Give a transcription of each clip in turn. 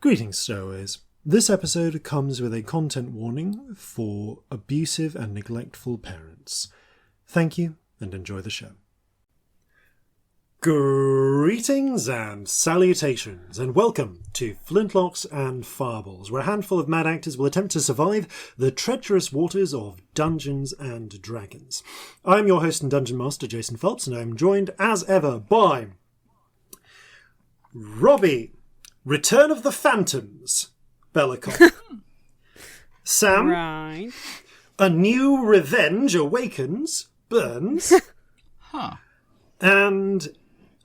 Greetings, stowaways. This episode comes with a content warning for abusive and neglectful parents. Thank you, and enjoy the show. Greetings and salutations, and welcome to Flintlocks and Fireballs, where a handful of mad actors will attempt to survive the treacherous waters of Dungeons and Dragons. I am your host and Dungeon Master Jason Phelps, and I am joined, as ever, by Robbie, Return of the Phantoms, Bellekom. Sam, right. A New Revenge Awakens, Burns. And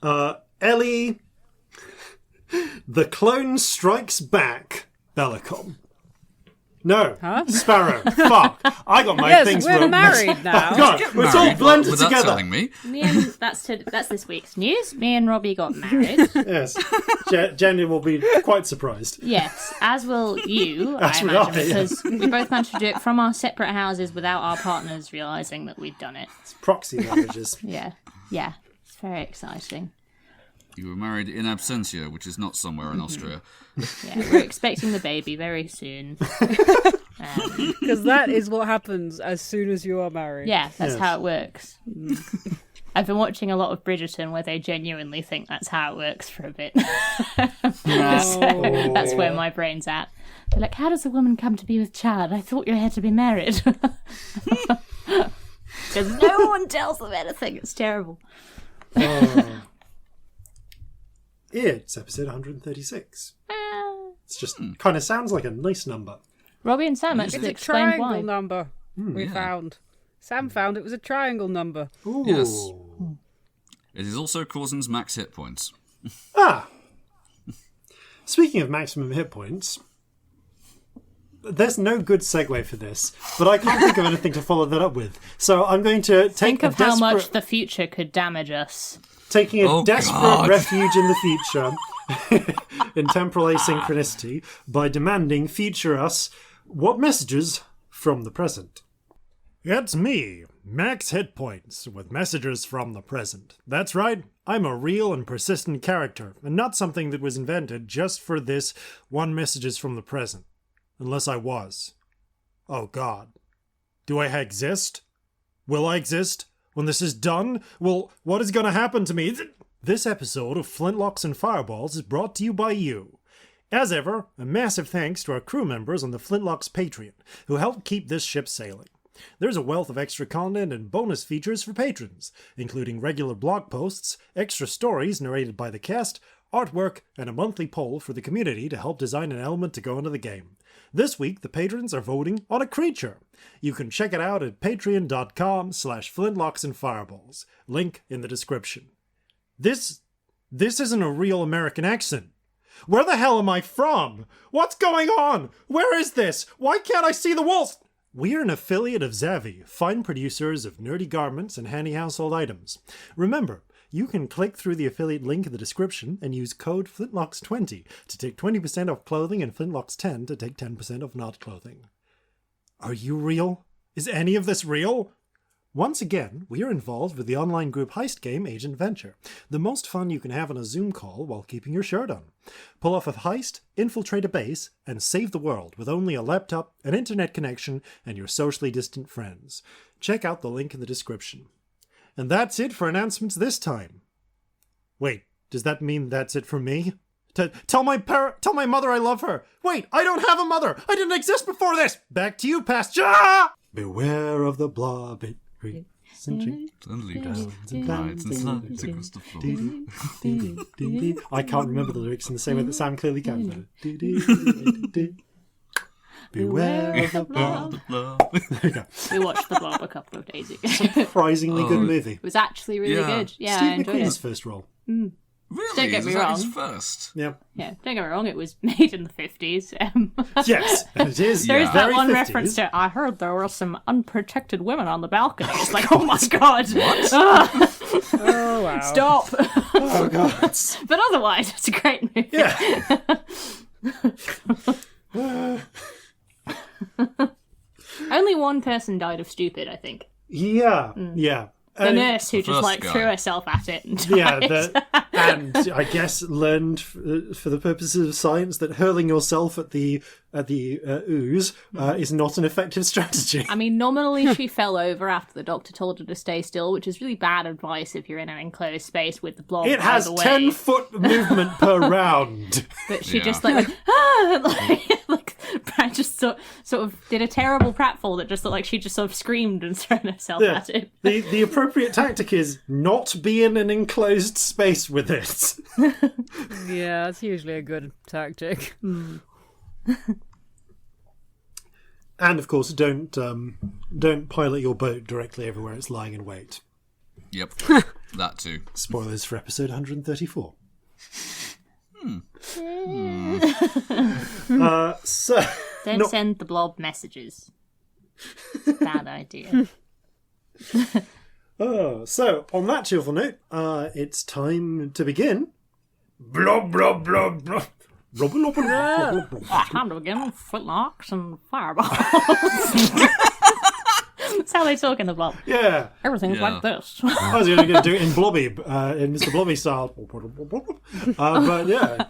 Ellie, The Clone Strikes Back, Bellekom. No, Sparrow. Fuck. I got my things wrong. Yes, we're married now. God, it's all blended together. Telling me? That's this week's news. Me and Robbie got married. Yes. Jenny will be quite surprised. Yes, as will you, As I we imagine, are, yeah. because we both managed to do it from our separate houses without our partners realising that we'd done it. It's proxy marriages. Yeah. It's very exciting. You were married in absentia, which is not somewhere in Austria. Yeah, we're expecting the baby very soon. Because that is what happens as soon as you are married. Yeah, that's Yes. how it works. I've been watching a lot of Bridgerton where they genuinely think that's how it works for a bit. So that's where my brain's at. They're like, how does a woman come to be with child? I thought you had to be married. Because no one tells them anything. It's terrible. It's episode 136. It's just kind of sounds like a nice number. Robbie and Sam It's actually a explained triangle why. number we found. Sam found it was a triangle number. Ooh. Yes. It is also Corzin's max hit points. Speaking of maximum hit points, there's no good segue for this, but I can't think of anything to follow that up with. So I'm going to Think of how much the future could damage us. taking a Oh, desperate God. refuge in the future in temporal asynchronicity by demanding future us what messages from the present. It's me, Max Hit Points, with messages from the present. That's right, I'm a real and persistent character, and not something that was invented just for this one messages from the present. Unless I was. Oh God. Do I exist? Will I exist? When this is done? Well, what is going to happen to me? This episode of Flintlocks and Fireballs is brought to you by you. As ever, a massive thanks to our crew members on the Flintlocks Patreon, who help keep this ship sailing. There's a wealth of extra content and bonus features for patrons, including regular blog posts, extra stories narrated by the cast, artwork, and a monthly poll for the community to help design an element to go into the game. This week, the patrons are voting on a creature. You can check it out at patreon.com/Flintlocks and Fireballs. Link in the description. This isn't a real American accent. Where the hell am I from? What's going on? Where is this? Why can't I see the walls? We're an affiliate of Zavvi, fine producers of nerdy garments and handy household items. Remember, you can click through the affiliate link in the description and use code FLINTLOCKS20 to take 20% off clothing and FLINTLOCKS10 to take 10% off not clothing. Are you real? Is any of this real? Once again, we are involved with the online group heist game Agent Venture, the most fun you can have on a Zoom call while keeping your shirt on. Pull off a heist, infiltrate a base, and save the world with only a laptop, an internet connection, and your socially distant friends. Check out the link in the description. And that's it for announcements this time. Wait, does that mean that's it for me? Tell my mother I love her. Wait, I don't have a mother. I didn't exist before this. Back to you, pasture. Beware of the blob. It recently. Suddenly downs and glides and slides across the floor. I can't remember the lyrics in the same way that Sam clearly can. Beware of the blob. There you go. We watched The Blob a couple of days ago. Surprisingly good movie. It was actually really good. Yeah, I Steve enjoyed McQueen's it. first role. Really? Don't get me Is that his wrong. first? Yeah. Yeah, don't get me wrong, it was made in the 50s. Yes, it is. There's Yeah. that Very one 50s. reference to, I heard there were some unprotected women on the balcony. It's like, oh my God. Oh, wow. Stop. Oh God. But otherwise, it's a great movie. Yeah. Only one person died of stupid, I think. Yeah. Yeah. The nurse who just first like guy. threw herself at it and died. and I guess learned for the purposes of science that hurling yourself at the ooze is not an effective strategy. I mean, nominally she fell over after the doctor told her to stay still, which is really bad advice if you're in an enclosed space with the blob. It has either way. 10-foot movement per round. But she Yeah. just Brad just sort of did a terrible pratfall that just looked like she just sort of screamed and thrown herself Yeah. at it. The appropriate tactic is not be in an enclosed space with it. Yeah, that's usually a good tactic. And of course, don't pilot your boat directly everywhere it's lying in wait. Yep, that too. Spoilers for episode 134. So Don't send the blob messages. Bad idea. so on that cheerful note, it's time to begin. Blob blob blob blob. Blob, blob, blob, blob, blob. Time to begin Flintlocks and Fireballs. That's how they talk in the blob. Yeah, Everything's Yeah. like this. I was going to do it in Blobby, in Mr. Blobby style. But yeah,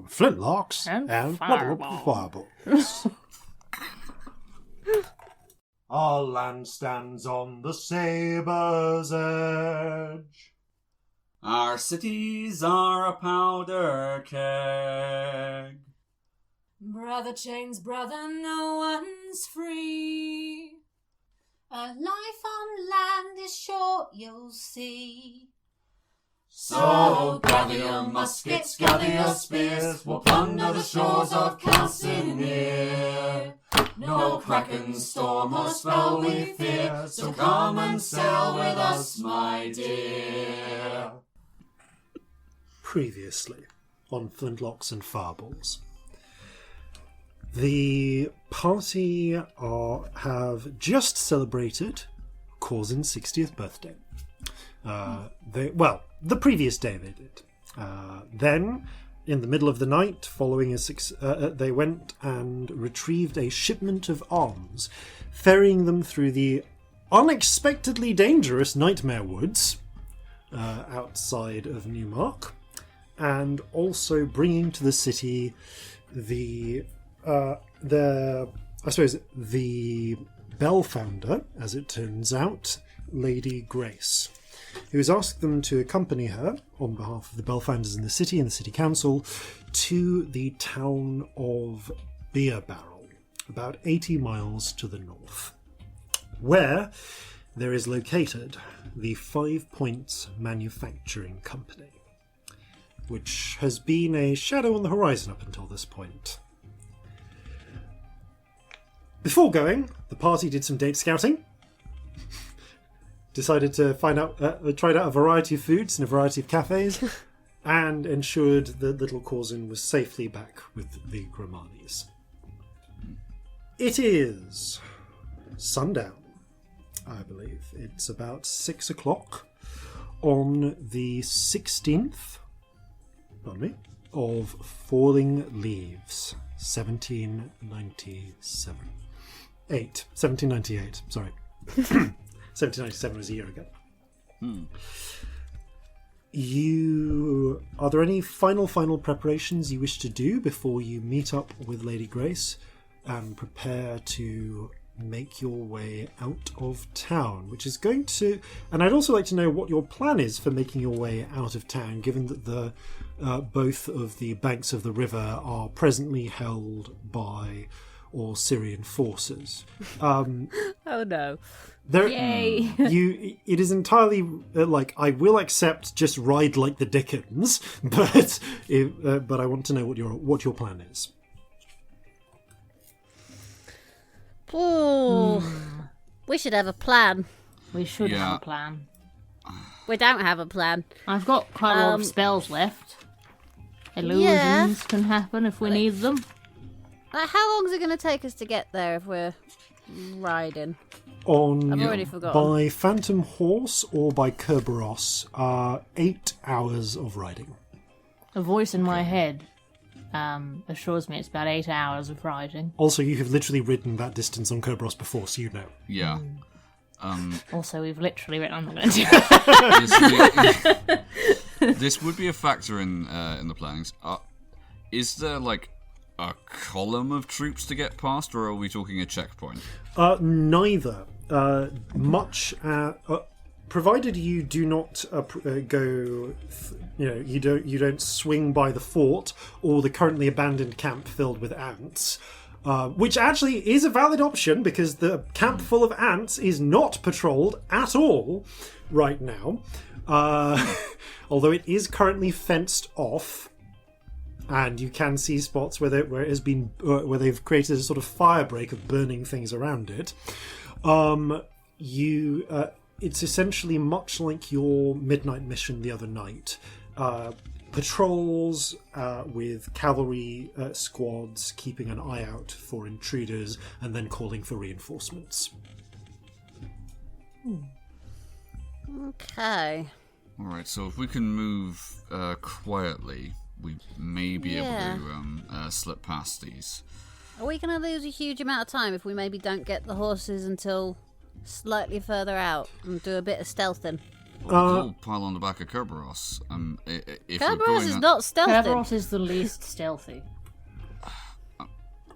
Flintlocks and Fireballs. Our land stands on the sabre's edge. Our cities are a powder keg. Brother chains, brother, no one's free. A life on land is short, you'll see. So gather your muskets, gather your spears, we'll plunder the shores of Calcinea. No kraken, storm or spell we fear, so come and sail with us, my dear. Previously on Flintlocks and Fireballs. The party have just celebrated Corzin's 60th birthday. The previous day they did. Then, in the middle of the night, following they went and retrieved a shipment of arms, ferrying them through the unexpectedly dangerous Nightmare Woods outside of Newmark, and also bringing to the city the bell founder, as it turns out, Lady Grace, who has asked them to accompany her on behalf of the bell founders in the city and the city council to the town of Beer Barrel, about 80 miles to the north, where there is located the 5 Points Manufacturing Company, which has been a shadow on the horizon up until this point. Before going, the party did some date scouting. Decided to tried out a variety of foods in a variety of cafes, and ensured that little Corzin was safely back with the Gramanis. It is sundown, I believe. It's about 6 o'clock on the 16th, of Falling Leaves, 1797. 1798, sorry. 1797 was a year ago. Are there any final preparations you wish to do before you meet up with Lady Grace and prepare to make your way out of town, which is going to... And I'd also like to know what your plan is for making your way out of town, given that the both of the banks of the river are presently held by all Syrian forces. Oh no. Yay. It is entirely I will accept just ride like the Dickens, but I want to know what your plan is. Ooh, we should have a plan. We should Yeah. have a plan. We don't have a plan. I've got quite a lot of spells left. Illusions can happen if we need them. How long is it going to take us to get there if we're riding? I've already forgotten. By Phantom Horse or by Kerberos, 8 hours of riding. A voice in my head assures me it's about 8 hours of riding. Also, you have literally ridden that distance on Kerberos before, so you know. Yeah. Also, we've literally written, I'm not going to do it. This would be a factor in the plannings. Is there like a column of troops to get past, or are we talking a checkpoint? Neither. Provided you do not you don't swing by the fort or the currently abandoned camp filled with ants. Which actually is a valid option because the camp full of ants is not patrolled at all right now. Although it is currently fenced off, and you can see spots where it has been where they've created a sort of fire break of burning things around it. It's essentially much like your midnight mission the other night. Patrols with cavalry squads keeping an eye out for intruders and then calling for reinforcements. Okay. Alright, so if we can move quietly, we may be able to slip past these. Are we going to lose a huge amount of time if we maybe don't get the horses until slightly further out and do a bit of stealthing? Well, we'll pile on the back of Kerberos. Kerberos is not stealthy. Kerberos is the least stealthy.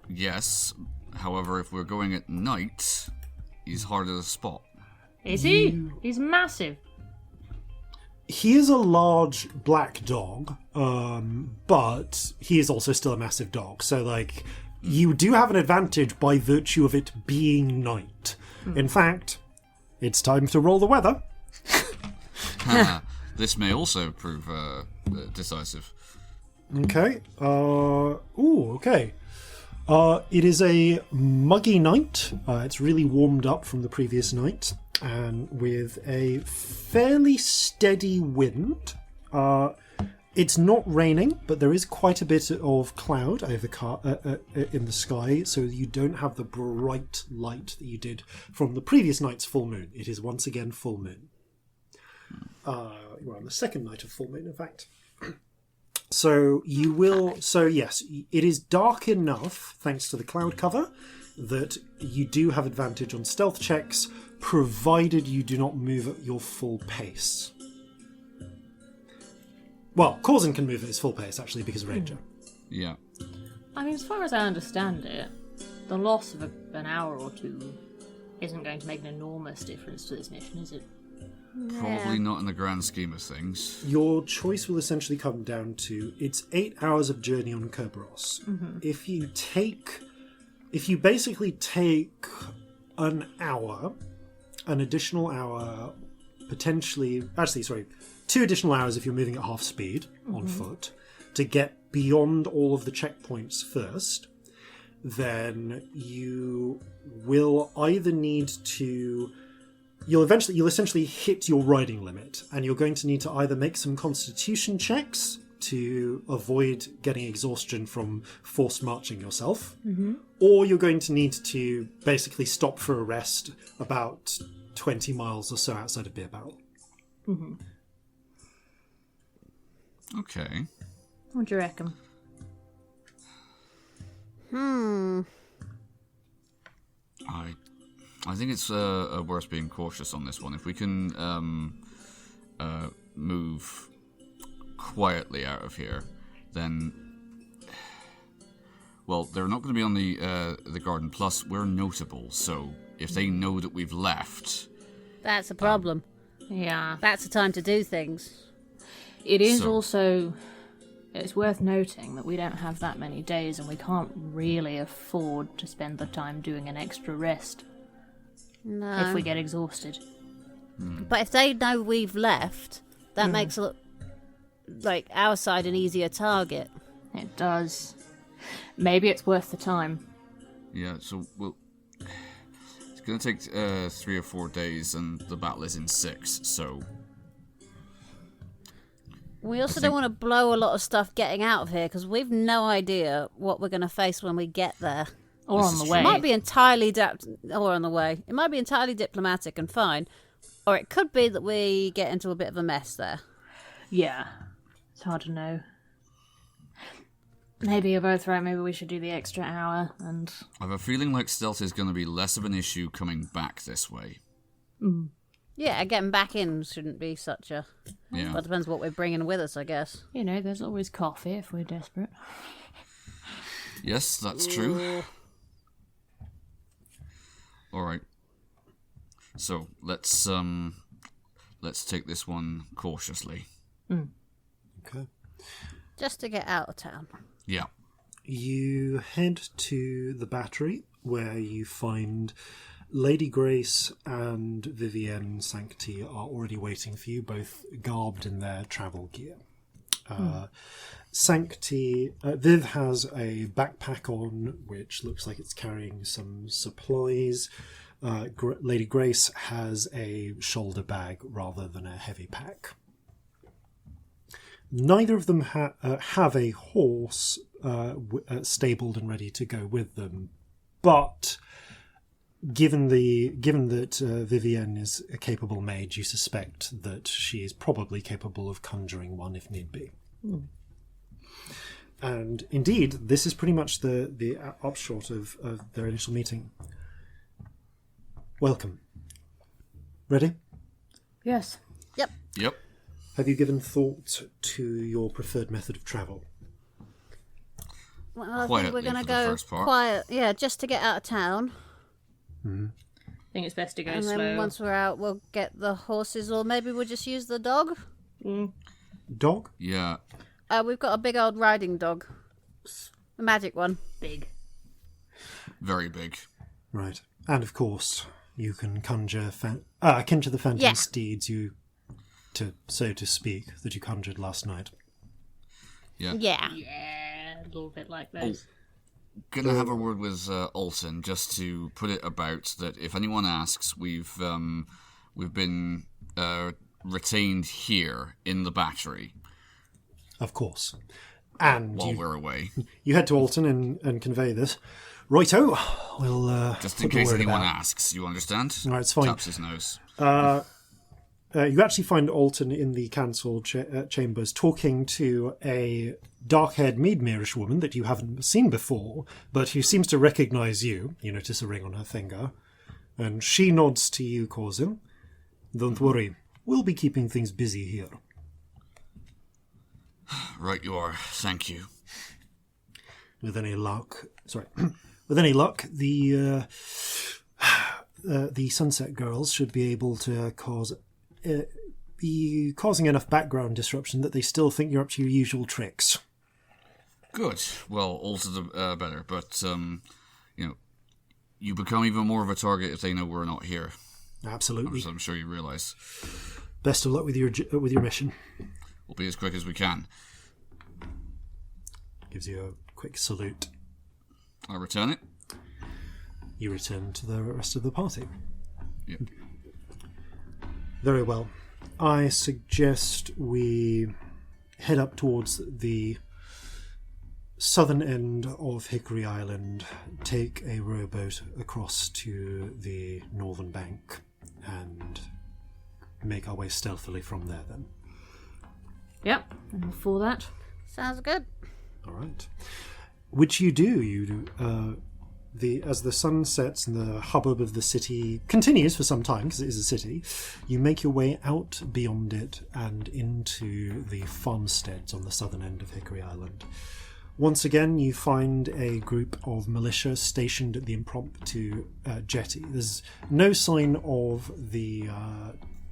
Yes. However, if we're going at night, he's harder to spot. Is he? He's massive. He is a large black dog, but he is also still a massive dog. So, like, you do have an advantage by virtue of it being night. In fact, it's time to roll the weather. This may also prove decisive. Okay. Okay. It is a muggy night. It's really warmed up from the previous night, and with a fairly steady wind. It's not raining, but there is quite a bit of cloud over in the sky, so you don't have the bright light that you did from the previous night's full moon. It is once again full moon. We're on the second night of full moon, in fact. So yes, it is dark enough, thanks to the cloud cover, that you do have advantage on stealth checks, provided you do not move at your full pace. Well, Corzin can move at his full pace, actually, because Ranger. Yeah. I mean, as far as I understand it, the loss of an hour or two isn't going to make an enormous difference to this mission, is it? Probably not in the grand scheme of things. Your choice will essentially come down to, it's 8 hours of journey on Kerberos. Mm-hmm. If you basically take an additional hour, potentially, 2 additional hours if you're moving at half speed on foot, to get beyond all of the checkpoints first, then you will either need to... You'll essentially hit your riding limit, and you're going to need to either make some constitution checks to avoid getting exhaustion from forced marching yourself, or you're going to need to basically stop for a rest about 20 miles or so outside of Beer Barrel. Mm-hmm. Okay. What do you reckon? I think it's worth being cautious on this one. If we can move quietly out of here, then... Well, they're not going to be on the garden. Plus, we're notable, so if they know that we've left... That's a problem. Yeah. That's the time to do things. It is also... It's worth noting that we don't have that many days, and we can't really afford to spend the time doing an extra rest. No. If we get exhausted. But if they know we've left, that makes it look like our side an easier target. It does. Maybe it's worth the time. Yeah, so it's going to take 3 or 4 days, and the battle is in 6, so... We also don't want to blow a lot of stuff getting out of here, because we've no idea what we're going to face when we get there. Or on the way. It might be entirely or on the way. It might be entirely diplomatic and fine, or it could be that we get into a bit of a mess there. Yeah, it's hard to know. Maybe you're both right. Maybe we should do the extra hour and... I have a feeling like stealth is going to be less of an issue coming back this way. Yeah, getting back in shouldn't be such a... Yeah. Well, it depends what we're bringing with us, I guess. You know, there's always coffee if we're desperate. Yes, that's true. All right. So let's take this one cautiously. Okay. Just to get out of town. Yeah. You head to the Battery, where you find Lady Grace and Vivienne Sancti are already waiting for you, both garbed in their travel gear. Sancti, Viv has a backpack on, which looks like it's carrying some supplies. Lady Grace has a shoulder bag rather than a heavy pack. Neither of them have a horse stabled and ready to go with them, but given that Vivienne is a capable mage, you suspect that she is probably capable of conjuring one if need be. And indeed, this is pretty much the upshot of their initial meeting. Welcome. Ready? Yes. Yep. Have you given thought to your preferred method of travel? Well, I think Quietly we're going to for the go first part. quiet. Yeah, just to get out of town. I think it's best to go And slow. then once we're out, we'll get the horses, or maybe we'll just use the dog. Dog? Yeah. We've got a big old riding dog. A magic one. Big. Very big. Right. And of course, you can conjure the phantom Yeah. steeds so to speak, that you conjured last night. Yeah. Yeah. Yeah, a little bit like those. Gonna have a word with Alton just to put it about that. If anyone asks, we've been retained here in the Battery Of course. And while we're away, you head to Alton and convey this. Righto, we'll just in put the case word anyone out. asks. You understand? All right, it's fine. Taps his nose. You actually find Alton in the council chambers talking to a dark-haired Meadmerish woman that you haven't seen before, but who seems to recognise you. You notice a ring on her finger. And she nods to you, Corzin. Don't worry, we'll be keeping things busy here. Right, you are. Thank you. With any luck, the Sunset Girls should be able to be causing enough background disruption that they still think you're up to your usual tricks. Good. Well, all to the better. But you become even more of a target if they know we're not here. Absolutely. As I'm sure you realise. Best of luck with your mission. We'll be as quick as we can. Gives you a quick salute. I return it. You return to the rest of the party. Yep. Very well. I suggest we head up towards the southern end of Hickory Island, take a rowboat across to the northern bank, and make our way stealthily from there then. Yep, I'm all for that. Sounds good. All right. Which you do. As the sun sets and the hubbub of the city continues for some time, because it is a city, you make your way out beyond it and into the farmsteads on the southern end of Hickory Island. Once again, you find a group of militia stationed at the impromptu jetty. There's no sign of the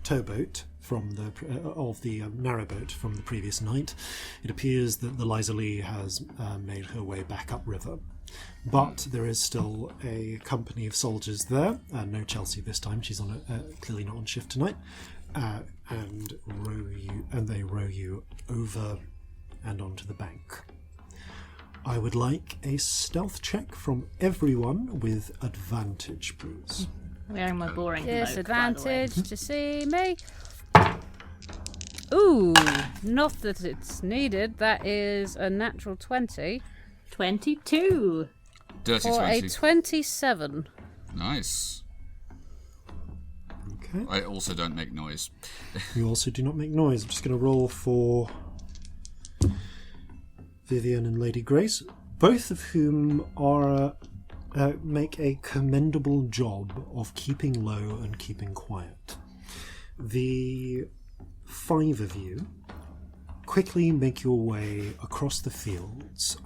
towboat of the narrowboat from the previous night. It appears that the Liza Lee has made her way back upriver. But there is still a company of soldiers there. No Chelsea this time. She's on clearly not on shift tonight. And they row you over and onto the bank. I would like a stealth check from everyone with advantage, please. Wearing my boring cloak, by the way. Disadvantage to see me. Ooh, not that it's needed. That is a natural 20 22. Dirty or 20. a 27. Nice. Okay. I also don't make noise. You also do not make noise. I'm just going to roll for Vivienne and Lady Grace, both of whom are make a commendable job of keeping low and keeping quiet. The 5 of you quickly make your way across the fields,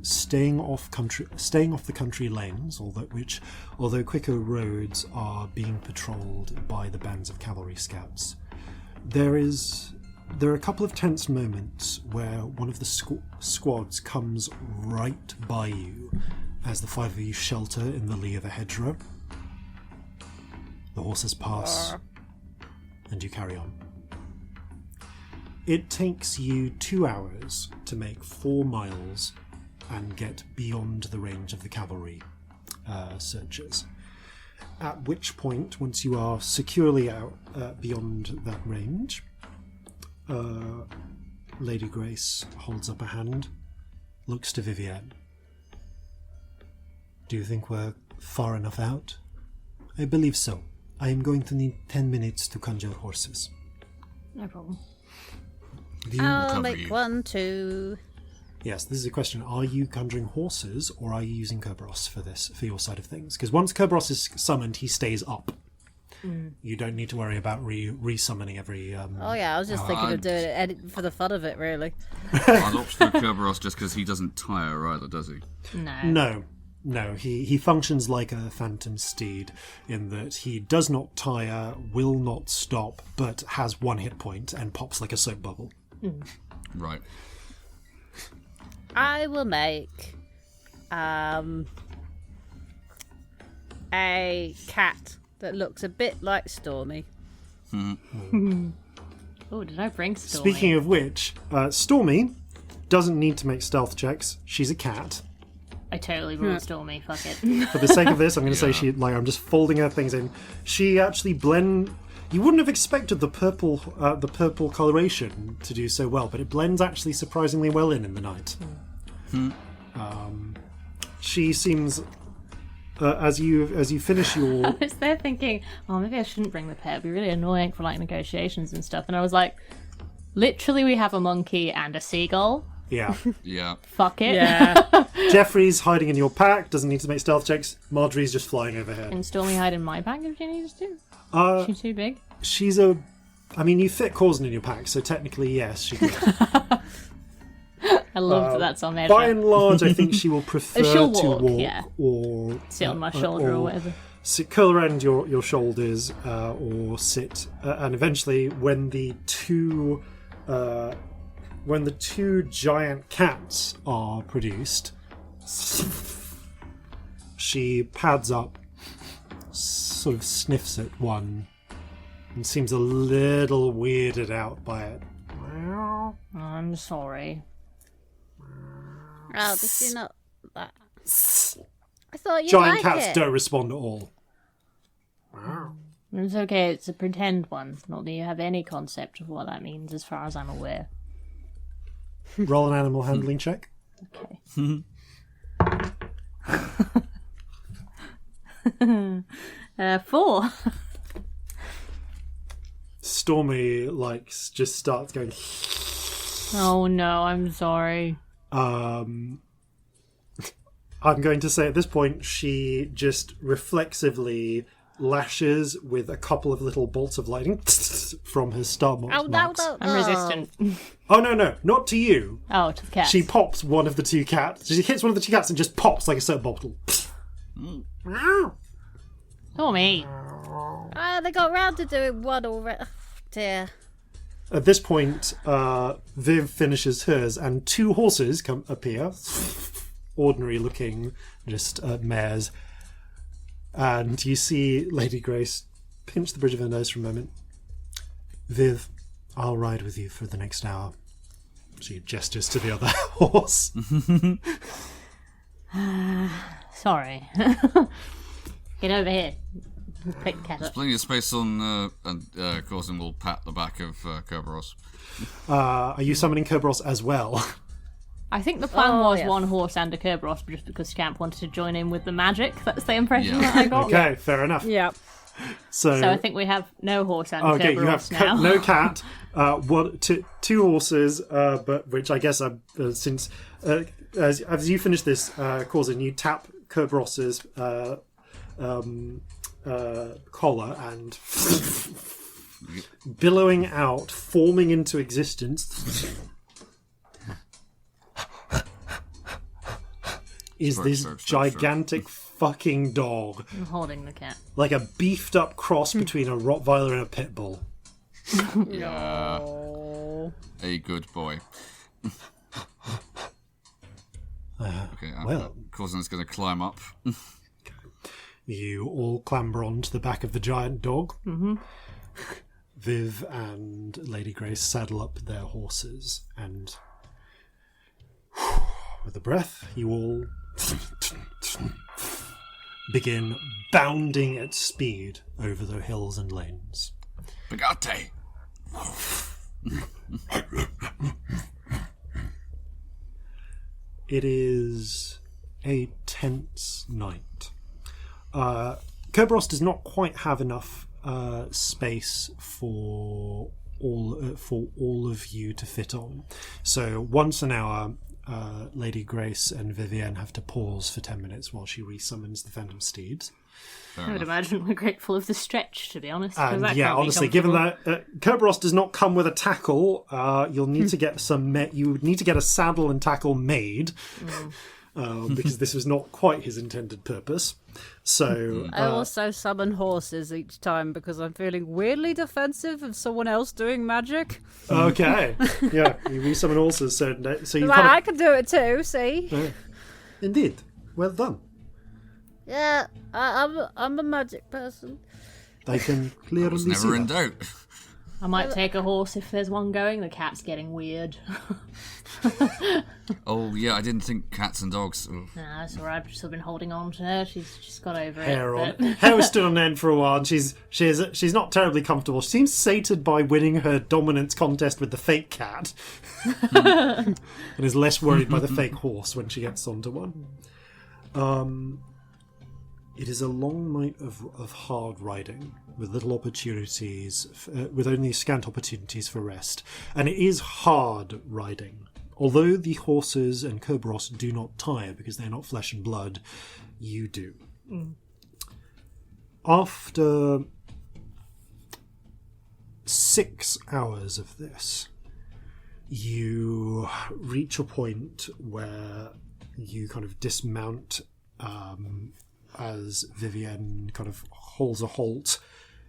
staying off the country lanes, although quicker roads are being patrolled by the bands of cavalry scouts. There are a couple of tense moments where one of the squads comes right by you as the 5 of you shelter in the lee of a hedgerow. The horses pass, and you carry on. It takes you 2 hours to make 4 miles and get beyond the range of the cavalry searchers. At which point, once you are securely out beyond that range, Lady Grace holds up a hand, looks to Vivienne. Do you think we're far enough out? I believe so. I am going to need 10 minutes to conjure horses. No problem. I'll make 1, 2. Yes, this is a question. Are you conjuring horses, or are you using Kerberos for your side of things? Because once Kerberos is summoned, he stays up. You don't need to worry about re-summoning every Oh yeah, I was just thinking of doing it for the fun of it, really. I'd opt for Kerberos just because he doesn't tire either, does he? No, he functions like a phantom steed in that he does not tire, will not stop, but has 1 hit point and pops like a soap bubble. Right. I will make a cat that looks a bit like Stormy. Oh, did I bring Stormy? Speaking of which, Stormy doesn't need to make stealth checks. She's a cat. I totally brought Stormy, fuck it. For the sake of this, I'm going to say I'm just folding her things in. She actually you wouldn't have expected the purple coloration to do so well, but it blends actually surprisingly well in the night. She seems, as you finish your... I was there thinking, maybe I shouldn't bring the pet. It'd be really annoying for negotiations and stuff. And I was like, literally, we have a monkey and a seagull. Yeah. Yeah. Fuck it. Yeah. Jeffrey's hiding in your pack, doesn't need to make stealth checks. Marjorie's just flying overhead. Can Stormy hide in my pack if she needs to? She's too big. You fit Corzin in your pack, so technically, yes, she could. I love that that's on measure. By and large, I think she will prefer She'll to walk, walk yeah. or sit on my shoulder or whatever. Curl around your shoulders, or sit, and eventually, when the two giant cats are produced, she pads up, sort of sniffs at one, and seems a little weirded out by it. I'm sorry. Oh, did you not... That? I thought you Giant like cats it. don't respond at all. It's okay, it's a pretend one. Not that you have any concept of what that means as far as I'm aware. Roll an animal handling check. Okay. 4. Stormy, just starts going... Oh no, I'm sorry. I'm going to say at this point she just reflexively lashes with a couple of little bolts of lightning from her star marks. I'm resistant. Oh no, not to you. Oh, to the cat. She pops one of the 2 cats. She hits one of the 2 cats and just pops like a soap bottle. Stormy. They got round to doing one already. Dear. At this point, Viv finishes hers, and 2 horses appear, ordinary-looking, just mares. And you see Lady Grace pinch the bridge of her nose for a moment. Viv, I'll ride with you for the next hour. She gestures to the other horse. Sorry. Get over here. Pick the cat There's up. plenty of space on, and Corzin will pat the back of Kerberos. Are you summoning Kerberos as well? I think the plan was yes. 1 horse and a Kerberos, just because Scamp wanted to join in with the magic. That's the impression Yeah. that I got. Okay, fair enough. Yeah. So So I think we have no horse and okay, you have Kerberos now. no cat, 2 horses, but which I guess since as you finish this, Corzin, you tap Kerberos's collar and billowing out, forming into existence, is this gigantic fucking dog. I'm holding the cat. Like a beefed up cross between a Rottweiler and a pit bull. Yeah. Oh. A good boy. Okay, well. Corzin's going to climb up. You all clamber onto the back of the giant dog. Mm-hmm. Viv and Lady Grace saddle up their horses, and with a breath, you all begin bounding at speed over the hills and lanes. Bugatti! It is a tense night. Kerberos does not quite have enough space for all of you to fit on. So once an hour, Lady Grace and Vivienne have to pause for 10 minutes while she resummons the Phantom Steeds. I would imagine we're grateful of the stretch, to be honest. 'cause And that yeah, can't be honestly, given comfortable. that Kerberos does not come with a tackle, you'll need to get you would need to get a saddle and tackle made. Because this was not quite his intended purpose. So I also summon horses each time because I'm feeling weirdly defensive of someone else doing magic. okay, yeah, you resummon horses. So you Like, kind I can do it too, see? of indeed, well done. Yeah, I'm a magic person. I can clearly I was see never in that. doubt. I might take a horse if there's one going. The cat's getting weird. Oh, yeah, I didn't think cats and dogs... Oh. Nah, that's alright. I've just been holding on to her. She's got over Hair it. on but- hair was stood on end for a while, and she's not terribly comfortable. She seems sated by winning her dominance contest with the fake cat, and is less worried by the fake horse when she gets onto one. It is a long night of hard riding, with little opportunities, with only scant opportunities for rest, and it is hard riding. Although the horses and Kerberos do not tire because they're not flesh and blood, you do. After 6 hours of this, you reach a point where you kind of dismount as Vivienne kind of holds a halt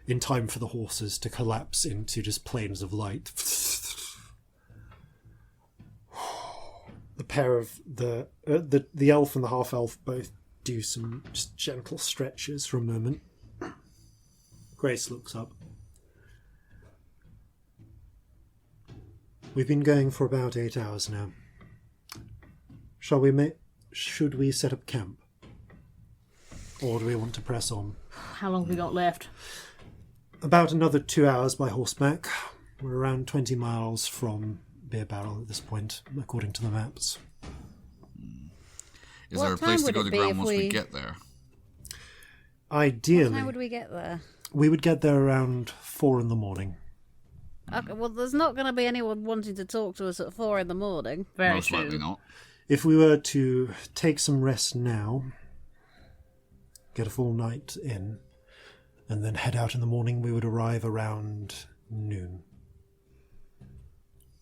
in time for the horses to collapse into just plains of light. The pair of the elf and the half elf both do some just gentle stretches for a moment. Grace looks up. We've been going for about 8 hours now. Should we set up camp? Or do we want to press on? How long have we got left? About another 2 hours by horseback. We're around 20 miles from Beer Barrel at this point, according to the maps. Is What there a place time to would go it to be ground if once we we- get there? Ideally, How would we get there? we would get there around 4 in the morning. Okay, well, there's not going to be anyone wanting to talk to us at 4 in the morning. Very Most true. likely not. If we were to take some rest now, get a full night in, and then head out in the morning, we would arrive around noon.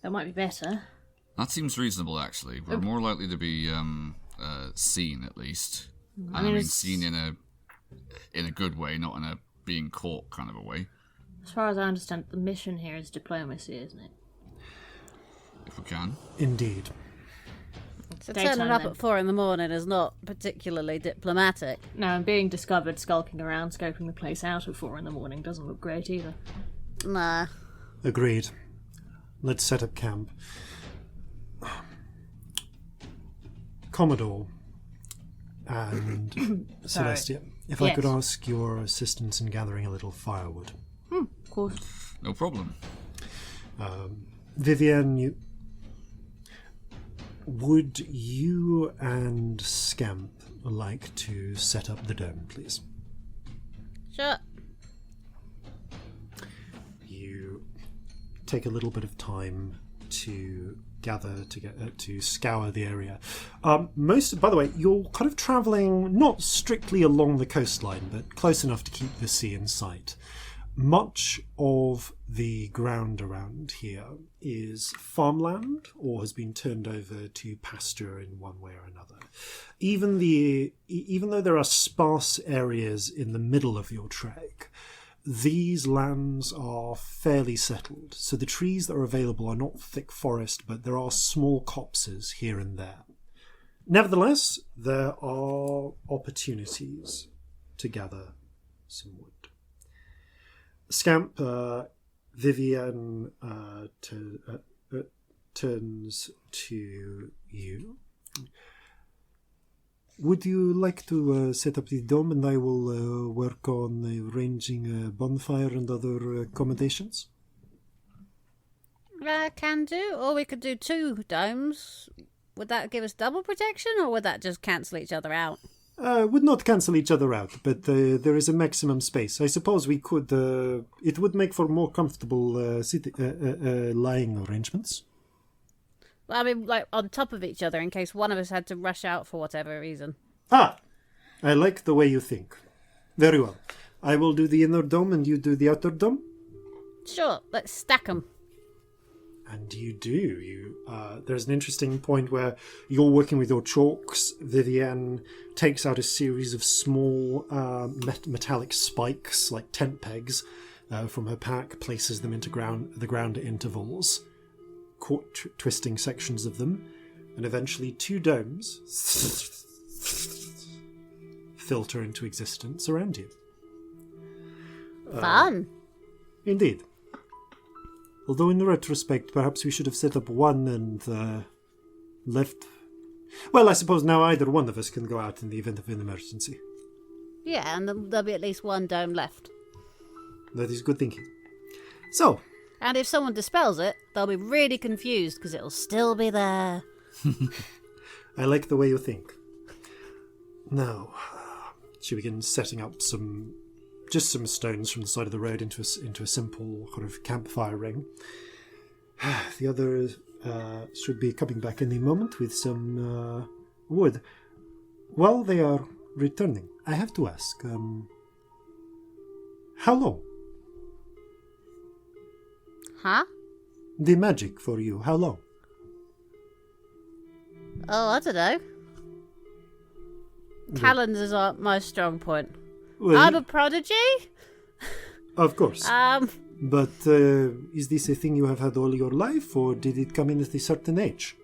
That might be better. That seems reasonable, actually. We're more likely to be seen, at least. And I mean, it's- seen in a good way, not in a being caught kind of a way, As far as I understand, the mission here is diplomacy, isn't it? if we can. Indeed. So Daytime, turning up then. at 4 in the morning is not particularly diplomatic. No, and being discovered skulking around, scoping the place out at 4 in the morning doesn't look great either. Nah. Agreed. Let's set up camp. Commodore and Celestia, if I could Yes. ask your assistance in gathering a little firewood. Of course. No problem. Vivienne, would you and Scamp like to set up the dome, please? Sure. You take a little bit of time to gather to scour the area. By the way, you're kind of travelling not strictly along the coastline, but close enough to keep the sea in sight. Much of the ground around here is farmland or has been turned over to pasture in one way or another. Even though there are sparse areas in the middle of your trek, these lands are fairly settled. So the trees that are available are not thick forest, but there are small copses here and there. Nevertheless, there are opportunities to gather some wood. Scamp, Vivian turns to you. Would you like to set up the dome, and I will work on arranging a bonfire and other accommodations? Can do. Or we could do 2 domes. Would that give us double protection, or would that just cancel each other out? Would not cancel each other out, but there is a maximum space. I suppose we could... it would make for more comfortable lying arrangements. Well, I mean, like, on top of each other, in case one of us had to rush out for whatever reason. I like the way you think. Very well. I will do the inner dome, and you do the outer dome? Sure, let's stack them. And you do. There's an interesting point where you're working with your chalks. Vivienne takes out a series of small metallic spikes, like tent pegs, from her pack, places them into the ground at intervals, twisting sections of them, and eventually 2 domes filter into existence around you. Fun. Indeed. Although in retrospect, perhaps we should have set up one and left... Well, I suppose now either one of us can go out in the event of an emergency. Yeah, and there'll be at least 1 dome left. That is good thinking. So... And if someone dispels it, they'll be really confused because it'll still be there. I like the way you think. Now, she begins setting up some stones from the side of the road into a simple kind of campfire ring. The others should be coming back any moment with some wood. While they are returning, I have to ask, how long? Huh? The magic for you, how long? Oh, I don't know. Calendars aren't my strong point. Well, I'm a prodigy? Of course. Um, But is this a thing you have had all your life, or did it come in at a certain age?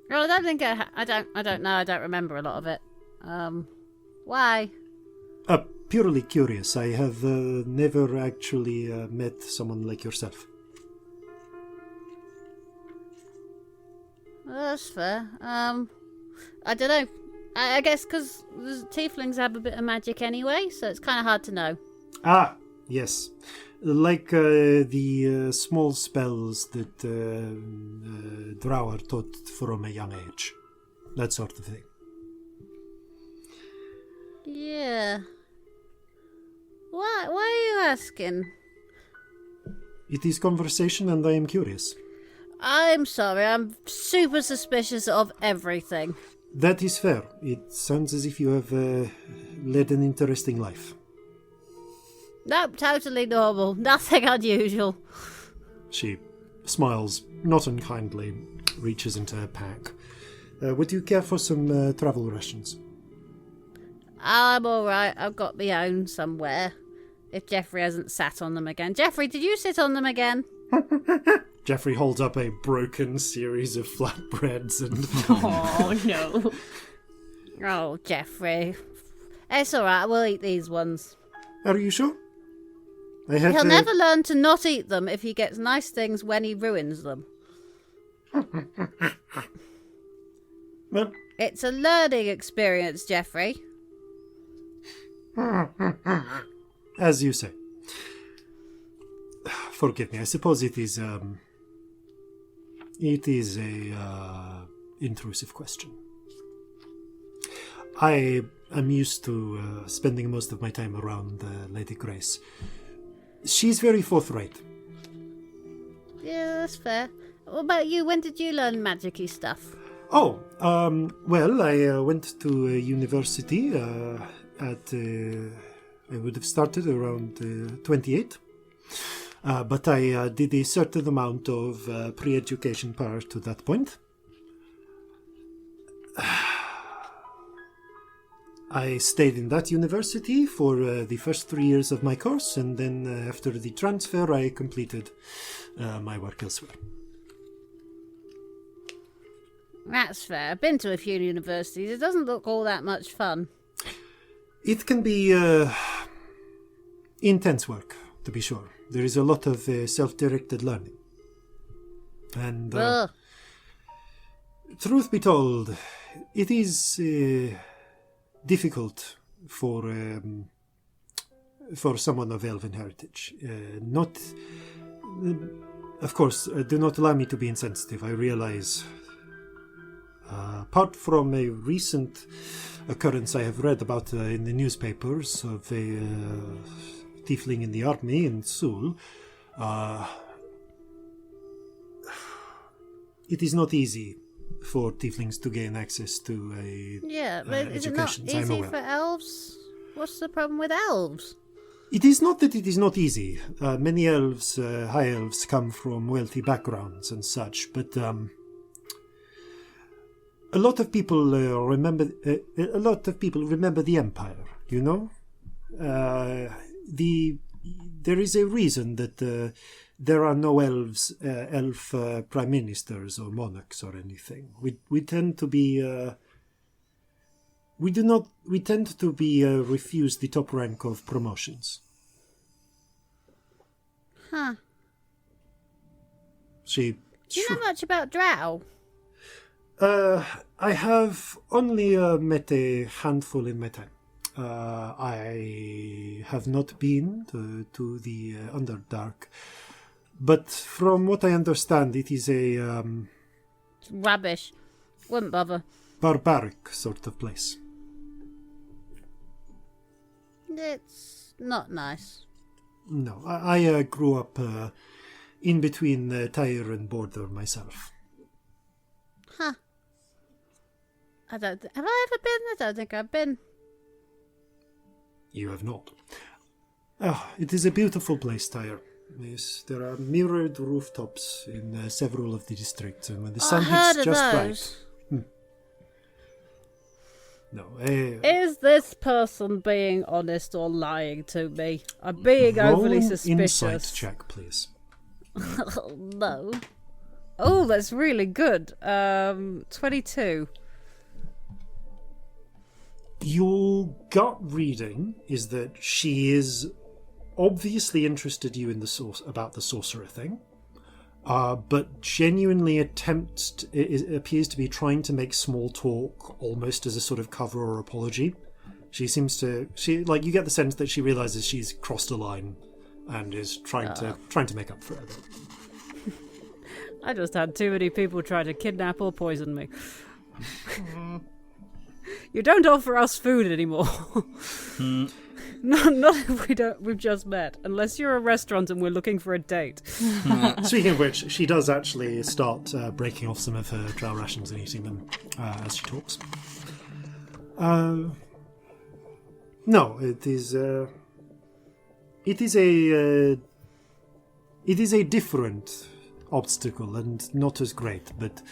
Well, I don't think I don't know. I don't remember a lot of it. Why? Purely curious. I have never actually met someone like yourself. Well, that's fair. I don't know. I guess because the tieflings have a bit of magic anyway, so it's kind of hard to know. Ah, yes. Like the small spells that Drow are taught from a young age. That sort of thing. Yeah. Why are you asking? It is conversation and I am curious. I'm sorry, I'm super suspicious of everything. That is fair. It sounds as if you have led an interesting life. Nope, totally normal. Nothing unusual. She smiles, not unkindly, reaches into her pack. Would you care for some travel rations? I'm alright, I've got my own somewhere. If Jeffrey hasn't sat on them again. Jeffrey, did you sit on them again? Jeffrey holds up a broken series of flatbreads and... Oh, no. Oh, Jeffrey. It's alright, we'll eat these ones. Are you sure? He'll never learn to not eat them if he gets nice things when he ruins them. Well, it's a learning experience, Jeffrey. As you say. Forgive me, I suppose it is a intrusive question. I am used to spending most of my time around Lady Grace. She's very forthright. Yeah, that's fair. What about you? When did you learn magic-y stuff? Oh, well, I went to university I would have started around 28. But I did a certain amount of pre-education prior to that point. I stayed in that university for the first 3 years of my course, and then after the transfer, I completed my work elsewhere. That's fair. I've been to a few universities. It doesn't look all that much fun. It can be intense work, to be sure. There is a lot of self-directed learning. And truth be told, it is difficult for someone of elven heritage. Of course, do not allow me to be insensitive. I realize, apart from a recent occurrence I have read about in the newspapers of a tiefling in the army in Seoul, it is not easy for tieflings to gain access to a but is it not education. easy for elves? What's the problem with elves? It is not that it is not easy. Many elves, high elves, come from wealthy backgrounds and such, but a lot of people remember. A lot of people remember the Empire. You know, there is a reason that there are no elf prime ministers or monarchs or anything. We tend to be. We tend to be refused the top rank of promotions. Huh. Do you know much about Drow? I have only met a handful in my time. I have not been to the Underdark, but from what I understand, it is a It's rubbish. Wouldn't bother. barbaric sort of place. It's not nice. No, I grew up in between Tyre and Border myself. Huh. Have I ever been? I don't think I've been. You have not. It is a beautiful place, Tyre. Yes, there are mirrored rooftops in several of the districts, and when the sun hits just right. No. Is this person being honest or lying to me? I'm being overly suspicious. Insight check, please. No. Oh, that's really good. 22. Your gut reading is that she is obviously interested you in about the sorcerer thing, but genuinely appears to be trying to make small talk, almost as a sort of cover or apology. You get the sense that she realizes she's crossed a line and is trying to make up for it. I just had too many people try to kidnap or poison me. You don't offer us food anymore. Not if we've just met. Unless you're a restaurant and we're looking for a date. Speaking of which, she does actually start breaking off some of her drow rations and eating them as she talks. No, it is a different obstacle and not as great, but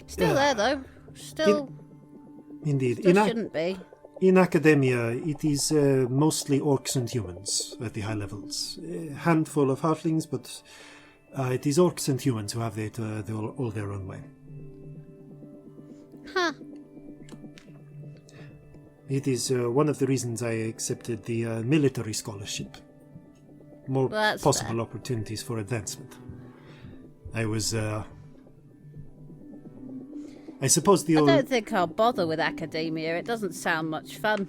Still there though. Indeed. Still shouldn't be. In academia, it is mostly orcs and humans at the high levels. A handful of halflings, but it is orcs and humans who have it all their own way. Huh. It is one of the reasons I accepted the military scholarship. More possible opportunities for advancement. I suppose I don't think I'll bother with academia. It doesn't sound much fun.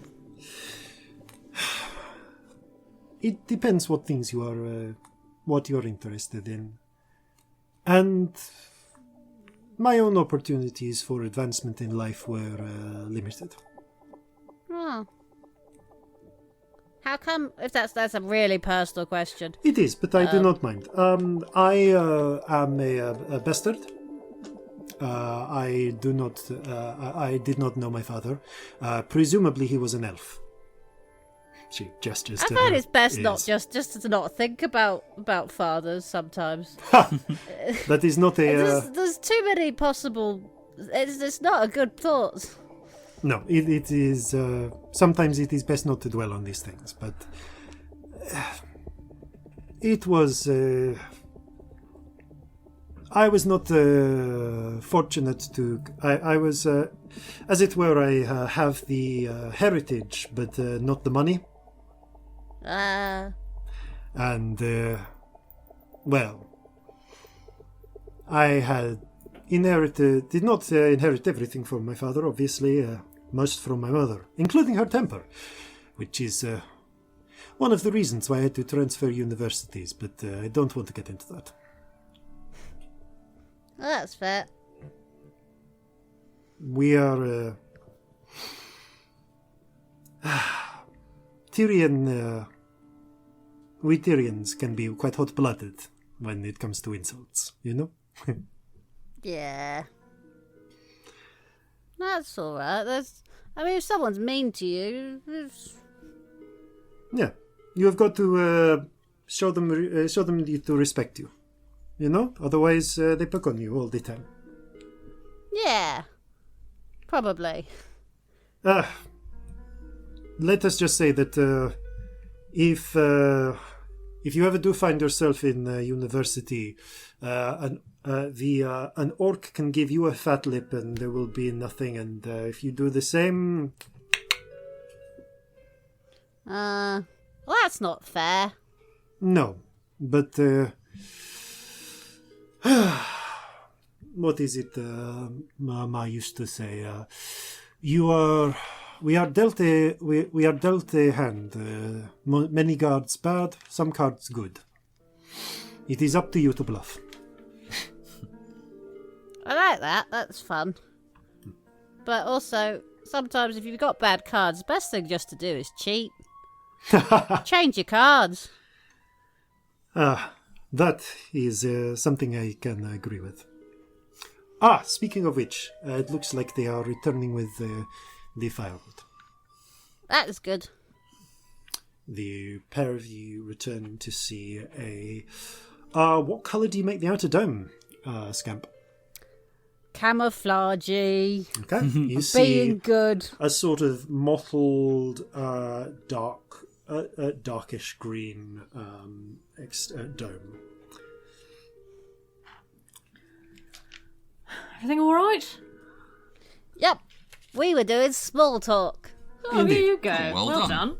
It depends what things what you're interested in. And my own opportunities for advancement in life were limited. Oh. How come? If that's a really personal question. It is, but I do not mind. I am a bastard. I do not. I did not know my father. Presumably, he was an elf. She gestures. I to find her it's best ears. not just to not think about fathers sometimes. That is not a. There's too many possible. It's not a good thought. No, it is. Sometimes it is best not to dwell on these things, but it was. I was not fortunate to. I was, as it were, I have the heritage, but not the money. And, well, I had did not inherit everything from my father, obviously, most from my mother, including her temper, which is one of the reasons why I had to transfer universities, but I don't want to get into that. Well, that's fair. We are Tyrian. We Tyrians can be quite hot-blooded when it comes to insults, you know? Yeah. That's alright. If someone's mean to you, Yeah, you have got to show them to respect you, you know? Otherwise, they pick on you all the time. yeah, probably. Let us just say that if you ever do find yourself in university, an orc can give you a fat lip and there will be nothing, and if you do the same... Well, that's not fair. No, but... what is it Mama used to say? We are dealt a hand. Many cards bad, some cards good. It is up to you to bluff. I like that. That's fun. But also, sometimes if you've got bad cards, the best thing just to do is cheat. Change your cards. That is something I can agree with. Speaking of which, it looks like they are returning with the firewood. That is good. The pair of you return to see a... what colour do you make the outer dome, Scamp? Camouflagey. Okay, you see Being good. a sort of mottled, darkish green dome. Everything all right? Yep. We were doing small talk. Oh, Indeed. here you go. Oh, well done.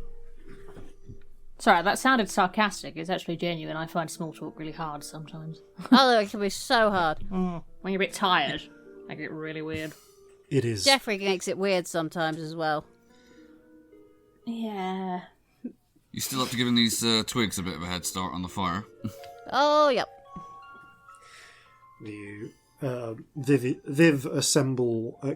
Sorry, that sounded sarcastic. It's actually genuine. I find small talk really hard sometimes. Although it can be so hard. When you're a bit tired, I get really weird. It is. Jeffrey makes it weird sometimes as well. Yeah. You still up to giving these twigs a bit of a head start on the fire? Oh, yep. Viv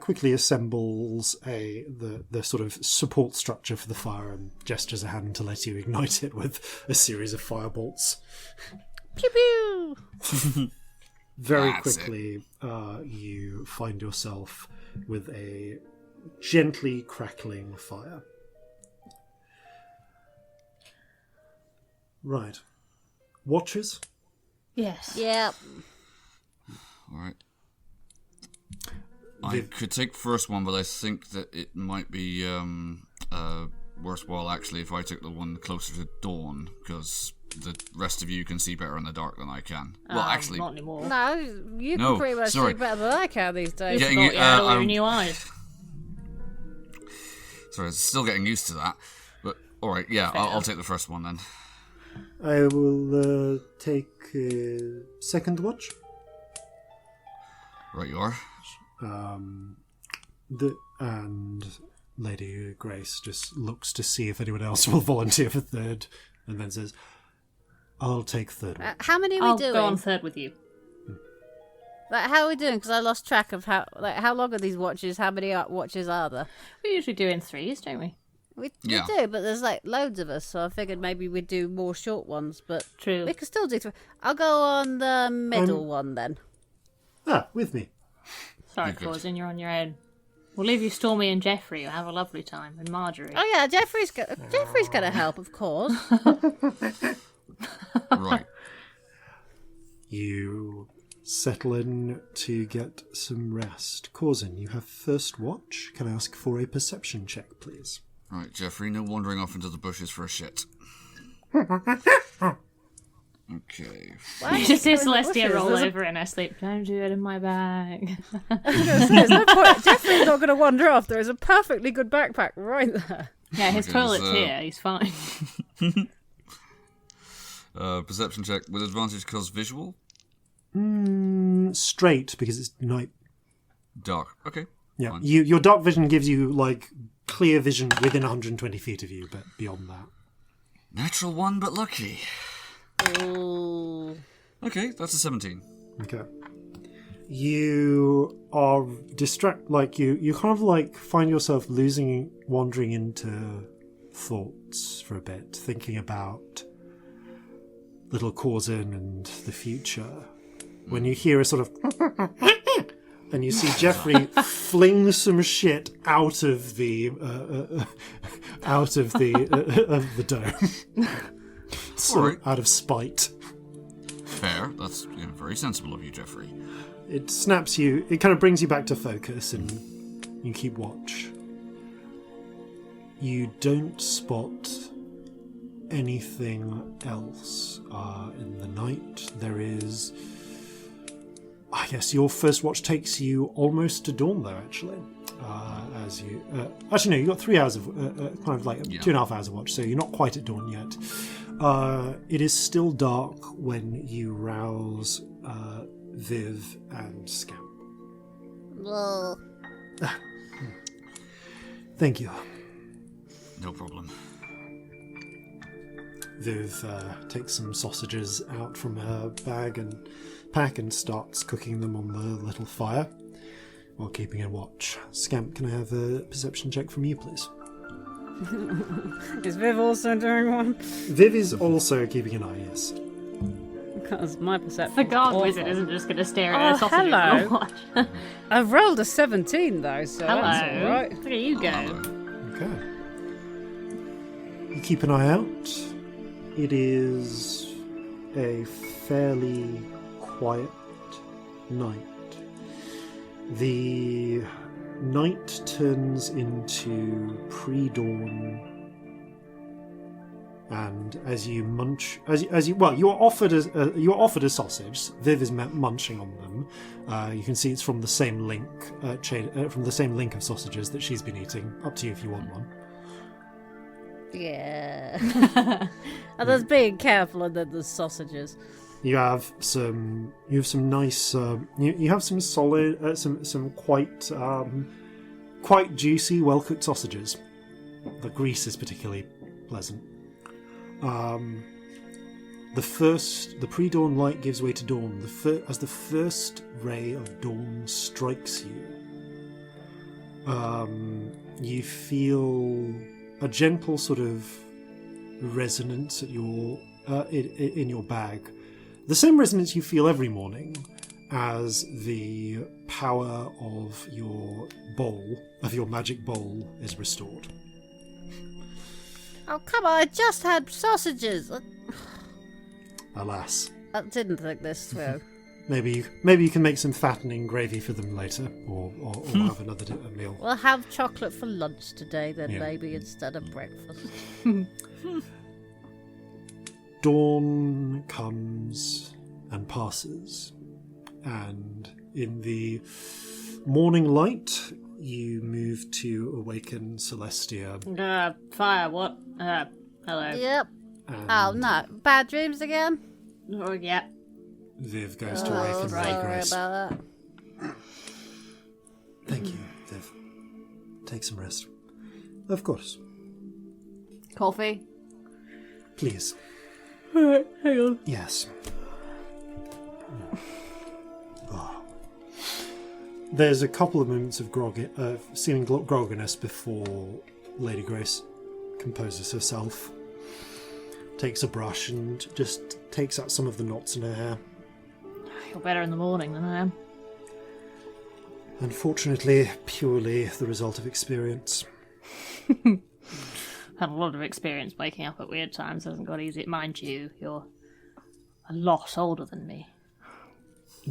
quickly assembles the sort of support structure for the fire and gestures a hand to let you ignite it with a series of firebolts. Pew pew! Very That's quickly, you find yourself with a gently crackling fire. Right. Watchers? Yes. Yep. Alright. I could take first one, but I think that it might be worthwhile actually if I took the one closer to dawn, because the rest of you can see better in the dark than I can. Well, actually, Not anymore. No, you No, can pretty much sorry. do better than I can these days. Getting Got it, all your new eyes. sorry, still getting used to that. But alright, yeah, I'll take the first one then. I will take second watch. Right, you are. And Lady Grace just looks to see if anyone else will volunteer for third, and then says, "I'll take third one." How many are we I'll doing? go on third with you. Like, how are we doing? Because I lost track of how long are these watches? How many watches are there? We usually do in threes, don't we? We Yeah. do, but there's like loads of us, so I figured maybe we'd do more short ones, but True. we could still do 3. I'll go on the middle one then. With me. Sorry, Good. Corzin, you're on your own. We'll leave you Stormy and Jeffrey. You'll have a lovely time. And Marjorie. Oh yeah, Jeffrey's gonna help, of course. Right. You settle in to get some rest. Corzin, you have first watch. Can I ask for a perception check, please? Right, Jeffrey, no wandering off into the bushes for a shit. Okay. Why You are just see going in the Celestia bushes? roll There's a- over in her sleep. Don't do it in my bag. There's no point. Jeffrey's not going to wander off. There is a perfectly good backpack right there. Yeah, his Okay, toilet's so- here. He's fine. Perception check with advantage because visual? Straight, because it's night. Dark. Okay. Yeah, Fine. your dark vision gives you like clear vision within 120 feet of you, but beyond that. Natural 1, but lucky. Ooh. Okay, that's a 17. Okay. You are you kind of like find yourself wandering into thoughts for a bit, thinking about little Corzin and the future. When you hear a sort of and you see Jeffrey fling some shit out of the dome. So, Alright. out of spite. Fair. That's very sensible of you, Jeffrey. It snaps you, it kind of brings you back to focus and you keep watch. You don't spot anything else in the night. There is, I guess your first watch takes you almost to dawn though, actually. As you, actually no, you got 3 hours of, kind of like 2.5 hours of watch, so you're not quite at dawn yet. It is still dark when you rouse Viv and Scamp. Well, Thank you. No problem. Viv takes some sausages out from her bag and pack and starts cooking them on the little fire while keeping a watch. Scamp, can I have a perception check from you, please? Is Viv also doing one? Viv is also keeping an eye, yes. Because my perception. The guard wizard isn't just going to stare at Oh, her sausage hello. and watch. I've rolled a 17 though, so that's Hello. alright. Look at you go. Okay. You keep an eye out. It is a fairly quiet night. The night turns into pre-dawn, and as you munch, you are offered a sausage. Viv is munching on them. You can see it's from the same link from the same link of sausages that she's been eating. Up to you if you want one. yeah. And there's being careful, and then there's sausages. You have some nice. You have some solid, some quite juicy, well cooked sausages. The grease is particularly pleasant. The pre-dawn light gives way to dawn. As the first ray of dawn strikes you, you feel a gentle sort of resonance at your in your bag. The same resonance you feel every morning as the power of your magic bowl, is restored. Oh, come on, I just had sausages. Alas. I didn't think this through. Maybe you can make some fattening gravy for them later, or have another meal. We'll have chocolate for lunch today, then, Yeah. maybe, instead of breakfast. Dawn comes and passes, and in the morning light, you move to awaken Celestia. Fire, what? Hello. Yep. And Oh, no. Bad dreams again? Oh, yeah. Viv goes to Oh, awaken Lady sorry Grace. about that. Thank you, Viv. Take some rest. Of course. Coffee? Please. Alright, hang on. Yes. Oh. There's a couple of moments of seeming grogginess before Lady Grace composes herself, takes a brush and just takes out some of the knots in her hair. You're better in the morning than I am. Unfortunately, purely the result of experience. Had a lot of experience waking up at weird times. Hasn't got easy. Mind you, you're a lot older than me.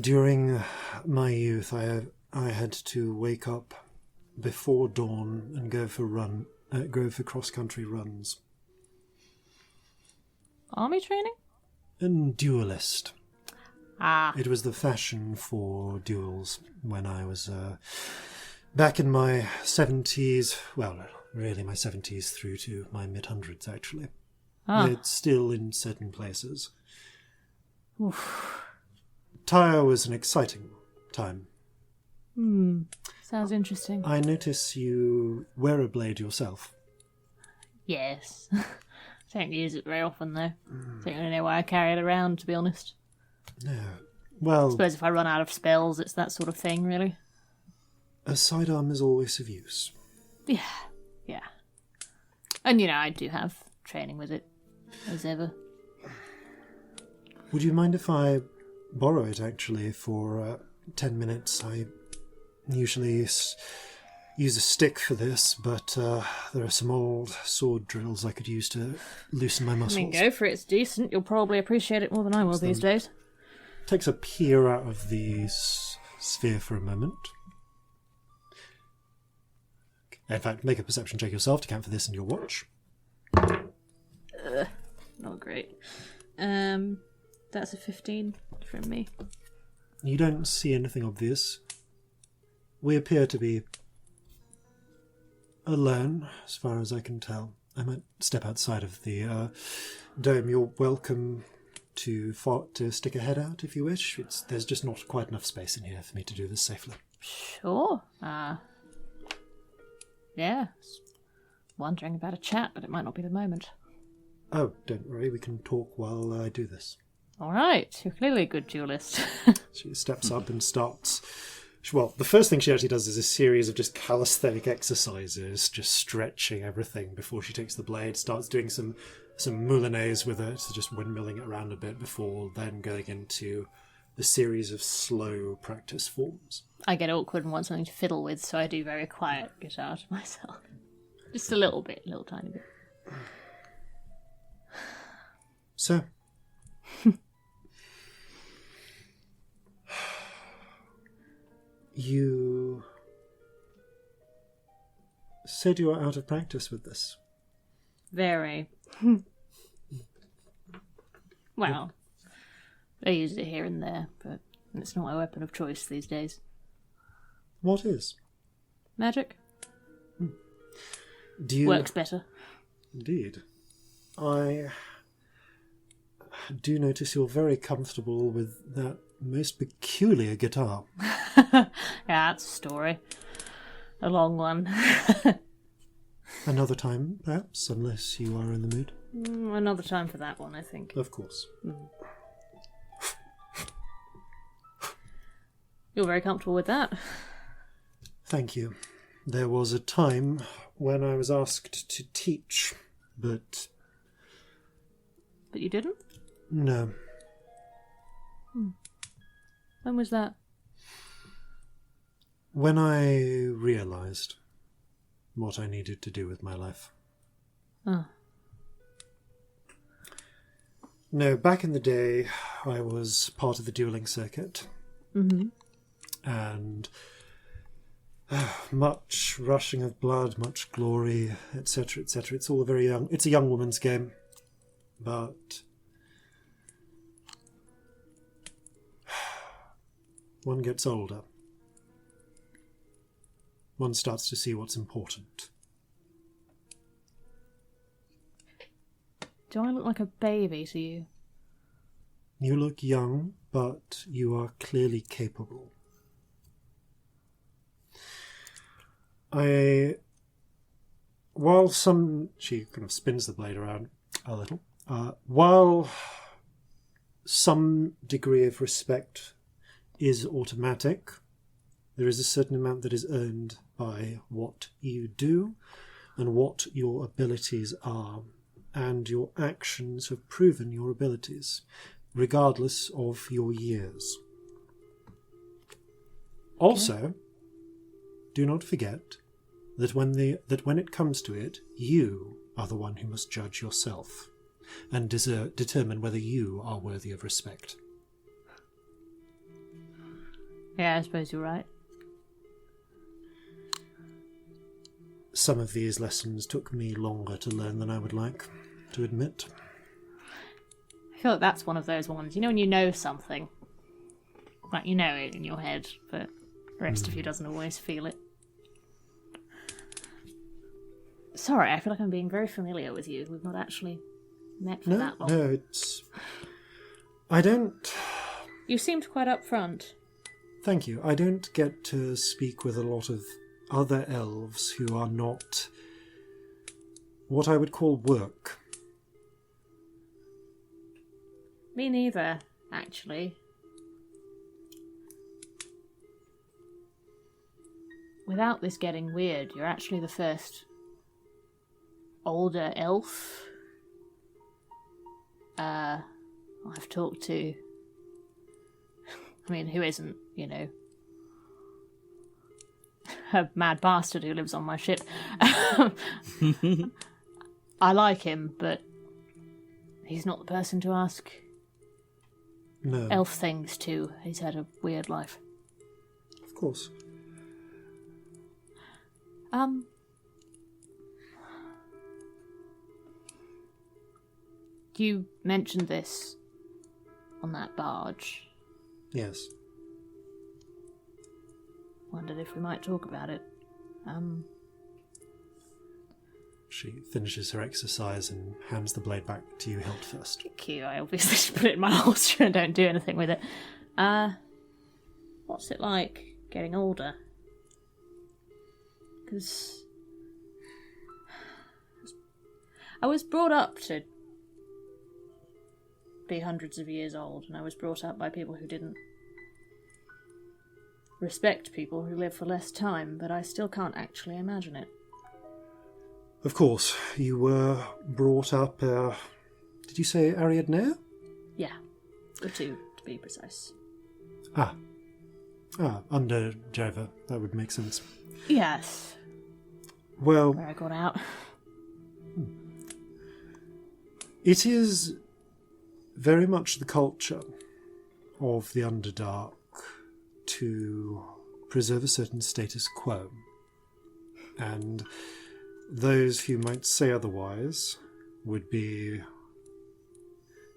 During my youth, I had to wake up before dawn and go for cross-country runs. Army training? And duelist. Ah. It was the fashion for duels when I was back in my 70s. Well, really my 70s through to my mid-hundreds, actually. Ah. It's still in certain places. Oof. Tyre was an exciting time. Sounds interesting. I notice you wear a blade yourself. Yes. Don't use it very often, though. Don't really know why I carry it around, to be honest. No. I Well, suppose if I run out of spells, it's that sort of thing, really. a sidearm is always of use. Yeah. And, I do have training with it, as ever. Would you mind if I borrow it, actually, for 10 minutes? I usually use a stick for this, but there are some old sword drills I could use to loosen my muscles. Go for it. It's decent. You'll probably appreciate it more than I will these days. Takes a peer out of the sphere for a moment. In fact, make a perception check yourself to count for this in your watch. Not great. That's a 15 from me. You don't see anything obvious. We appear to be alone, as far as I can tell. I might step outside of the dome. You're welcome to stick a head out if you wish. There's just not quite enough space in here for me to do this safely. Sure. Yeah. Wondering about a chat, but it might not be the moment. Oh, don't worry, we can talk while I do this. All right. You're clearly a good duelist. She steps up and starts... Well, the first thing she actually does is a series of just calisthenic exercises, just stretching everything before she takes the blade, starts doing some moulinets with it, so just windmilling it around a bit before then going into a series of slow practice forms. I get awkward and want something to fiddle with, so I do very quiet guitar to myself. Just a little bit, a little tiny bit. So... You said you were out of practice with this. Very. Well, I use it here and there, but it's not my weapon of choice these days. What is? Magic? Do you... Works better. Indeed. I do notice you're very comfortable with that most peculiar guitar. Yeah, that's a story. A long one. Another time, perhaps, unless you are in the mood. Another time for that one, I think. Of course. You're very comfortable with that. Thank you. There was a time when I was asked to teach, but... But you didn't? No. When was that? When I realised what I needed to do with my life. Oh. No, back in the day, I was part of the duelling circuit. Mm-hmm. And much rushing of blood, much glory, etc., etc. It's all very young. It's a young woman's game. But one gets older. One starts to see what's important. Do I look like a baby to you? You look young, but you are clearly capable. She kind of spins the blade around a little. While some degree of respect is automatic, there is a certain amount that is earned by what you do. and what your abilities are, and your actions have proven your abilities, regardless of your years. Also, do not forget that when it comes to it, you are the one who must judge yourself and determine whether you are worthy of respect. Yeah, I suppose you're right. Some of these lessons took me longer to learn than I would like to admit. I feel like that's one of those ones. You know when you know something? Like, you know it in your head, but the rest of you doesn't always feel it. Sorry, I feel like I'm being very familiar with you. We've not actually met for that long. No, it's... I don't... You seemed quite upfront. Thank you. I don't get to speak with a lot of other elves who are not what I would call work. Me neither, actually. Without this getting weird, you're actually the first older elf I've talked to. I mean, who isn't, you know, a mad bastard who lives on my ship. I like him, but he's not the person to ask elf things to. He's had a weird life. Of course. You mentioned this on that barge. Yes. Wondered if we might talk about it. She finishes her exercise and hands the blade back to you, hilt first. Thank you. I obviously just put it in my holster and don't do anything with it. What's it like getting older? Because I was brought up to be hundreds of years old, and I was brought up by people who didn't respect people who live for less time, but I still can't actually imagine it. Of course, you were brought up, did you say Ariadne? Yeah, the two, to be precise. Under Jova, that would make sense. Yes. Well, Where I got out. It is very much the culture of the Underdark to preserve a certain status quo. And those who might say otherwise would be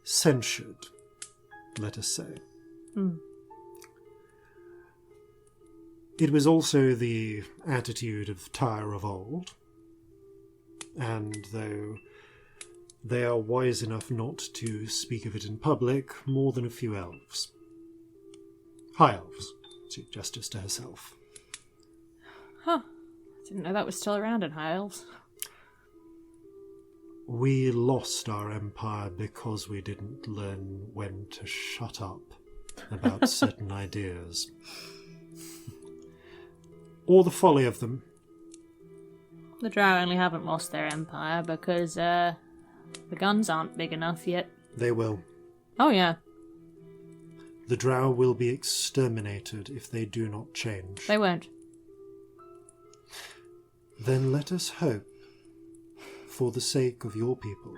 censured, let us say. It was also the attitude of Tyre of old, and though they are wise enough not to speak of it in public, more than a few elves. High elves, she gestures to herself. Huh. Didn't know that was still around in High Elves. We lost our empire because we didn't learn when to shut up about certain ideas. Or the folly of them. The Drow only haven't lost their empire because, the guns aren't big enough yet. They will. Oh, yeah. The Drow will be exterminated if they do not change. They won't. Then let us hope, for the sake of your people,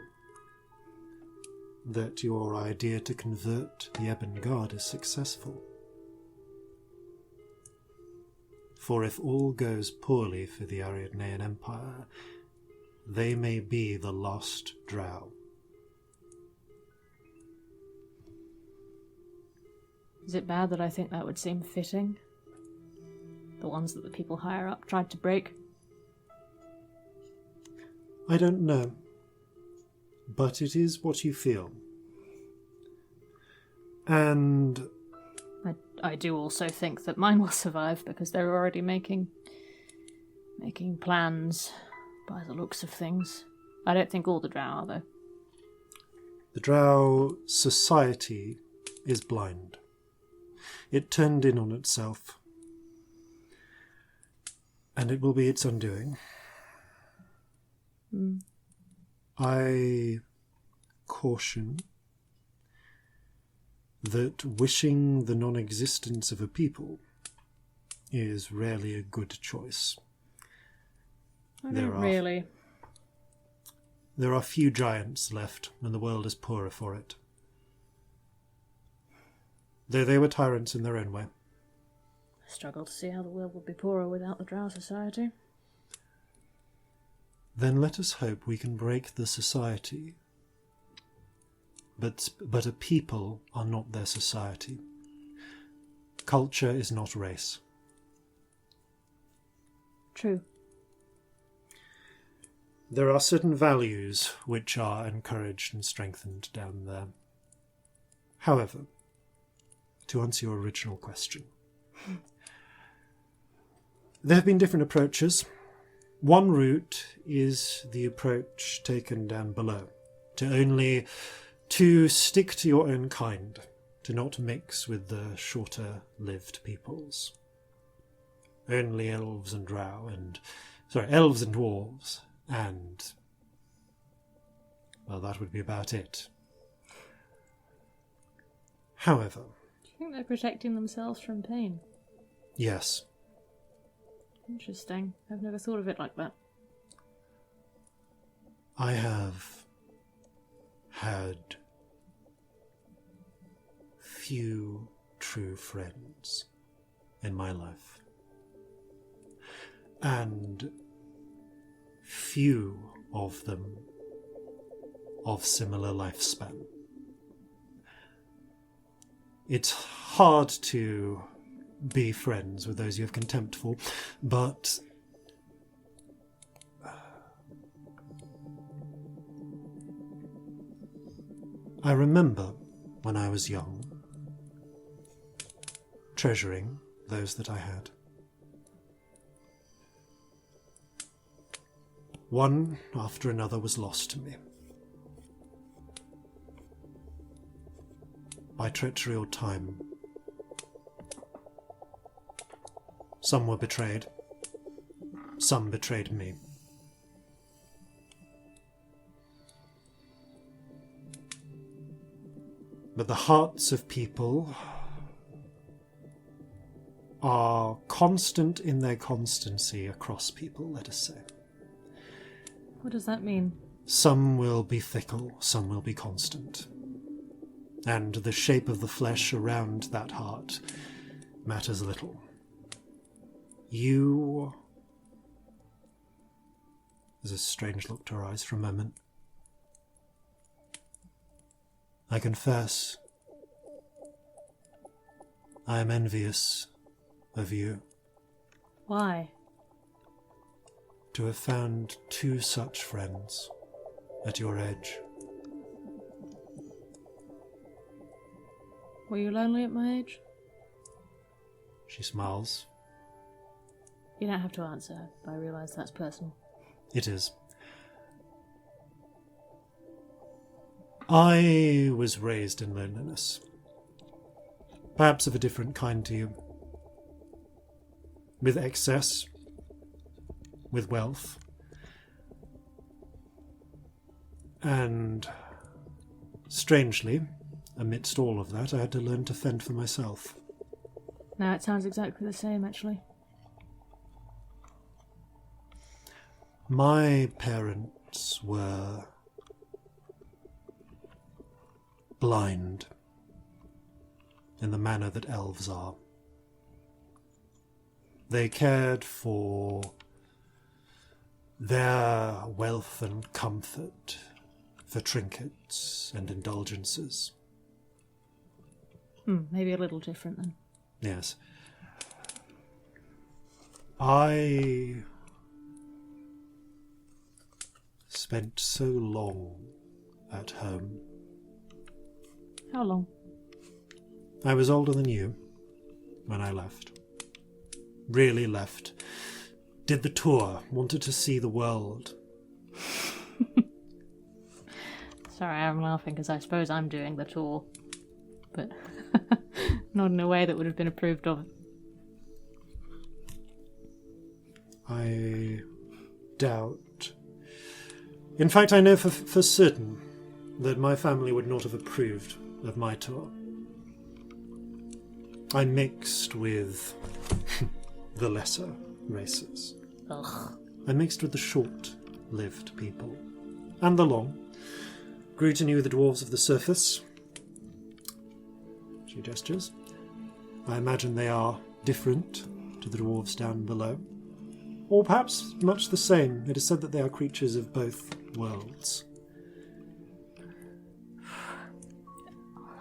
that your idea to convert the Ebon Guard is successful. For if all goes poorly for the Ariadnean Empire, they may be the lost Drow. Is it bad that I think that would seem fitting? The ones that the people higher up tried to break? I don't know, but it is what you feel. And I do also think that mine will survive because they're already making plans by the looks of things. I don't think all the Drow are, though. the Drow society is blind. It turned in on itself, and it will be its undoing. I caution that wishing the non-existence of a people is rarely a good choice. Really. There are few giants left, and the world is poorer for it. Though they were tyrants in their own way. I struggle to see how the world would be poorer without the Drow Society. Then let us hope we can break the society. But a people are not their society. Culture is not race. True. There are certain values which are encouraged and strengthened down there. However, to answer your original question, there have been different approaches. One route is the approach taken down below, to stick to your own kind, to not mix with the shorter-lived peoples. Only elves and dwarves, and, well, that would be about it. However... Do you think they're protecting themselves from pain? Yes. Interesting. I've never thought of it like that. I have had few true friends in my life, and few of them of similar lifespan. It's hard to be friends with those you have contempt for, but I remember when I was young, treasuring those that I had. One after another was lost to me. By treachery or time. Some were betrayed. Some betrayed me. But the hearts of people are constant in their constancy across people, let us say. What does that mean? Some will be fickle, some will be constant. And the shape of the flesh around that heart matters little. You... There's a strange look to her eyes for a moment. I confess, I am envious of you. Why? To have found two such friends at your age. Were you lonely at my age? She smiles. You don't have to answer. I realise that's personal. It is. I was raised in loneliness. Perhaps of a different kind to you. With excess. With wealth. And, strangely, amidst all of that, I had to learn to fend for myself. No, it sounds exactly the same, actually. My parents were blind in the manner that elves are. They cared for their wealth and comfort, for trinkets and indulgences. Maybe a little different then. Yes. I spent so long at home. How long? I was older than you when I left. Really left. Did the tour, wanted to see the world. Sorry, I'm laughing because I suppose I'm doing the tour. But not in a way that would have been approved of. I doubt In fact, I know for certain that my family would not have approved of my tour. I mixed with the lesser races. Ugh. I mixed with the short-lived people. And the long. Grew to know the dwarves of the surface. She gestures. I imagine they are different to the dwarves down below. Or perhaps much the same. It is said that they are creatures of both worlds.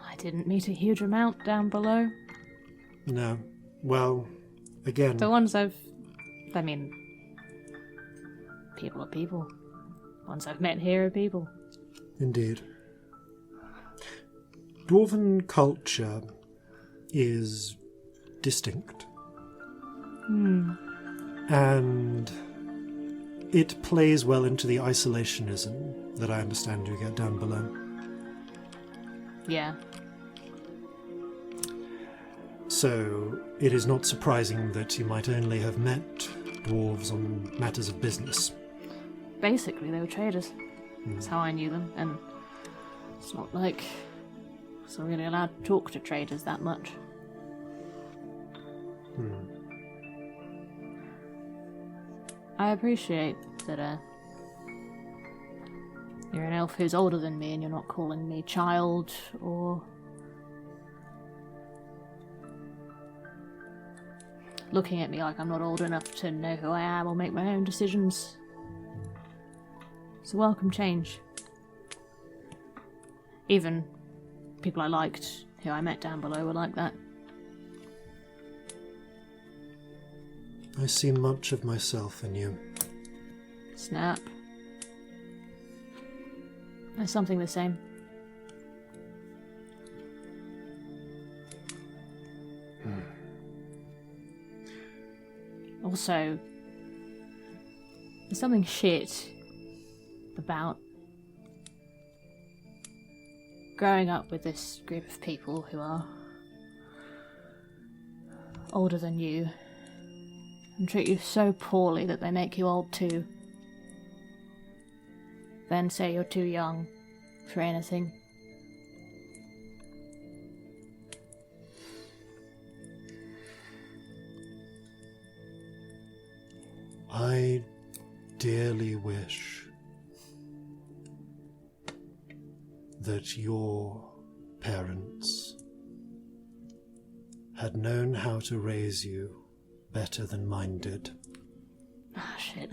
I didn't meet a huge amount down below. No. Well, again... The ones people are people. Ones I've met here are people. Indeed. Dwarven culture is distinct. And it plays well into the isolationism that I understand you get down below. Yeah. So it is not surprising that you might only have met dwarves on matters of business. Basically, they were traders. That's how I knew them, and it's not like I was really allowed to talk to traders that much. I appreciate that you're an elf who's older than me and you're not calling me child or looking at me like I'm not old enough to know who I am or make my own decisions. It's a welcome change. Even people I liked, who I met down below, were like that. I see much of myself in you. Snap. There's something the same. Also, there's something shit about growing up with this group of people who are older than you and treat you so poorly that they make you old too. Then say you're too young for anything. I dearly wish that your parents had known how to raise you better than mine did. Ah, shit.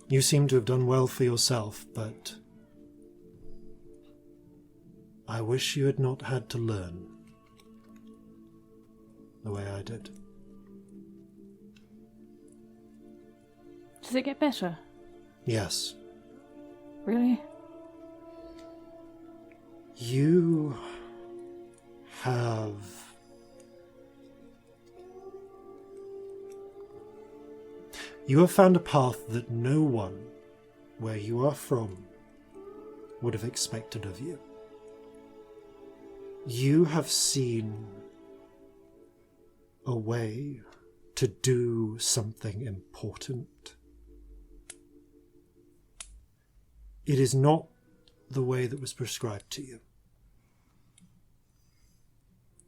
You seem to have done well for yourself, but I wish you had not had to learn the way I did. Does it get better? Yes. Really? You have found a path that no one where you are from would have expected of you. You have seen a way to do something important. It is not the way that was prescribed to you.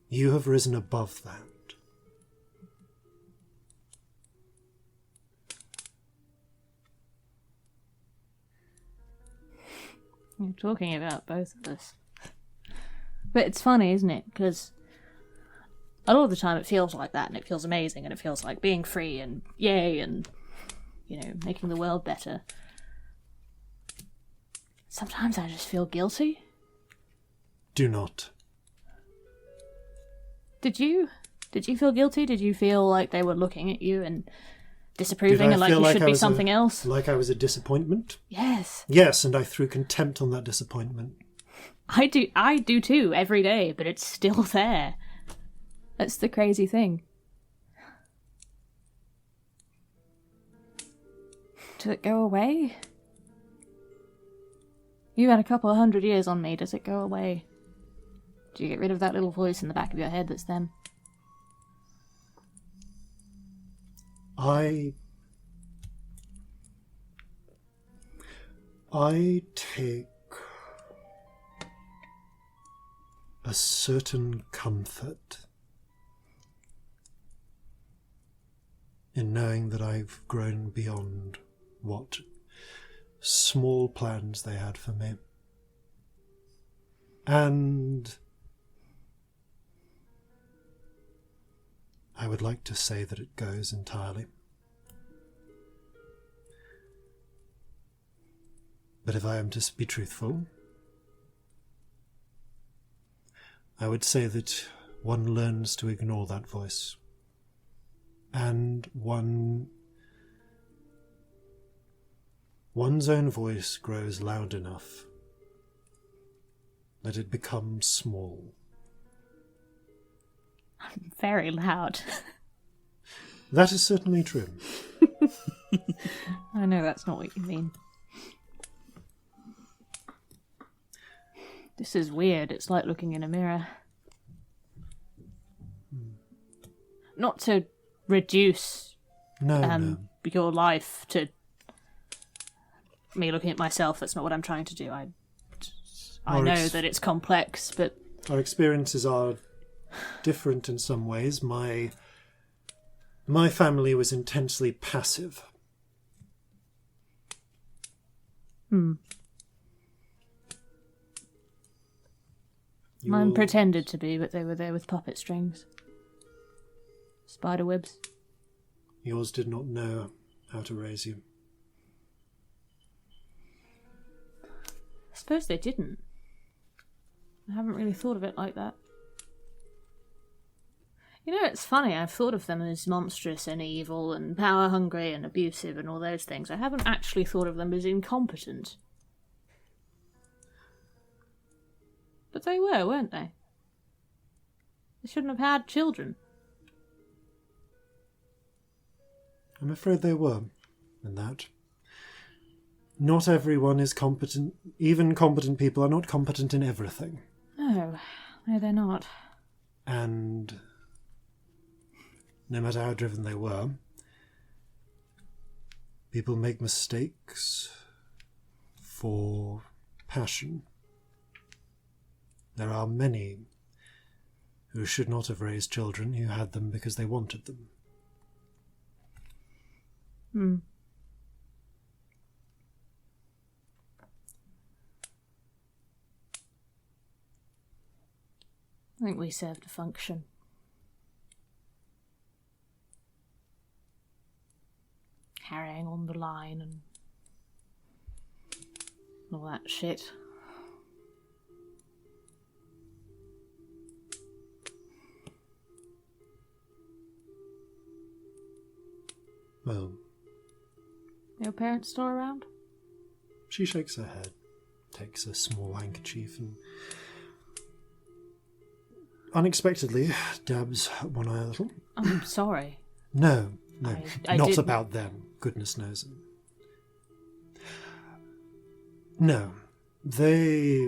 You have risen above that. You're talking about both of us. But it's funny, isn't it? Because a lot of the time it feels like that, and it feels amazing, and it feels like being free, and yay, and, making the world better. Sometimes I just feel guilty. Do not. Did you? Did you feel guilty? Did you feel like they were looking at you and disapproving and like you should be something else? Like I was a disappointment? Yes. Yes, and I threw contempt on that disappointment. I do too, every day, but it's still there. That's the crazy thing. Did it go away? You had a couple of 100 years on me, does it go away? Do you get rid of that little voice in the back of your head that's them? I take a certain comfort in knowing that I've grown beyond what small plans they had for me. And I would like to say that it goes entirely. But if I am to be truthful, I would say that one learns to ignore that voice. And one's own voice grows loud enough that it becomes small. Very loud. That is certainly true. I know that's not what you mean. This is weird. It's like looking in a mirror. Not to reduce No. your life to me looking at myself. That's not what I'm trying to do. I know that it's complex, but Our experiences are different in some ways. My family was intensely passive. Mine pretended to be, but they were there with puppet strings. Spider webs. Yours did not know how to raise you. I suppose they didn't. I haven't really thought of it like that. You know, it's funny, I've thought of them as monstrous and evil and power-hungry and abusive and all those things. I haven't actually thought of them as incompetent. But they were, weren't they? They shouldn't have had children. I'm afraid they were, in that. Not everyone is competent. Even competent people are not competent in everything. No, they're not. And no matter how driven they were, people make mistakes for passion. There are many who should not have raised children who had them because they wanted them. I think we served a function. Carrying on the line and all that shit. Well, Your parents still around? she shakes her head, takes a small handkerchief and unexpectedly dabs one eye a little. I'm sorry. No, I not didn't- about them, goodness knows. No, they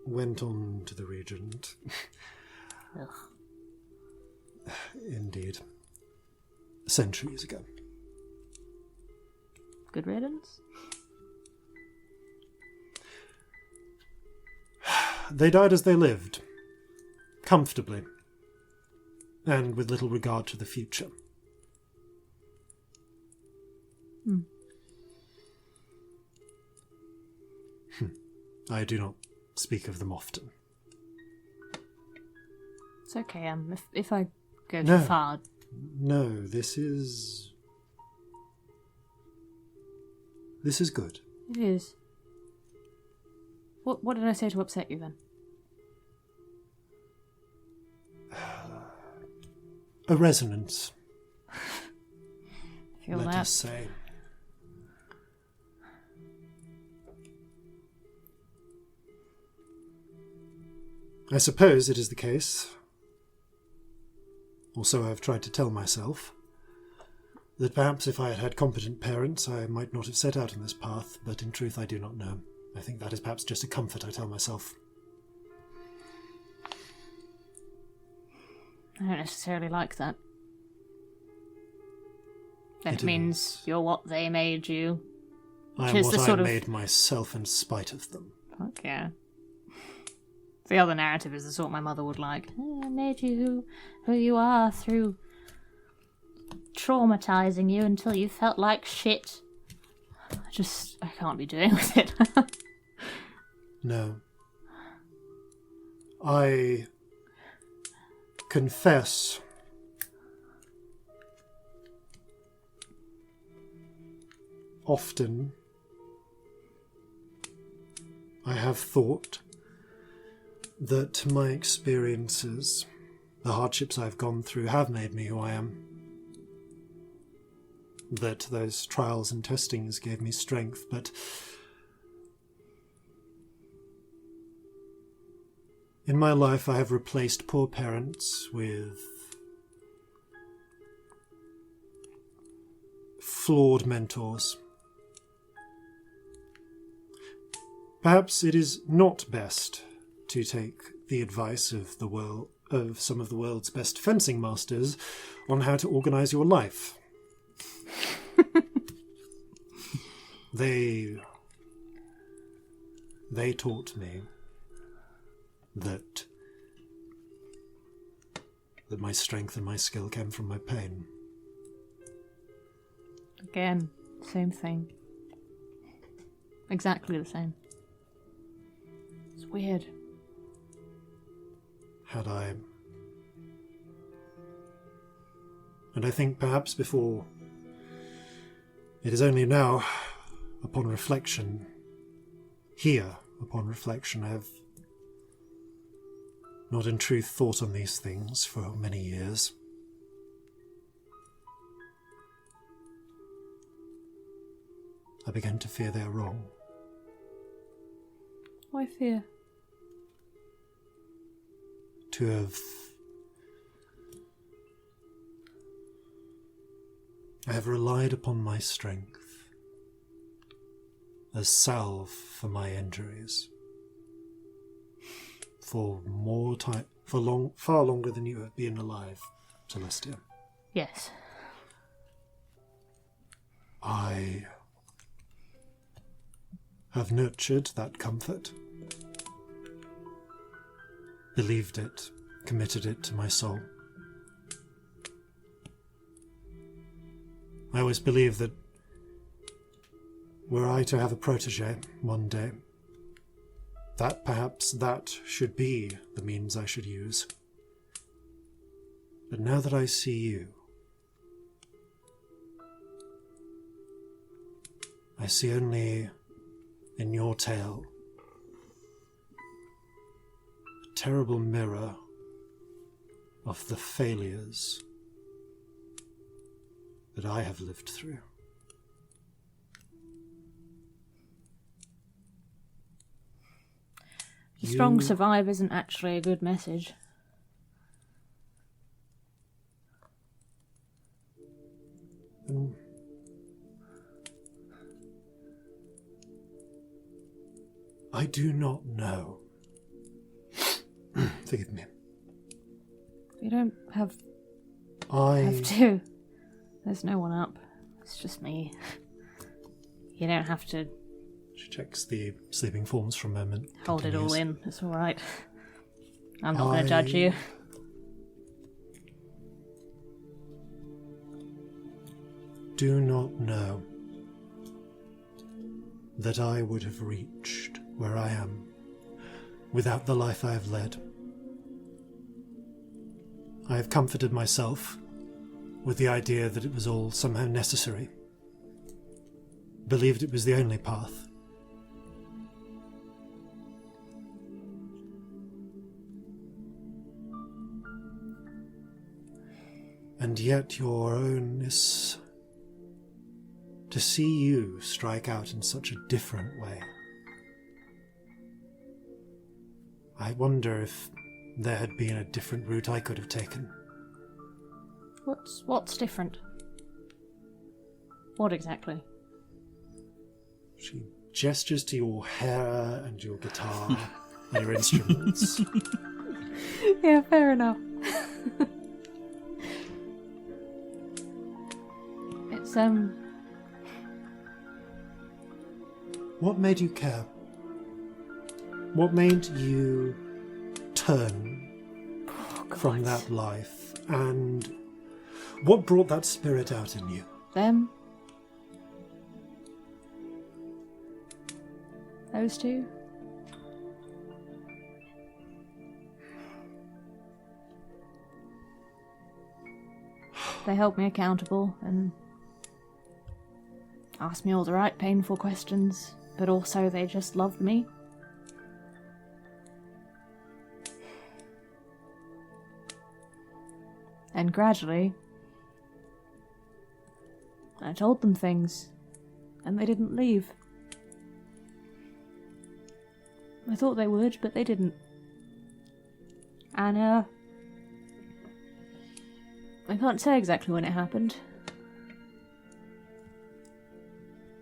went on to the Regent. Ugh. Indeed. Centuries ago. Good riddance? They died as they lived, comfortably, and with little regard to the future. I do not speak of them often. It's okay, if I go No. too far. No, this is good. It is. What did I say to upset you then? A resonance, Feel let that? us say. I suppose it is the case, or so I have tried to tell myself, that perhaps if I had had competent parents I might not have set out on this path, but in truth I do not know. I think that is perhaps just a comfort I tell myself. I don't necessarily like that. That It means is. you're what they made you. I Which am is what the I sort of- made myself in spite of them. Fuck yeah. The other narrative is the sort my mother would like. I made you who you are through traumatizing you until you felt like shit. I can't be doing with it. No. I confess often I have thought that my experiences, the hardships I've gone through, have made me who I am. That those trials and testings gave me strength, but in my life I have replaced poor parents with flawed mentors. Perhaps it is not best to take the advice of some of the world's best fencing masters on how to organize your life. They taught me that my strength and my skill came from my pain. Again, same thing. Exactly the same. It's weird. And I think perhaps before, it is only now, upon reflection, I have not in truth thought on these things for many years. I began to fear they are wrong. Why fear? I have relied upon my strength as salve for my injuries for more time, far longer than you have been alive, Celestia. Yes. I have nurtured that comfort, believed it, committed it to my soul. I always believed that were I to have a protege one day, that perhaps that should be the means I should use. But now that I see you, I see only in your tale a terrible mirror of the failures that I have lived through. The strong survive isn't actually a good message. I do not know. Forgive me. You don't have I to. There's no one up. It's just me. You don't have to She checks the sleeping forms for a moment. hold it all continues. in. It's alright. I'm not going to judge you. Do not know that I would have reached where I am without the life I have led. I have comforted myself with the idea that it was all somehow necessary, believed it was the only path. And yet your own is to see you strike out in such a different way. I wonder if there had been a different route I could have taken. What's different? What exactly? She gestures to your hair and your guitar and your instruments. Yeah, fair enough. It's What made you care? What made you turn from that life? And what brought that spirit out in you? Them. Those two. They held me accountable and asked me all the right painful questions, but also they just loved me. And gradually, I told them things, and they didn't leave. I thought they would, but they didn't. And, I can't say exactly when it happened.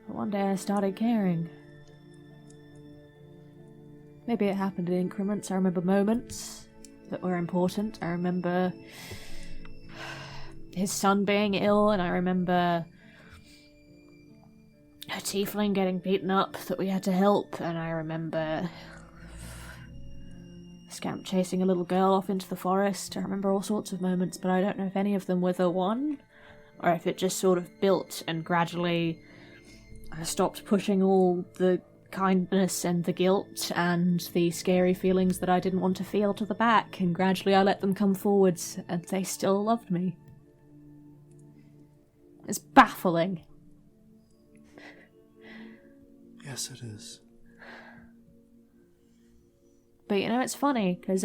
But one day I started caring. Maybe it happened in increments. I remember moments that were important. I remember his son being ill, and I remember a tiefling getting beaten up that we had to help, and I remember Scamp chasing a little girl off into the forest. I remember all sorts of moments, but I don't know if any of them were the one, or if it just sort of built and gradually I stopped pushing all the kindness and the guilt and the scary feelings that I didn't want to feel to the back, and gradually I let them come forwards, and they still loved me. It's baffling. Yes, it is. But you know, it's funny, because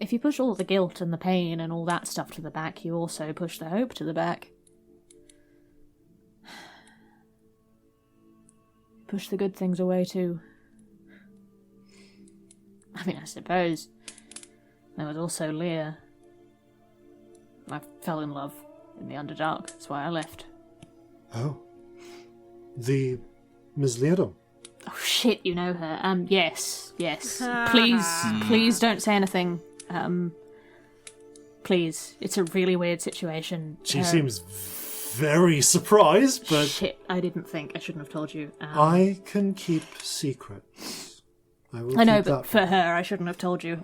if you push all the guilt and the pain and all that stuff to the back, you also push the hope to the back. Push the good things away too. I mean, I suppose there was also Leah. I fell in love in the Underdark, that's why I left. Oh. The Miss Leodom. Oh shit, you know her. Yes. Please don't say anything. Please. It's a really weird situation. She seems very surprised, but... Shit, I didn't think. I shouldn't have told you. I can keep secrets. I know, keep but that. for her, I shouldn't have told you.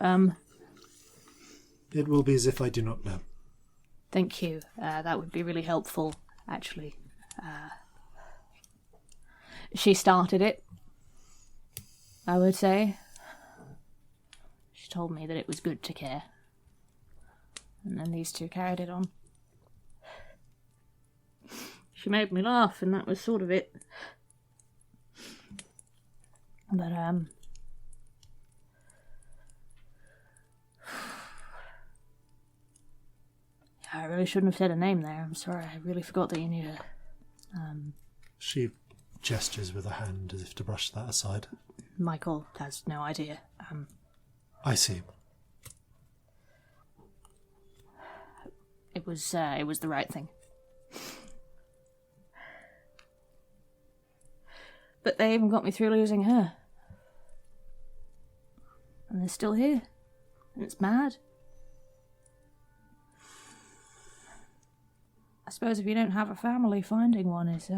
It will be as if I do not know. Thank you. That would be really helpful, actually. She started it, I would say. She told me that it was good to care. And then these two carried it on. She made me laugh, and that was sort of it. But, I really shouldn't have said a name there. I'm sorry, I really forgot that you knew her. She gestures with a hand as if to brush that aside. Michael has no idea. I see. It was the right thing. But they even got me through losing her. And they're still here. And it's mad. I suppose if you don't have a family, finding one is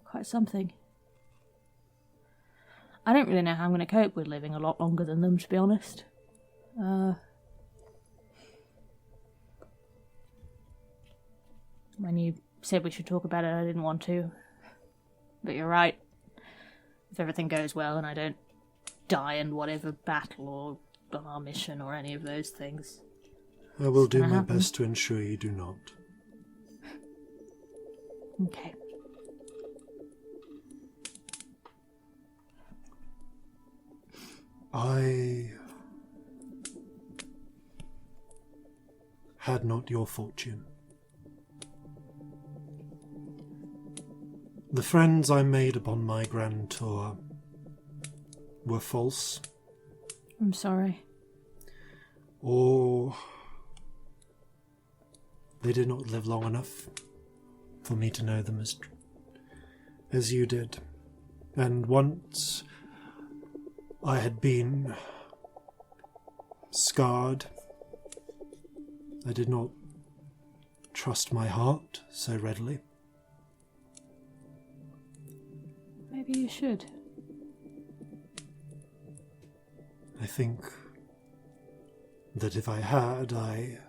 quite something. I don't really know how I'm going to cope with living a lot longer than them, to be honest. When you said we should talk about it, I didn't want to. But you're right. If everything goes well and I don't die in whatever battle or on our mission or any of those things, I will do my happen. best to ensure you do not. Okay. I had not your fortune. The friends I made upon my grand tour were false, I'm sorry. or they did not live long enough for me to know them as you did. And once I had been scarred, I did not trust my heart so readily. Maybe you should. I think that if I had, I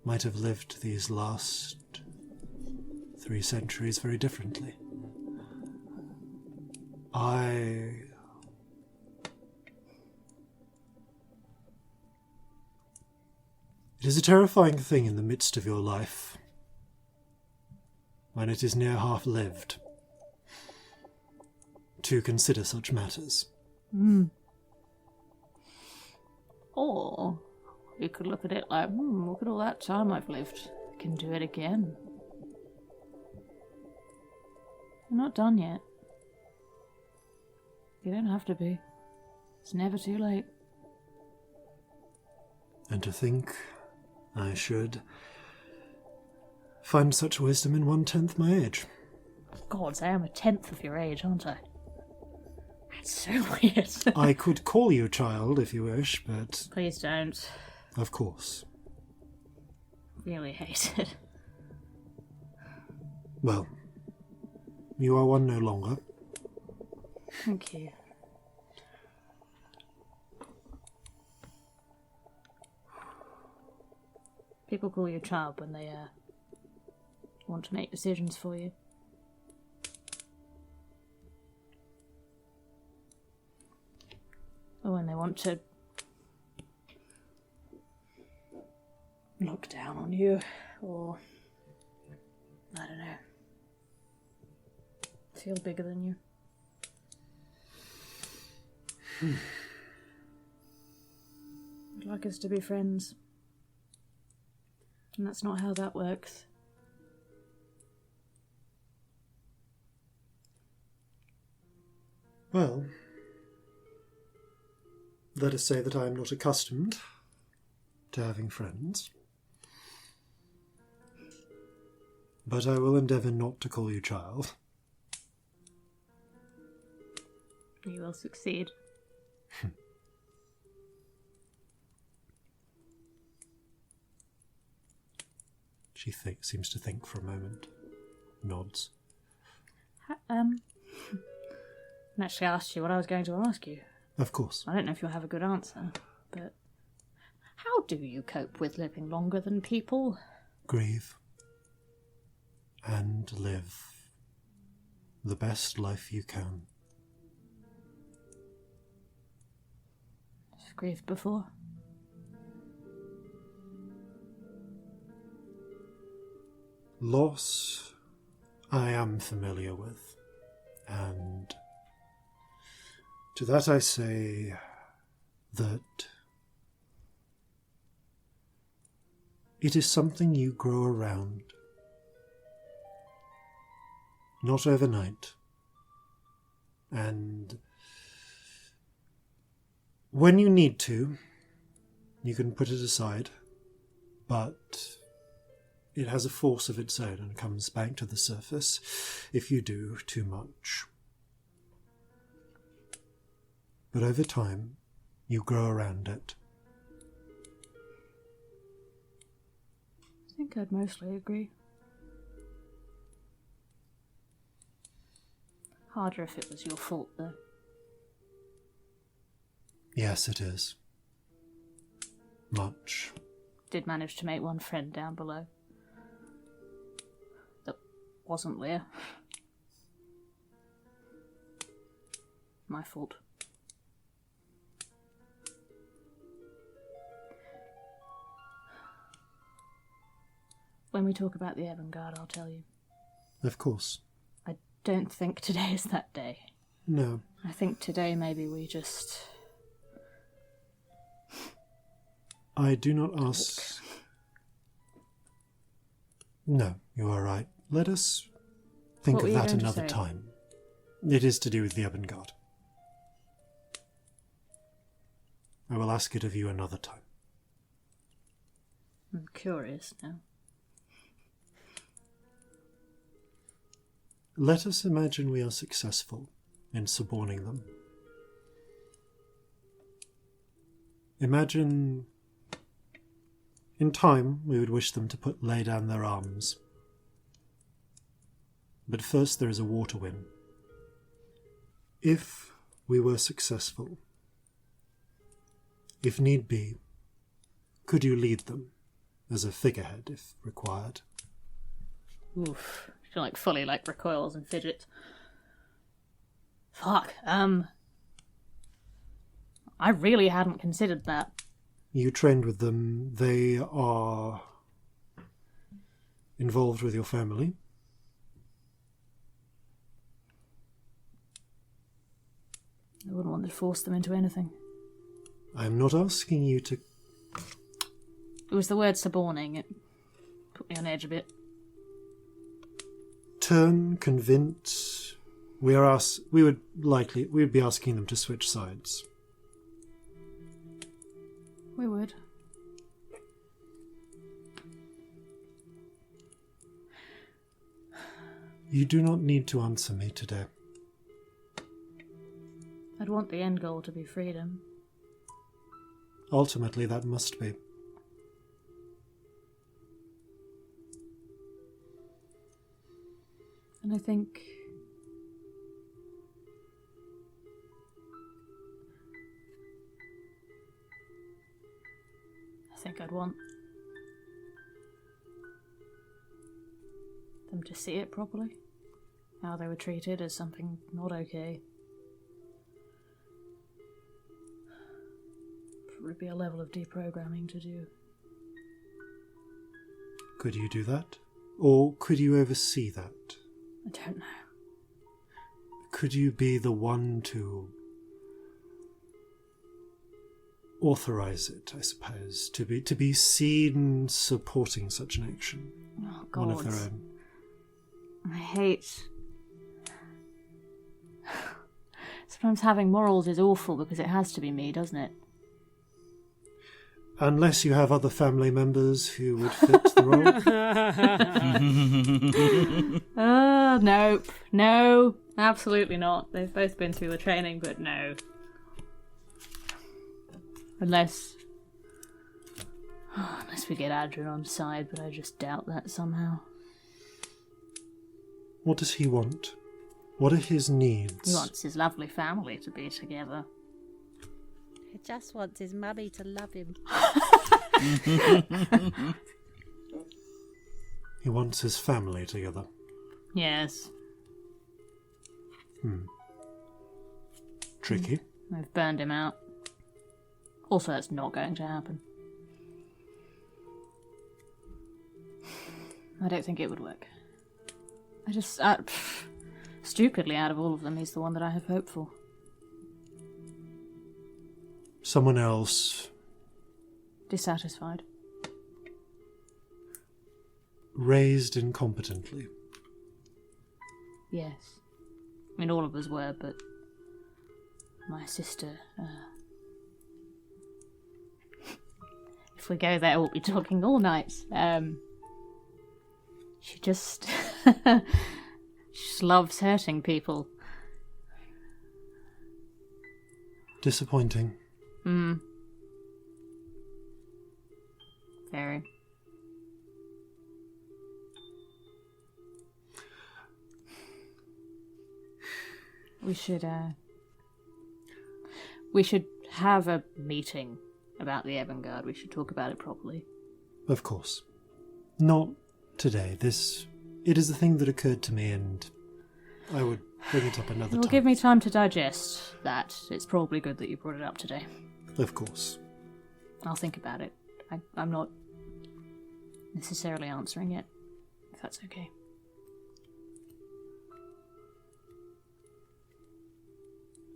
might have lived these last 3 centuries very differently. It is a terrifying thing in the midst of your life, when it is near half-lived, to consider such matters. Or you could look at it like, look at all that time I've lived. I can do it again. You're not done yet. You don't have to be. It's never too late. And to think I should find such wisdom in 1/10 my age. God, I am a 10th of your age, aren't I? That's so weird. I could call you child if you wish, but Please don't. of course. Really hate it. Well, you are one no longer. Thank you. People call you child when they want to make decisions for you. Or when they want to look down on you, or I don't know, feel bigger than you. I'd like us to be friends. And that's not how that works. Well, let us say that I am not accustomed to having friends. But I will endeavour not to call you child. You will succeed. She seems to think for a moment. Nods. Actually asked you what I was going to ask you. Of course. I don't know if you'll have a good answer, but how do you cope with living longer than people? Grieve. And live the best life you can. I've grieved before. Loss I am familiar with, and to that I say that it is something you grow around, not overnight, and when you need to, you can put it aside, but it has a force of its own and comes back to the surface if you do too much. But over time, you grow around it. I think I'd mostly agree. Harder if it was your fault, though. Yes, it is. Much. Did manage to make one friend down below. That wasn't Leah. My fault. When we talk about the avant-garde, I'll tell you. Of course. I don't think today is that day. No. I think today maybe we just... I do not ask... No, you are right. Let us think What of were you that going to another say? time. It is to do with the avant-garde. I will ask it of you another time. I'm curious now. Let us imagine we are successful in suborning them. Imagine in time we would wish them to lay down their arms. But first there is a war to win. If we were successful, if need be, could you lead them as a figurehead if required? Oof. She fully recoils and fidgets. Fuck. I really hadn't considered that. You trained with them. They are involved with your family. I wouldn't want to force them into anything. I'm not asking you to... It was the word suborning. It put me on edge a bit. Turn, convince... We would be asking them to switch sides. We would. You do not need to answer me today. I'd want the end goal to be freedom. Ultimately, that must be. And I think... I'd want them to see it properly. How they were treated as something not okay. Probably be a level of deprogramming to do. Could you do that? Or could you oversee that? I don't know. Could you be the one to authorize it, I suppose, to be seen supporting such an action? Oh, God. One of their own. I hate... Sometimes having morals is awful because it has to be me, doesn't it? Unless you have other family members who would fit the role. Nope. No, absolutely not. They've both been through the training, but no. Unless we get Adrian on side, but I just doubt that somehow. What does he want? What are his needs? He wants his lovely family to be together. He just wants his mummy to love him. He wants his family together. Yes. Tricky. I've burned him out. Also, that's not going to happen. I don't think it would work. Stupidly, out of all of them, he's the one that I have hope for. Someone else. Dissatisfied. Raised incompetently. Yes. I mean, all of us were, but my sister... If we go there, we'll be talking all night. She just... she just loves hurting people. Disappointing. Very. We should have a meeting about the Avantgarde. We should talk about it properly. Of course. Not today. It is a thing that occurred to me, and I would bring it up another It will time. give me time to digest that. It's probably good that you brought it up today. Of course. I'll think about it. I'm not necessarily answering it, if that's okay.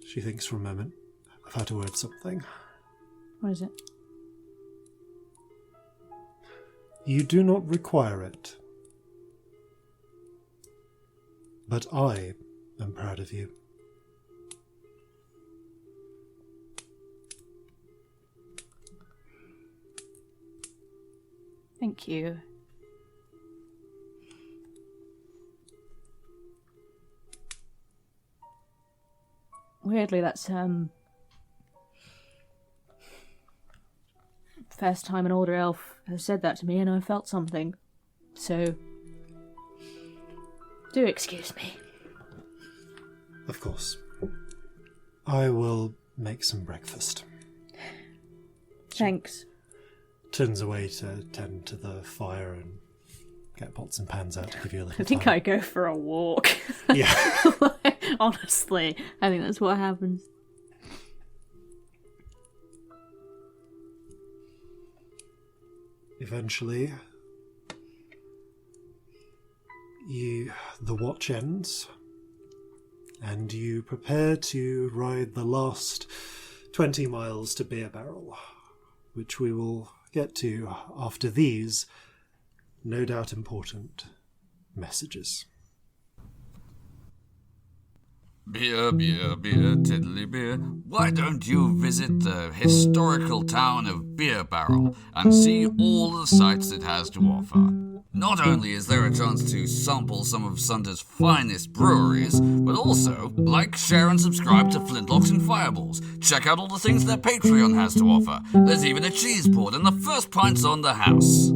She thinks for a moment. I've had to word something. What is it? You do not require it. But I am proud of you. Thank you. Weirdly, that's first time an older elf has said that to me, and I felt something. So Do excuse me. Of course. I will make some breakfast. Thanks. Turns away to tend to the fire and get pots and pans out to give you a little I think time. I go for a walk. Yeah. Honestly, I think that's what happens. Eventually, the watch ends, and you prepare to ride the last 20 miles to Beer Barrel, which we will get to after these, no doubt important, messages. Beer, beer, beer, tiddly beer. Why don't you visit the historical town of Beer Barrel and see all the sights it has to offer? Not only is there a chance to sample some of Sunder's finest breweries, but also like, share and subscribe to Flintlocks and Fireballs. Check out all the things their Patreon has to offer. There's even a cheese board and the first pints on the house.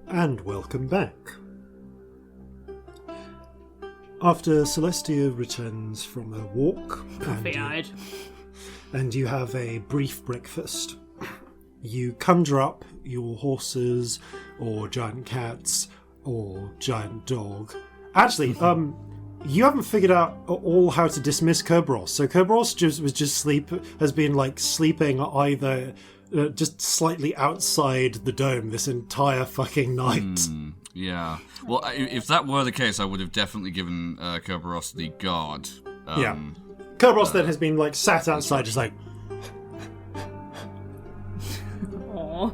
And welcome back. After Celestia returns from her walk, and you have a brief breakfast, you conjure up your horses, or giant cats, or giant dog. Actually, you haven't figured out all how to dismiss Kerberos. So Kerberos has been sleeping either just slightly outside the dome this entire fucking night. Yeah. Well, if that were the case, I would have definitely given Kerberos the guard. Yeah. Kerberos then has been sat outside, just like. Aww.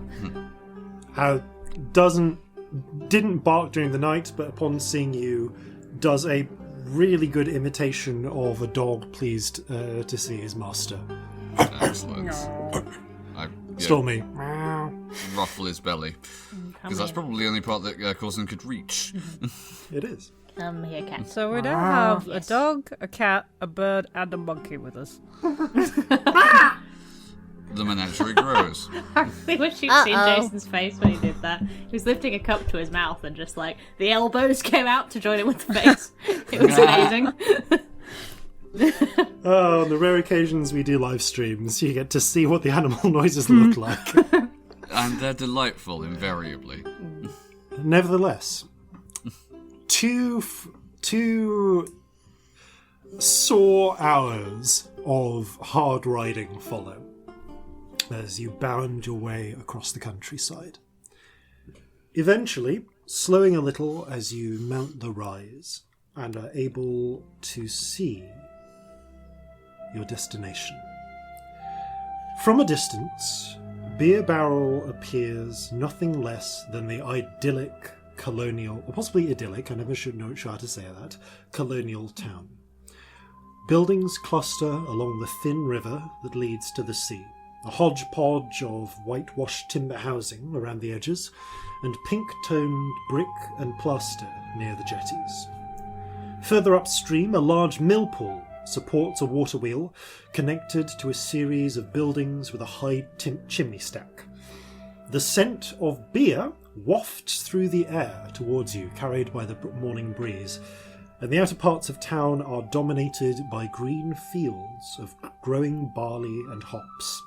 Didn't bark during the night, but upon seeing you, does a really good imitation of a dog pleased to see his master. Excellent. Stormy. Ruffle his belly. Because that's probably the only part that Corzin could reach. It is. Here, cat. So we now have a dog, a cat, a bird, and a monkey with us. The menagerie grows. I wish you'd seen Jason's face when he did that. He was lifting a cup to his mouth and just the elbows came out to join it with the face. It was amazing. On the rare occasions we do live streams, you get to see what the animal noises look like. And they're delightful, invariably. Nevertheless, two sore hours of hard riding follow as you bound your way across the countryside. Eventually, slowing a little as you mount the rise and are able to see your destination. From a distance, Beer Barrel appears nothing less than the idyllic colonial, or possibly idyllic, I never should know how to say that, colonial town. Buildings cluster along the thin river that leads to the sea, a hodgepodge of whitewashed timber housing around the edges, and pink-toned brick and plaster near the jetties. Further upstream, a large mill pool supports a water wheel connected to a series of buildings with a high chimney stack. The scent of beer wafts through the air towards you, carried by the morning breeze, and the outer parts of town are dominated by green fields of growing barley and hops.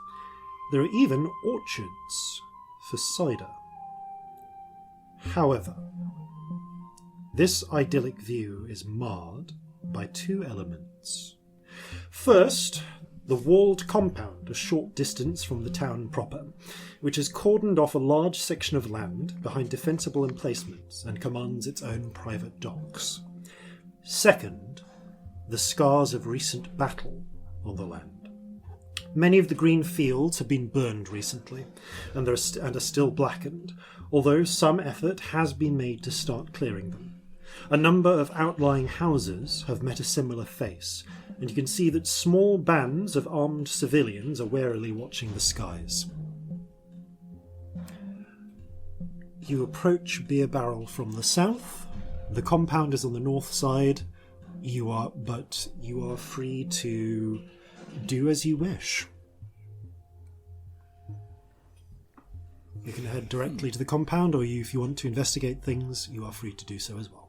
There are even orchards for cider. However, this idyllic view is marred by two elements. First, the walled compound a short distance from the town proper, which has cordoned off a large section of land behind defensible emplacements and commands its own private docks. Second, the scars of recent battle on the land. Many of the green fields have been burned recently and are still blackened, although some effort has been made to start clearing them. A number of outlying houses have met a similar face, and you can see that small bands of armed civilians are warily watching the skies. You approach Beer Barrel from the south. The compound is on the north side. You are free to do as you wish. You can head directly to the compound, or if you want to investigate things, you are free to do so as well.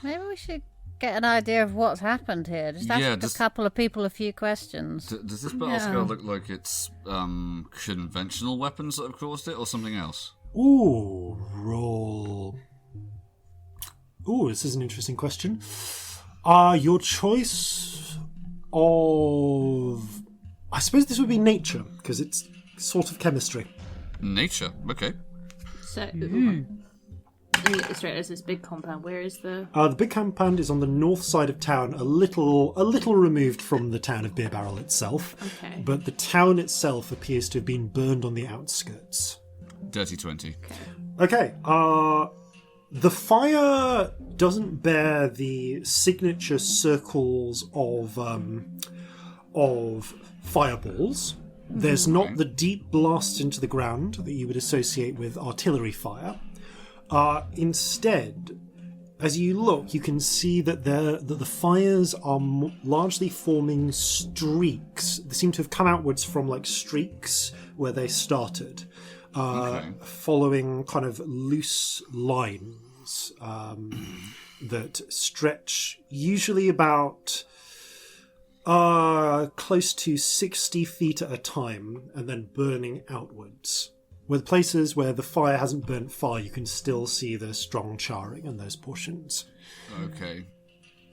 Maybe we should get an idea of what's happened here. Just ask a couple of people a few questions. Does this battle look like it's conventional weapons that have caused it, or something else? Ooh, roll. Ooh, this is an interesting question. Your choice of... I suppose this would be nature, because it's sort of chemistry. Nature, okay. So, let me get this straight. There's this big compound. Where is the... The big compound is on the north side of town, a little removed from the town of Beer Barrel itself. Okay. But the town itself appears to have been burned on the outskirts. Dirty 20. Okay, the fire doesn't bear the signature circles of fireballs. There's not the deep blast into the ground that you would associate with artillery fire. Instead, as you look, you can see that the fires are largely forming streaks. They seem to have come outwards from like streaks where they started. Following kind of loose lines that stretch usually about close to 60 feet at a time and then burning outwards. With places where the fire hasn't burnt far, you can still see the strong charring in those portions. Okay.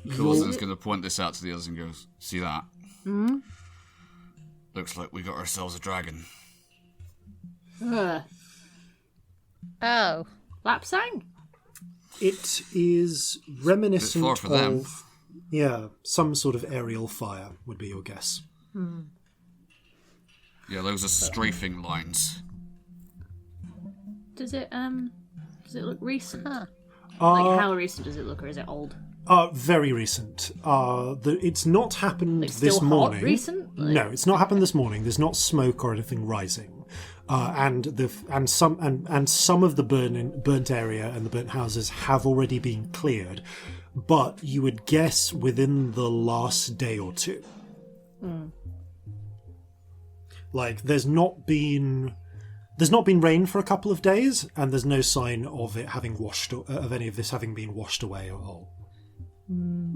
Corzin's going to point this out to the others and goes, see that? Hmm? Looks like we got ourselves a dragon. Oh. Lapsang? It is reminiscent Bit far for them. of... Yeah, some sort of aerial fire would be your guess. Yeah, those are strafing lines. Does it look recent? Like, how recent does it look, or is it old? Very recent. It's not happened Like, this still morning. hot recent? Like... No, it's not happened this morning. There's not smoke or anything rising. And some of the burnt area and the burnt houses have already been cleared, but you would guess within the last day or two. Like there's not been rain for a couple of days, and there's no sign of it having of any of this having been washed away at all.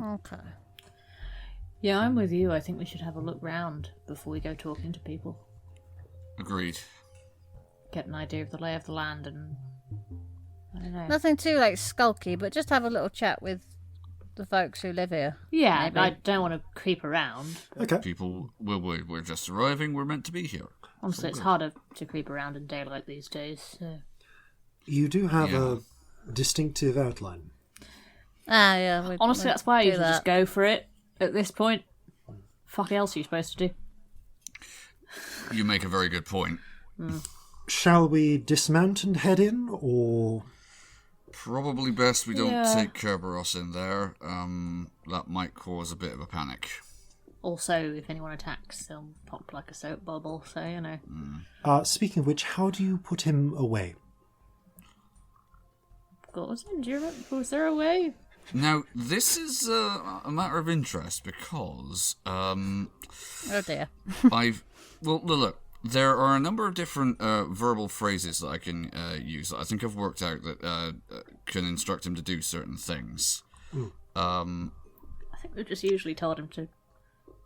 Okay. Yeah, I'm with you. I think we should have a look round before we go talking to people. Agreed. Get an idea of the lay of the land and... I don't know. Nothing too like skulky, but just have a little chat with the folks who live here. Yeah, maybe. I don't want to creep around. Okay. People, we're just arriving. We're meant to be here. Honestly, it's harder to creep around in daylight these days. So. You do have a distinctive outline. Yeah. Honestly, that's why you do should just go for it at this point. Fuck else are you supposed to do? You make a very good point. Shall we dismount and head in, or... Probably best we don't take Kerberos in there. That might cause a bit of a panic. Also, if anyone attacks, they'll pop like a soap bubble, so, you know. Speaking of which, how do you put him away? Corzin, was there a way? Now, this is a matter of interest because Oh dear. look. There are a number of different verbal phrases that I can use that I think I've worked out that can instruct him to do certain things. I think we've just usually told him to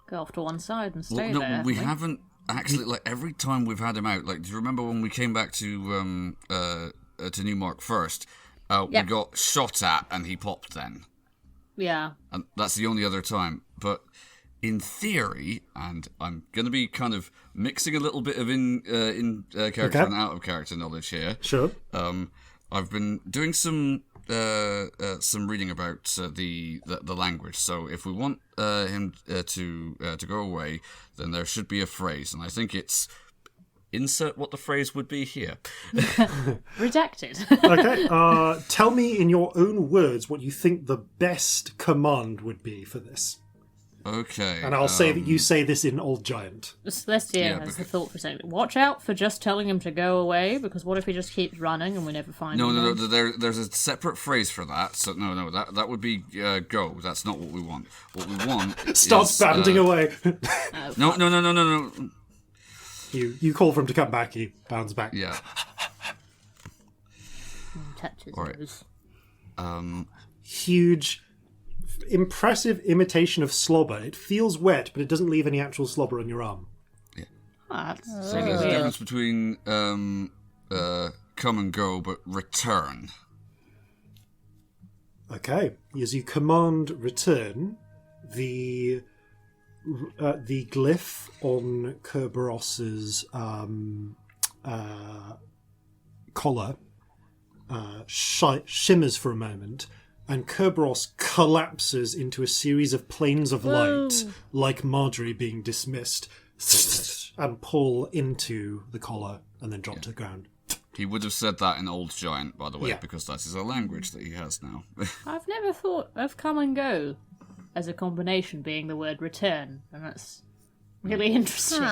go off to one side and stay there. We haven't actually. Like every time we've had him out, like do you remember when we came back to Newmark first? We got shot at and he popped then. Yeah. And that's the only other time. But in theory, and I'm going to be kind of mixing a little bit of in character and out of character knowledge here. Sure. I've been doing some reading about the language. So if we want him to go away, then there should be a phrase, and I think it's insert what the phrase would be here. Redacted. Okay. Tell me in your own words what you think the best command would be for this. Okay. And I'll say that you say this in Old Giant. Celestia has the thought for a second. Watch out for just telling him to go away, because what if he just keeps running and we never find him? No. There's a separate phrase for that. So no, that would be go. That's not what we want. What we want Starts is, bounding away. No. You call for him to come back. He bounds back. Yeah. touch his Right. nose. Huge, impressive imitation of slobber. It feels wet, but it doesn't leave any actual slobber on your arm. That's So there's a difference between come and go, but return. Okay. As you command return, the glyph on Kerberos's collar shimmers for a moment, and Kerberos collapses into a series of planes of light, like Marjorie being dismissed, and pull into the collar and then drop to the ground. He would have said that in Old Giant, by the way, Yeah. because that is a language that he has now. I've never thought of come and go as a combination being the word return, and that's really interesting.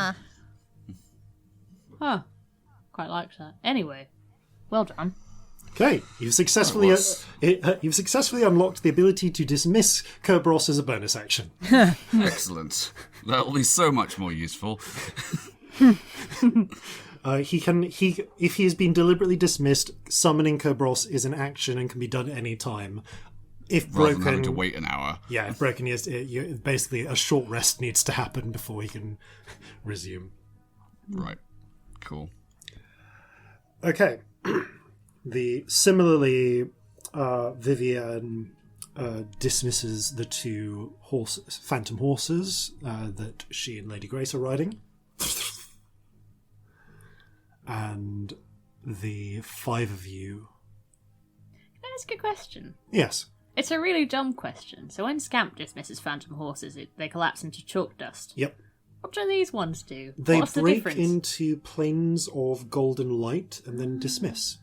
Huh. Quite like that. Anyway, well done. Okay, you've successfully unlocked the ability to dismiss Kerberos as a bonus action. Excellent. That will be so much more useful. If he has been deliberately dismissed, summoning Kerberos is an action and can be done at any time. If Rather broken, than having to wait an hour. yeah, if broken, basically a short rest needs to happen before he can resume. Right. Cool. Okay. Similarly, Vivian dismisses the two phantom horses that she and Lady Grace are riding. And the five of you... Can I ask a question? Yes. It's a really dumb question. So when Scamp dismisses phantom horses, they collapse into chalk dust. Yep. What do these ones do? They What's the break difference? into planes of golden light and then dismiss.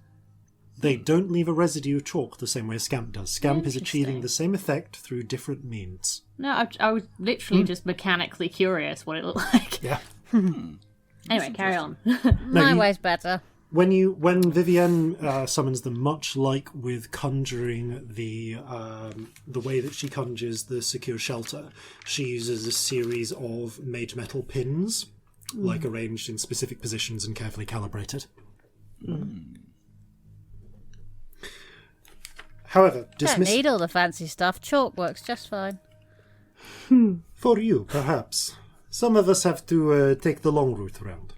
They don't leave a residue of chalk the same way as Scamp does. Scamp is achieving Interesting. the same effect through different means. No, I was literally just mechanically curious what it looked like. Yeah. Anyway, carry on. My way's better. When Vivienne summons them, much like with conjuring the way that she conjures the secure shelter, she uses a series of mage metal pins, like arranged in specific positions and carefully calibrated. However, Don't need all the fancy stuff. Chalk works just fine. for you, perhaps. Some of us have to take the long route around.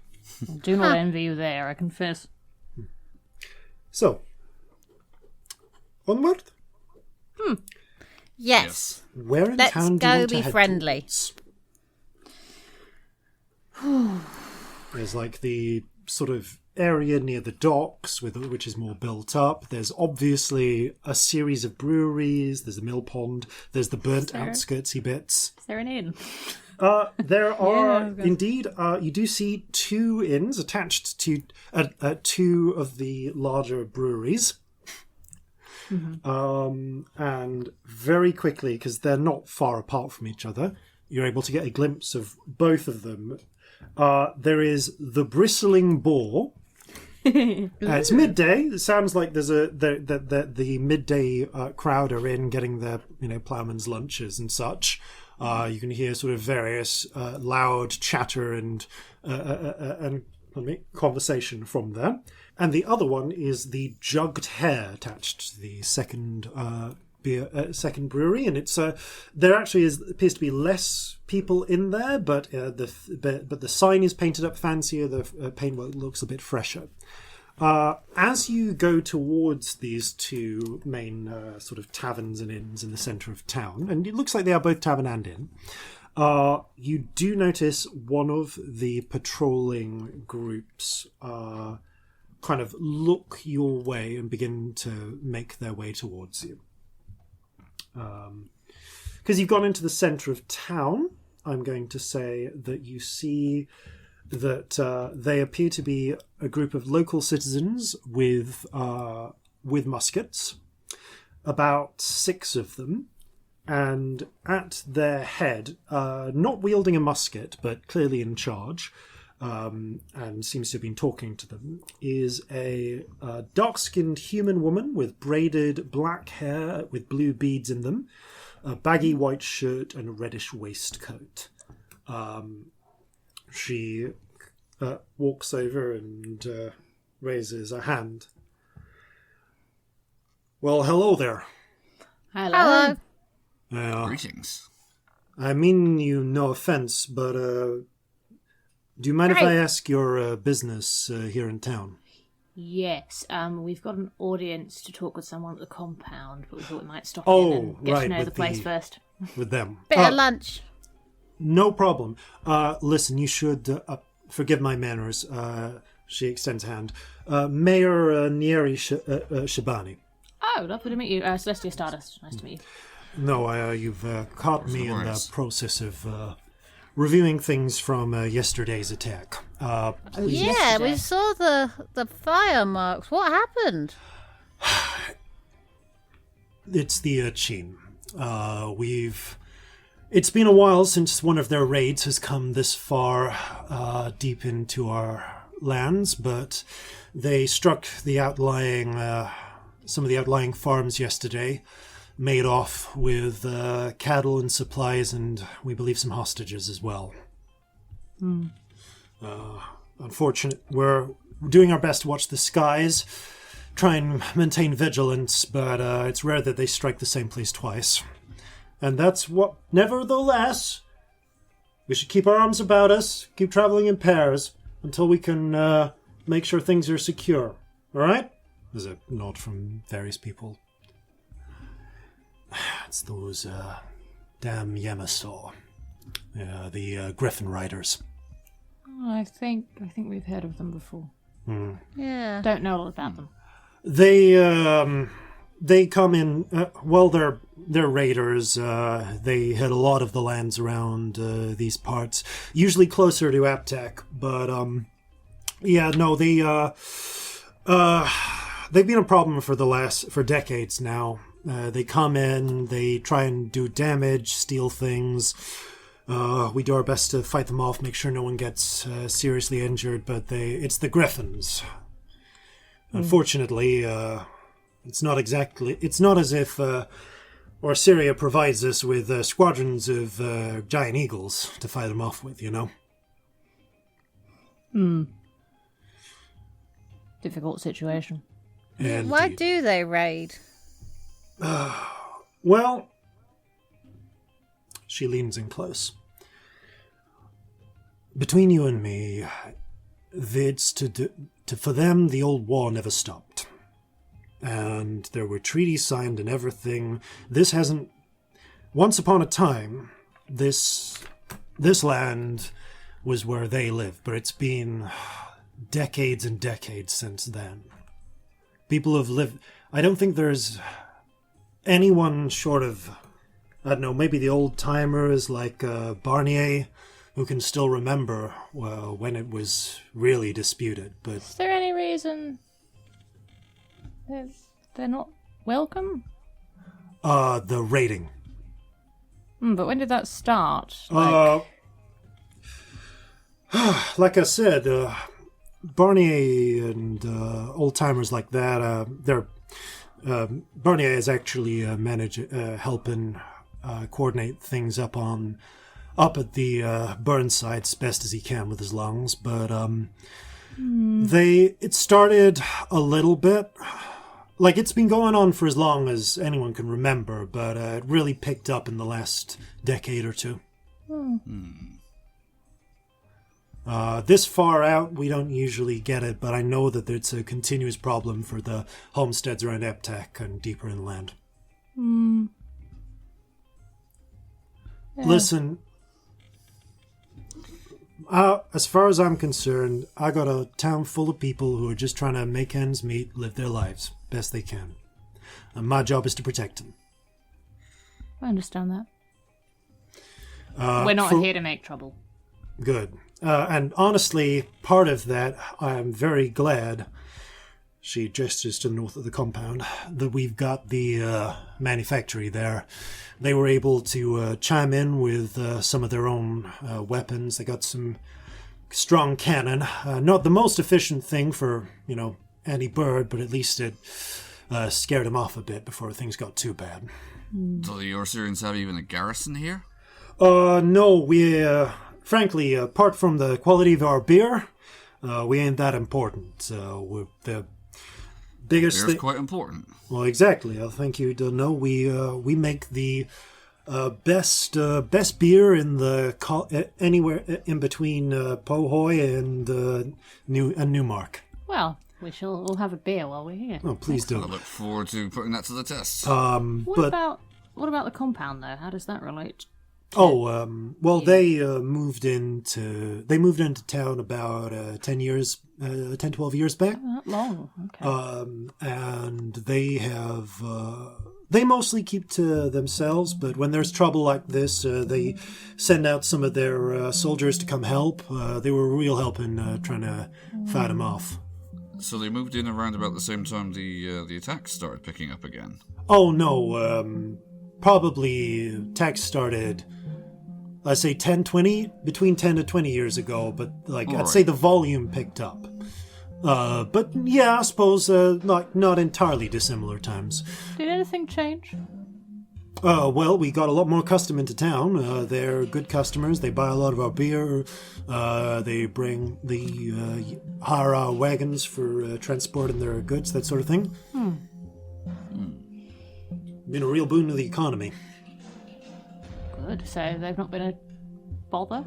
I do not envy you there, I confess. So, onward. Yes. Where in Let's town do you go want to be head friendly. towards? There's like the sort of area near the docks, which is more built up. There's obviously a series of breweries. There's a mill pond. There's the burnt outskirtsy bits. Is there an inn? There are indeed. You do see two inns attached to two of the larger breweries. And very quickly, because they're not far apart from each other, you're able to get a glimpse of both of them. There is the Bristling Boar. It's midday. It sounds like there's the midday crowd are in getting their ploughmen's lunches and such. You can hear sort of various loud chatter and conversation from there. And the other one is the Jugged Hare attached to the second second brewery, and it's there actually appears to be less people in there, but the sign is painted up fancier. The paintwork looks a bit fresher. As you go towards these two main sort of taverns and inns in the centre of town, and it looks like they are both tavern and inn, you do notice one of the patrolling groups kind of look your way and begin to make their way towards you. Because you've gone into the centre of town, I'm going to say that you see that they appear to be a group of local citizens with muskets, about 6 of them, and at their head, not wielding a musket, but clearly in charge, and seems to have been talking to them, is a dark-skinned human woman with braided black hair with blue beads in them, a baggy white shirt and a reddish waistcoat. She walks over and raises a hand. Well, hello there. Hello. Greetings. I mean you no offense, but do you mind if I ask your business here in town? Yes, we've got an audience to talk with someone at the compound, but we thought we might stop Oh, in and get right, to know with the place the- first. With them. Bit of lunch. No problem. Listen, you should forgive my manners. She extends a hand. Mayor Nieri Shabani. Oh, lovely to meet you. Celestia Stardust, nice to meet you. No, you've caught me in the Course. process of reviewing things from yesterday's attack. Please. Yeah, Yesterday. we saw the fire marks. What happened? It's the Chin. It's been a while since one of their raids has come this far deep into our lands, but they struck the outlying, some of the outlying farms yesterday, made off with cattle and supplies, and we believe some hostages as well. Unfortunate. We're doing our best to watch the skies, try and maintain vigilance, but it's rare that they strike the same place twice. And that's what... Nevertheless, we should keep our arms about us, keep traveling in pairs, until we can make sure things are secure. Alright? There's a nod from various people. It's those damn Yemasaw. The Griffin Riders. Oh, I think we've heard of them before. Yeah. Don't know a lot about them. They come in. Well, they're raiders. They hit a lot of the lands around these parts, usually closer to Aptek. But yeah, no, they've been a problem for decades now. They come in, they try and do damage, steal things. We do our best to fight them off, make sure no one gets seriously injured. But it's the Griffins. Unfortunately, it's not as if Orsyria provides us with squadrons of giant eagles to fight them off with, you know? Difficult situation. Why Indeed. do they raid? Well, she leans in close. Between you and me, for them, the old war never stopped. And there were treaties signed and everything. This hasn't... Once upon a time, this land was where they lived, but it's been decades and decades since then. People have lived... I don't think there's anyone short of, I don't know, maybe the old-timers like Barnier, who can still remember when it was really disputed, but... Is there any reason they're not welcome? The raiding. But when did that start? Like I said, Barnier and old-timers like that, Barnier is actually helping coordinate things up at the Burnside as best as he can with his lungs, but it started a little bit. Like, it's been going on for as long as anyone can remember, but it really picked up in the last decade or two. This far out, we don't usually get it, but I know that it's a continuous problem for the homesteads around Eptek and deeper inland. Yeah. Listen, as far as I'm concerned, I got a town full of people who are just trying to make ends meet, live their lives best they can. And my job is to protect them. I understand that. We're not here to make trouble. Good. And honestly, part of that, I'm very glad, she gestures to the north of the compound, that we've got the manufactory there. They were able to chime in with some of their own weapons. They got some strong cannon. Not the most efficient thing for, anti-bird, but at least it scared them off a bit before things got too bad. Do the Orsirians have even a garrison here? No, we... Frankly, apart from the quality of our beer, we ain't that important. biggest Beer's thing. quite important. Well, exactly. I think you don't know. We make the best beer in the anywhere in between Pohoy and Newmark. Well, we shall all have a beer while we're here. Oh, please I do. look forward to putting that to the test. What about the compound though? How does that relate? Well, they moved into town about 12 years back. Not long. Okay. And they mostly keep to themselves, but when there's trouble like this, they send out some of their soldiers to come help. They were a real help in trying to fight them off. So they moved in around about the same time the attacks started picking up again. Oh, no, probably attacks started, I'd say between 10 to 20 years ago, but I'd say the volume picked up. But yeah, I suppose not entirely dissimilar times. Did anything change? Well, we got a lot more custom into town. They're good customers. They buy a lot of our beer. They hire our wagons for transporting their goods, that sort of thing. Been a real boon to the economy. Good. So they've not been a bother?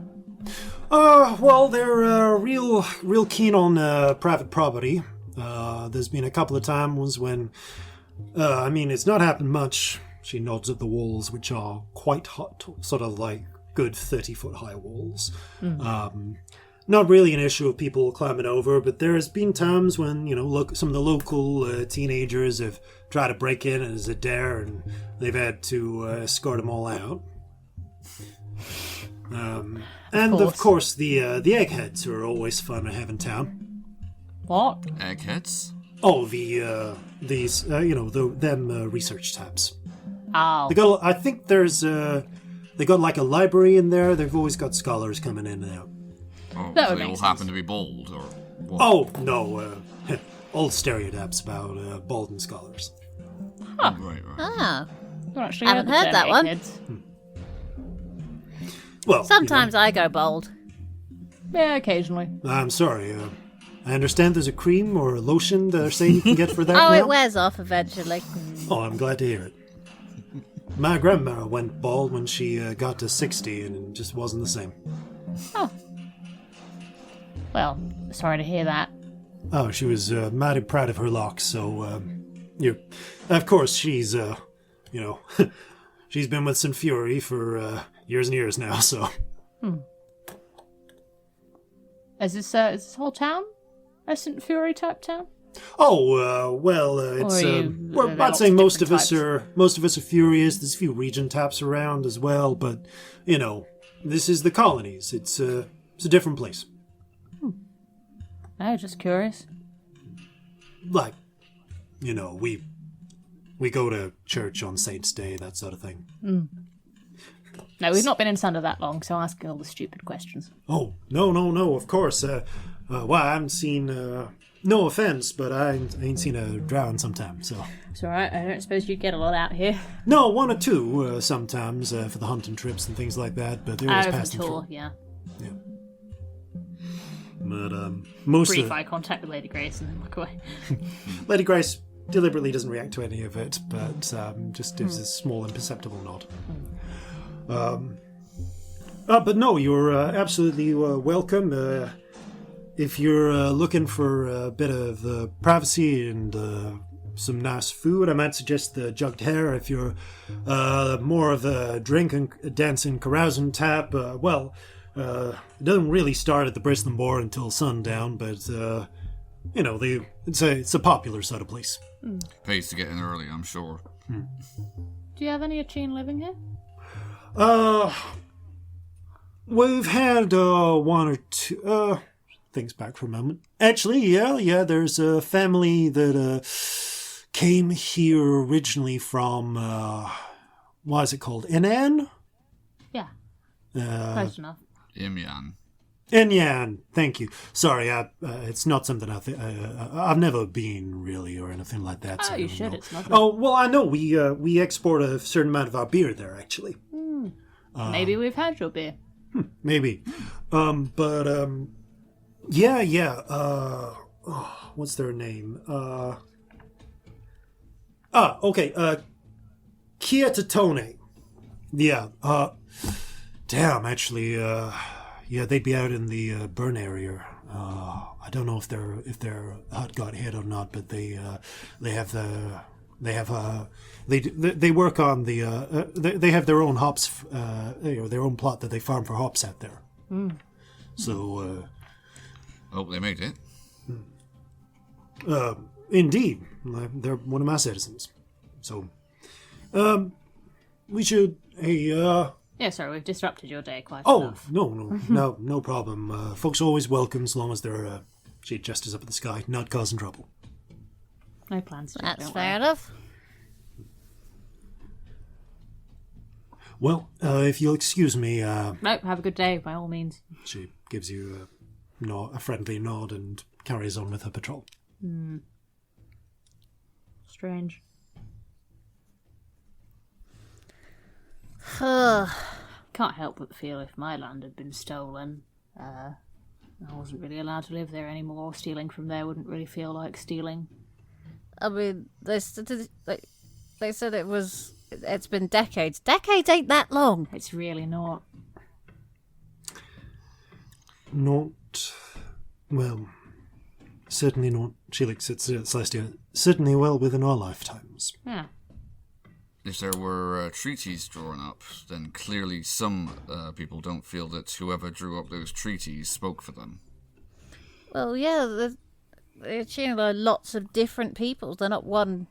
Well, they're real keen on private property. There's been a couple of times when, it's not happened much. She nods at the walls, which are quite hot, sort of like good 30-foot high walls. Not really an issue of people climbing over, but there has been times when, some of the local teenagers have tried to break in as a dare, and they've had to escort them all out. And of course the eggheads are always fun to have in town. What? Eggheads? Oh, these research tabs. Oh. I think they got like a library in there. They've always got scholars coming in and out. Oh, That so would they make all sense. happen to be bald, or what? Oh no, old stereotypes about bald and scholars. Right. Ah, I've actually Haven't the heard term that one. eggheads. Well, sometimes I go bald. Yeah, occasionally. I'm sorry. I understand there's a cream or a lotion they're saying you can get for that Oh, now. it wears off eventually. Oh, I'm glad to hear it. My grandma went bald when she got to 60, and it just wasn't the same. Oh. Well, sorry to hear that. Oh, she was mighty proud of her locks, so, of course, she's, she's been with St. Fury for years and years now, so. Is this whole town a St. Fury type town? Oh, it's, Or are you- well, there are I'd lots say of most of different us are furious. There's a few region taps around as well, but, this is the colonies. It's a different place. No, just curious. Like, we go to church on Saints' Day, that sort of thing. No, we've not been in Sunder that long, so asking all the stupid questions. Oh, no, of course. Well, I haven't seen, no offense, but I ain't seen a drow in some time, so. It's alright, I don't suppose you get a lot out here. No, one or two sometimes for the hunting trips and things like that, but they always Over the pass them tour, through. yeah. But most Brief of eye contact with Lady Grace and then look away. Lady Grace deliberately doesn't react to any of it, but just gives a small imperceptible nod. But no, you're absolutely welcome. If you're looking for a bit of privacy and some nice food, I might suggest the Jugged Hare. If you're more of a drinking, dancing, carousing type, it doesn't really start at the Bristol Boar until sundown, but it's a popular sort of place. Pays to get in early, I'm sure. Do you have any Achene living here? We've had one or two. Things back for a moment. Actually, yeah. There's a family that came here originally from what is it called? Inan? Yeah. Close enough. Imyan. Inyan, thank you. Sorry, it's not something I've never been really or anything like that. So Oh, I you don't should. know. It's lovely. Oh, well, I know we export a certain amount of our beer there, actually. Maybe we've had your beer. Maybe, yeah. What's their name? Okay. Kia Totone. Yeah. Damn. Actually, yeah, they'd be out in the burn area. I don't know if their hut got hit or not, but they work on they have their own hops, their own plot that they farm for hops out there. So. Hope they made it. Indeed, they're one of my citizens. So, we should. Hey, Yeah, sorry, we've disrupted your day quite Oh, enough. no problem. Folks are always welcome as long as they're. She gestures up at the sky, not causing trouble. No plans to. That's don't fair worry. enough. Well, if you'll excuse me, No, have a good day, by all means. she gives you a friendly nod and carries on with her patrol. Strange. Can't help but feel if my land had been stolen, I wasn't really allowed to live there anymore. Stealing from there wouldn't really feel like stealing. I mean, they said it's been decades. Decades ain't that long. It's really not. Not. Well, certainly not. She looks at Celestia. Certainly well within our lifetimes. Yeah. If there were treaties drawn up, then clearly some people don't feel that whoever drew up those treaties spoke for them. Well, yeah, it's lots of different peoples. They're not one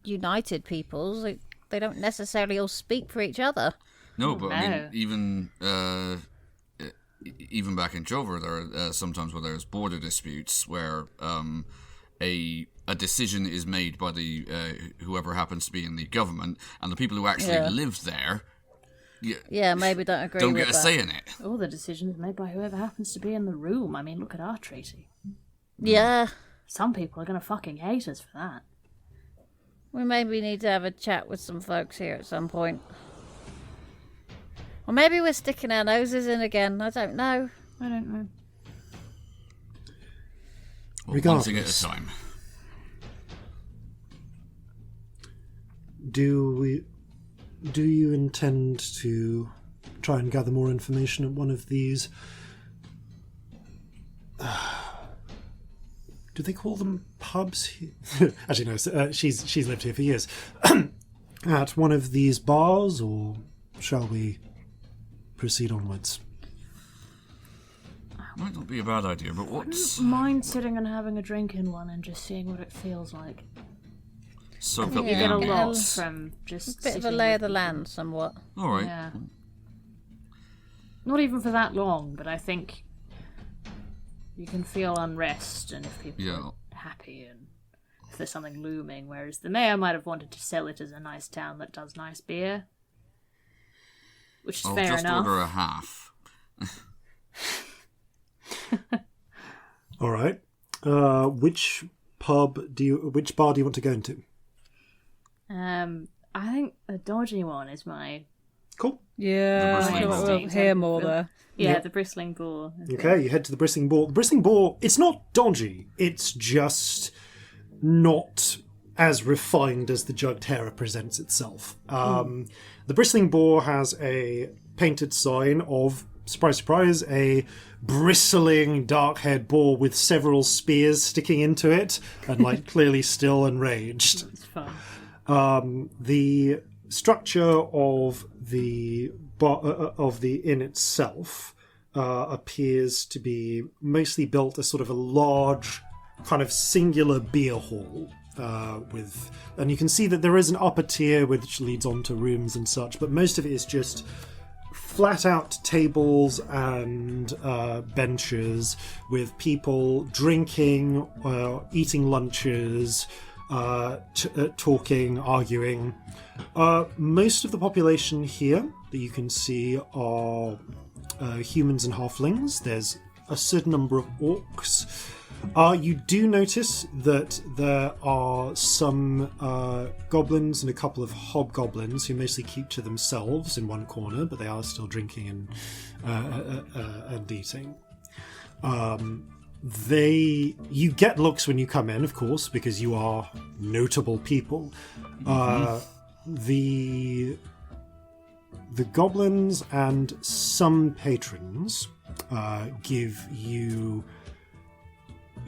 united peoples. They don't necessarily all speak for each other. No, but I No. mean, even back in Jover, there are sometimes where there's border disputes where a decision is made by the whoever happens to be in the government, and the people who actually live there Yeah, maybe don't agree don't with get a that. say in it. All the decisions made by whoever happens to be in the room. I mean, look at our treaty. Yeah, Some people are going to fucking hate us for that. we maybe need to have a chat with some folks here at some point. Or maybe we're sticking our noses in again. I don't know. I don't know. Well, one thing at a Regardless. time. Do you intend to try and gather more information at one of these? Do they call them pubs? Actually, no. She's lived here for years. At one of these bars, or shall we proceed onwards? Might not be a bad idea, but what's Mind sitting and having a drink in one and just seeing what it feels like. soak think up you the get a A lot lot ambience? from just Bit of a sitting lay with of the people. land, somewhat. All right. Yeah. Not even for that long, but I think you can feel unrest, and if people Yeah. are happy, and if there's something looming, whereas the mayor might have wanted to sell it as a nice town that does nice beer. Which is I'll fair just enough. order a half. All right. Which bar do you want to go into? I think the dodgy one is my... Cool. Yeah, bristling I feel bull. like we'll hear more there. Yeah, Yep. the bristling bull. I think. Okay, you head to the Bristling Boar. The Bristling Boar, it's not dodgy. It's just not as refined as the Jugged Hare presents itself. The Bristling Boar has a painted sign of, surprise, surprise, a bristling dark-haired boar with several spears sticking into it and like clearly still enraged. It's fun. The structure of the inn itself appears to be mostly built as sort of a large, kind of singular beer hall. And you can see that there is an upper tier which leads on to rooms and such, but most of it is just flat out tables and benches with people drinking, eating lunches, talking, arguing. Most of the population here that you can see are humans and halflings. There's a certain number of orcs. You do notice that there are some goblins and a couple of hobgoblins who mostly keep to themselves in one corner, but they are still drinking and eating. You get looks when you come in, of course, because you are notable people. The goblins and some patrons give you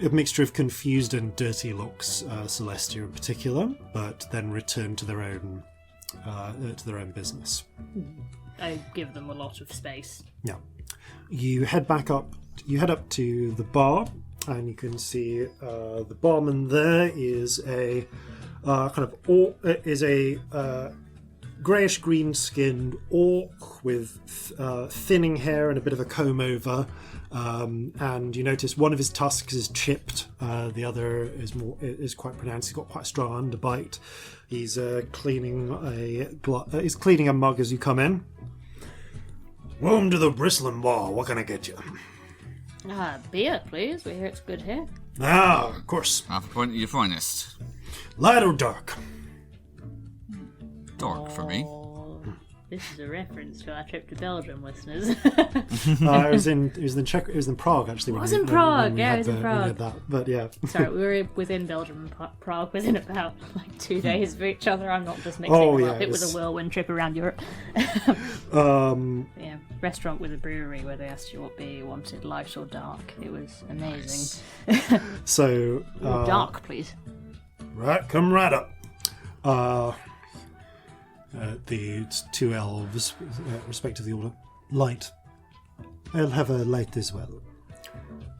a mixture of confused and dirty looks, Celestia in particular, but then return to their own business. I give them a lot of space. Yeah. You head back up. You head up to the bar, and you can see the barman there is a greyish green skinned orc with thinning hair and a bit of a comb over. And you notice one of his tusks is chipped. The other is quite pronounced. He's got quite a strong underbite. He's cleaning a mug as you come in. Welcome to the Bristling Bar. What can I get you? Beer, please. We hear it's good here. Ah, of course. Half a pint of your finest. Light or dark? Dark for me. This is a reference to our trip to Belgium, listeners. It was in Prague actually. It was in Prague. Yeah, it was in Prague. We had that, but yeah. Sorry, we were within Belgium and Prague within about 2 days of each other. I'm not just mixing them up. It was a whirlwind trip around Europe. Yeah, restaurant with a brewery where they asked you what beer you wanted, light or dark. It was amazing. Nice. So dark, please. Right, come right up. The two elves, respectively, order light. I'll have a light as well.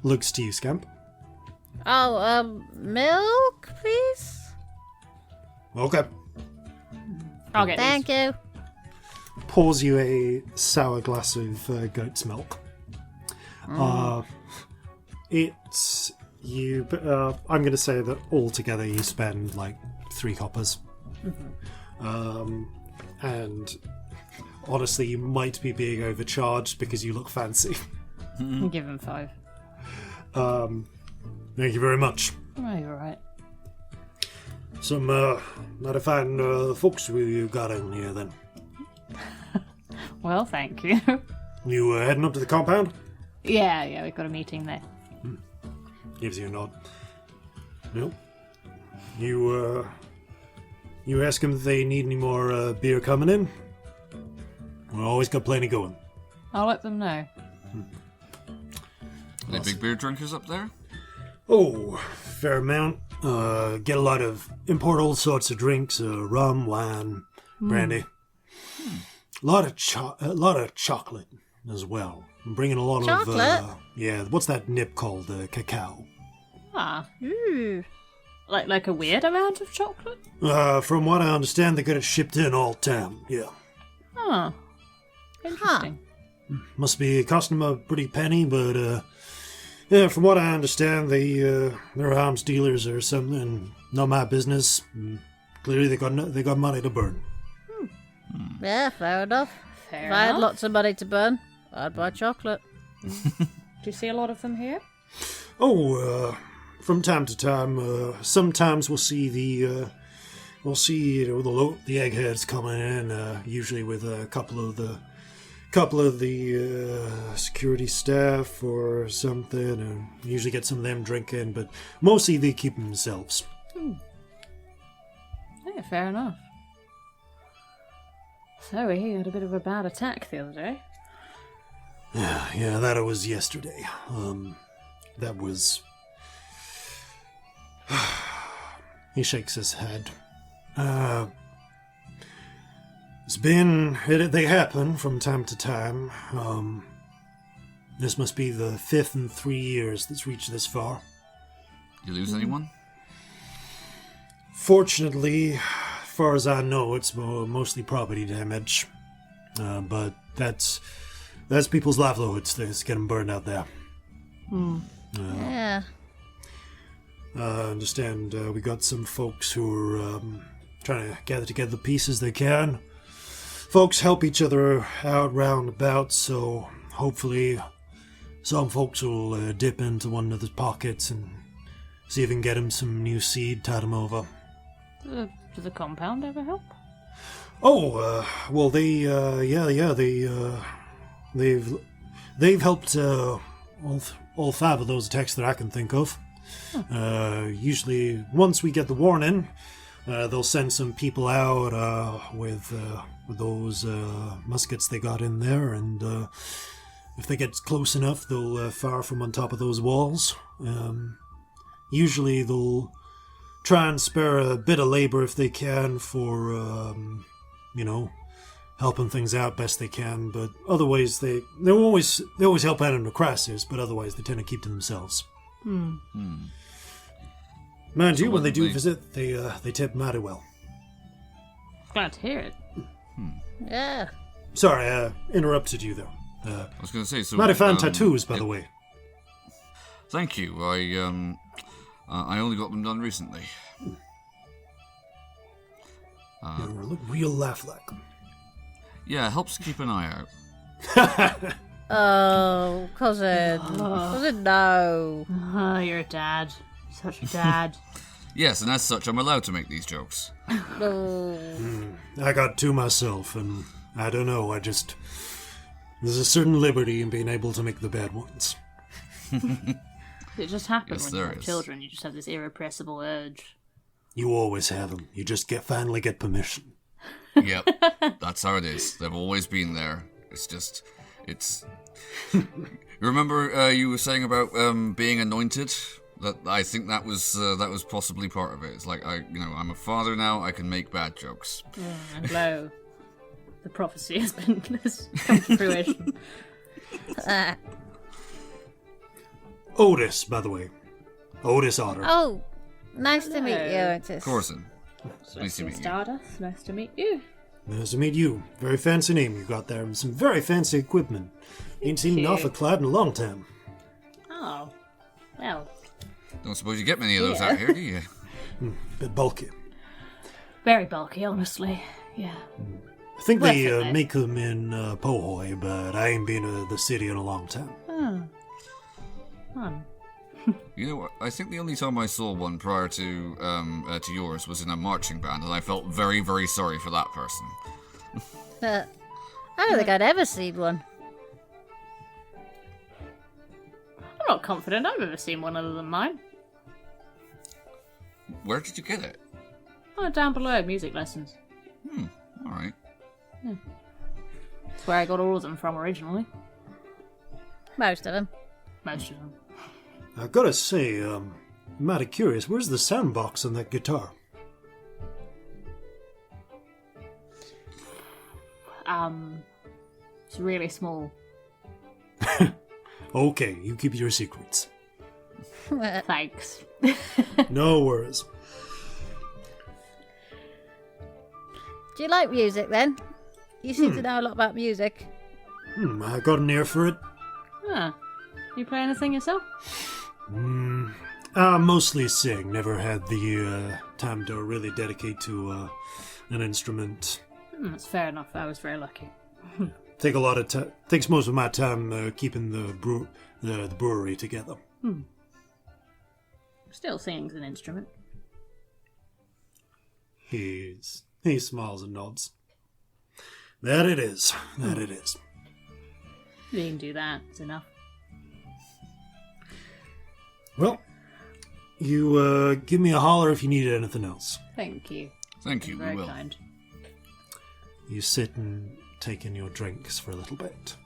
Looks to you, Scamp. Oh, milk, please? Okay. I'll get Thank you. Pours you a sour glass of goat's milk. It's you. I'm going to say that altogether you spend like 3 coppers. And honestly, you might be being overcharged because you look fancy. Give him 5. Thank you very much. Oh, you're right. Some mighty fine folks you got in here then. Well, thank you. You heading up to the compound? Yeah, we've got a meeting there. Gives you a nod. Well, you ask them if they need any more beer coming in? We always got plenty going. I'll let them know. Any big beer drinkers up there? Oh, fair amount. Get a lot of import all sorts of drinks, rum, wine, brandy. A lot of chocolate as well. I'm bringing a lot Chocolate? of what's that nip called? Cacao. Ooh. Like a weird amount of chocolate? From what I understand, they get it shipped in all the time. Yeah. Oh. Interesting. Must be costing them a pretty penny, but yeah, from what I understand, they're arms dealers or something. Not my business. Clearly, they got money to burn. Yeah, fair enough. Fair If I had enough. lots of money to burn, I'd buy chocolate. Do you see a lot of them here? Oh, from time to time. Sometimes we'll see the eggheads coming in. Usually with a couple of the security staff or something, and usually get some of them drinking. But mostly they keep them themselves. Yeah, fair enough. So he had a bit of a bad attack the other day. Yeah, that was yesterday. That was. He shakes his head. They happen from time to time. This must be the 5th in 3 years that's reached this far. You lose anyone? Fortunately, as far as I know, it's mostly property damage. But that's people's livelihoods that's getting burned out there. Yeah. I understand we got some folks who are trying to gather together the pieces they can. Folks help each other out round about, so hopefully some folks will dip into one another's pockets and see if we can get them some new seed, tide them over. Does the compound ever help? Oh, well, they've helped all all 5 of those attacks that I can think of. Usually, once we get the warning, they'll send some people out with those muskets they got in there, and if they get close enough, they'll fire from on top of those walls. Usually, they'll try and spare a bit of labor if they can for, helping things out best they can. But otherwise, they always help out in the crisis. But otherwise, they tend to keep to themselves. Mind you, when they do visit, they tip mighty well. Glad to hear it. Yeah. Sorry, I interrupted you though. I was going to say, so Mighty fine tattoos, by the way. Thank you. I only got them done recently. They look real lifelike. Yeah, it helps keep an eye out. Oh, cousin. Cousin, no. Oh, you're a dad. Such a dad. Yes, and as such, I'm allowed to make these jokes. I got 2 myself, and I don't know, there's a certain liberty in being able to make the bad ones. It just happens Yes, when you there have is. children. You just have this irrepressible urge. You always have them. You just finally get permission. Yep, that's how it is. They've always been there. It's. Remember you were saying about being anointed? That I think that was possibly part of it. It's like I'm a father now. I can make bad jokes. And lo, the prophecy has come to fruition. Otis, by the way. Otis Otter. Oh, nice to meet you, Otis. Corzin, nice to Celestia meet you. Stardust, nice to meet you. Nice to meet you. Very fancy name you got there, and some very fancy equipment. Ain't seen an you. alpha clad in a long time. Oh, well, Don't suppose you get many of those out here, do you? Bit bulky. very bulky, honestly. Yeah. I think they Worth it, though. make them in Pohoy, but I ain't been to the city in a long time. Oh. Fun. You know what? I think the only time I saw one prior to yours was in a marching band, and I felt very, very sorry for that person. I don't think I'd ever seen one. I'm not confident I've ever seen one other than mine. Where did you get it? Oh, down below, music lessons. All right. That's where I got all of them from originally. Most of them. Most of them. I gotta say, I'm mighty curious, where's the sound box on that guitar? It's really small. Okay, you keep your secrets. Thanks. No worries. Do you like music then? You seem to know a lot about music. I got an ear for it. Huh. You play anything yourself? I mostly sing, never had the time to really dedicate to an instrument. That's fair enough. I was very lucky. Take a lot of time. Takes most of my time keeping the brewery together. Still singing's an instrument. He smiles and nods. That it is. That it is. You can do that. It's enough. Well, you give me a holler if you need anything else. Thank you. Thank you. We Very will. kind. You sit and take in your drinks for a little bit.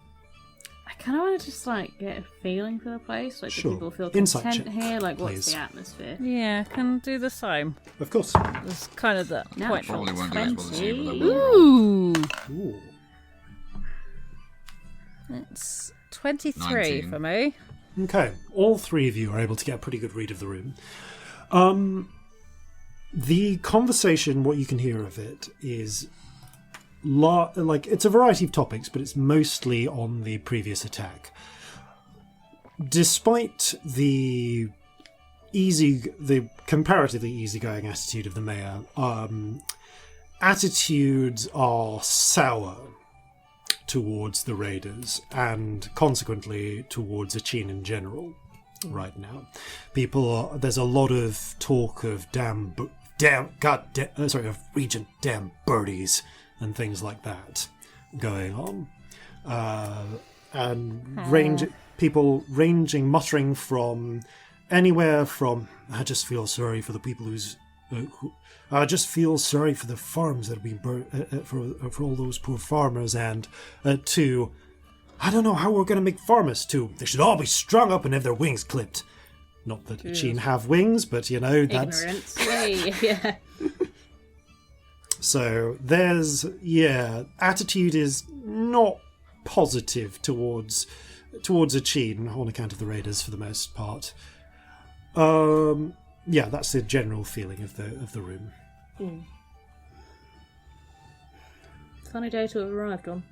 I kind of want to just get a feeling for the place. Like, Sure. do people feel Insight content check, here? Like, what's please. the atmosphere? Yeah, can do the same. Of course. It's kind of the point. Probably won't do as well as you, but I 20. will roll. Ooh, Ooh. it's 23 19. for me. Okay, all 3 of you are able to get a pretty good read of the room. The conversation, what you can hear of it, is it's a variety of topics, but it's mostly on the previous attack. Despite the comparatively easygoing attitude of the mayor, attitudes are sour towards the raiders and consequently towards Achin in general right now. There's a lot of talk of of Regent damn birdies and things like that going on. And people ranging, muttering from anywhere from, I just feel sorry for the people I just feel sorry for the farms that have been burnt, for all those poor farmers, and to, I don't know how we're going to make farmers, to, they should all be strung up and have their wings clipped. Not that Achene have wings, but that's... Ignorance. Yeah. So there's, attitude is not positive towards Achene on account of the raiders for the most part. That's the general feeling of the room. Funny day to have arrived on.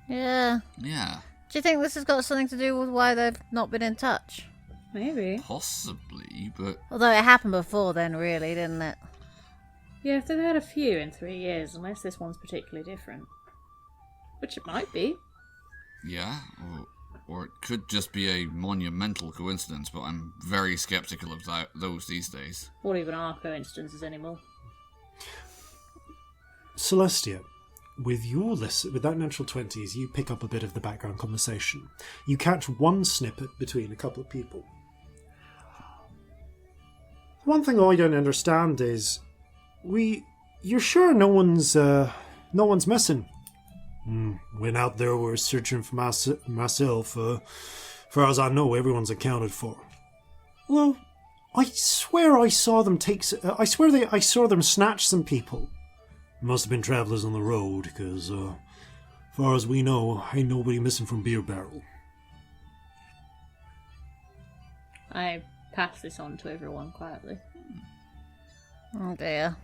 Yeah. Yeah, Do you think this has got something to do with why they've not been in touch? Maybe. possibly, but Although it happened before then, really, didn't it? Yeah, if they've had a few in 3 years, unless this one's particularly different. Which it might be. yeah, or it could just be a monumental coincidence, but I'm very skeptical of those these days. Or even our coincidences anymore. Celestia, with that natural 20s, you pick up a bit of the background conversation. You catch one snippet between a couple of people. One thing I don't understand is, you're sure no one's missing? When out there we're searching for myself. Far as I know, everyone's accounted for. Well, I swear I saw them I saw them snatch some people. Must have been travellers on the road, because, far as we know, ain't nobody missing from Beer Barrel. I pass this on to everyone quietly. Oh dear.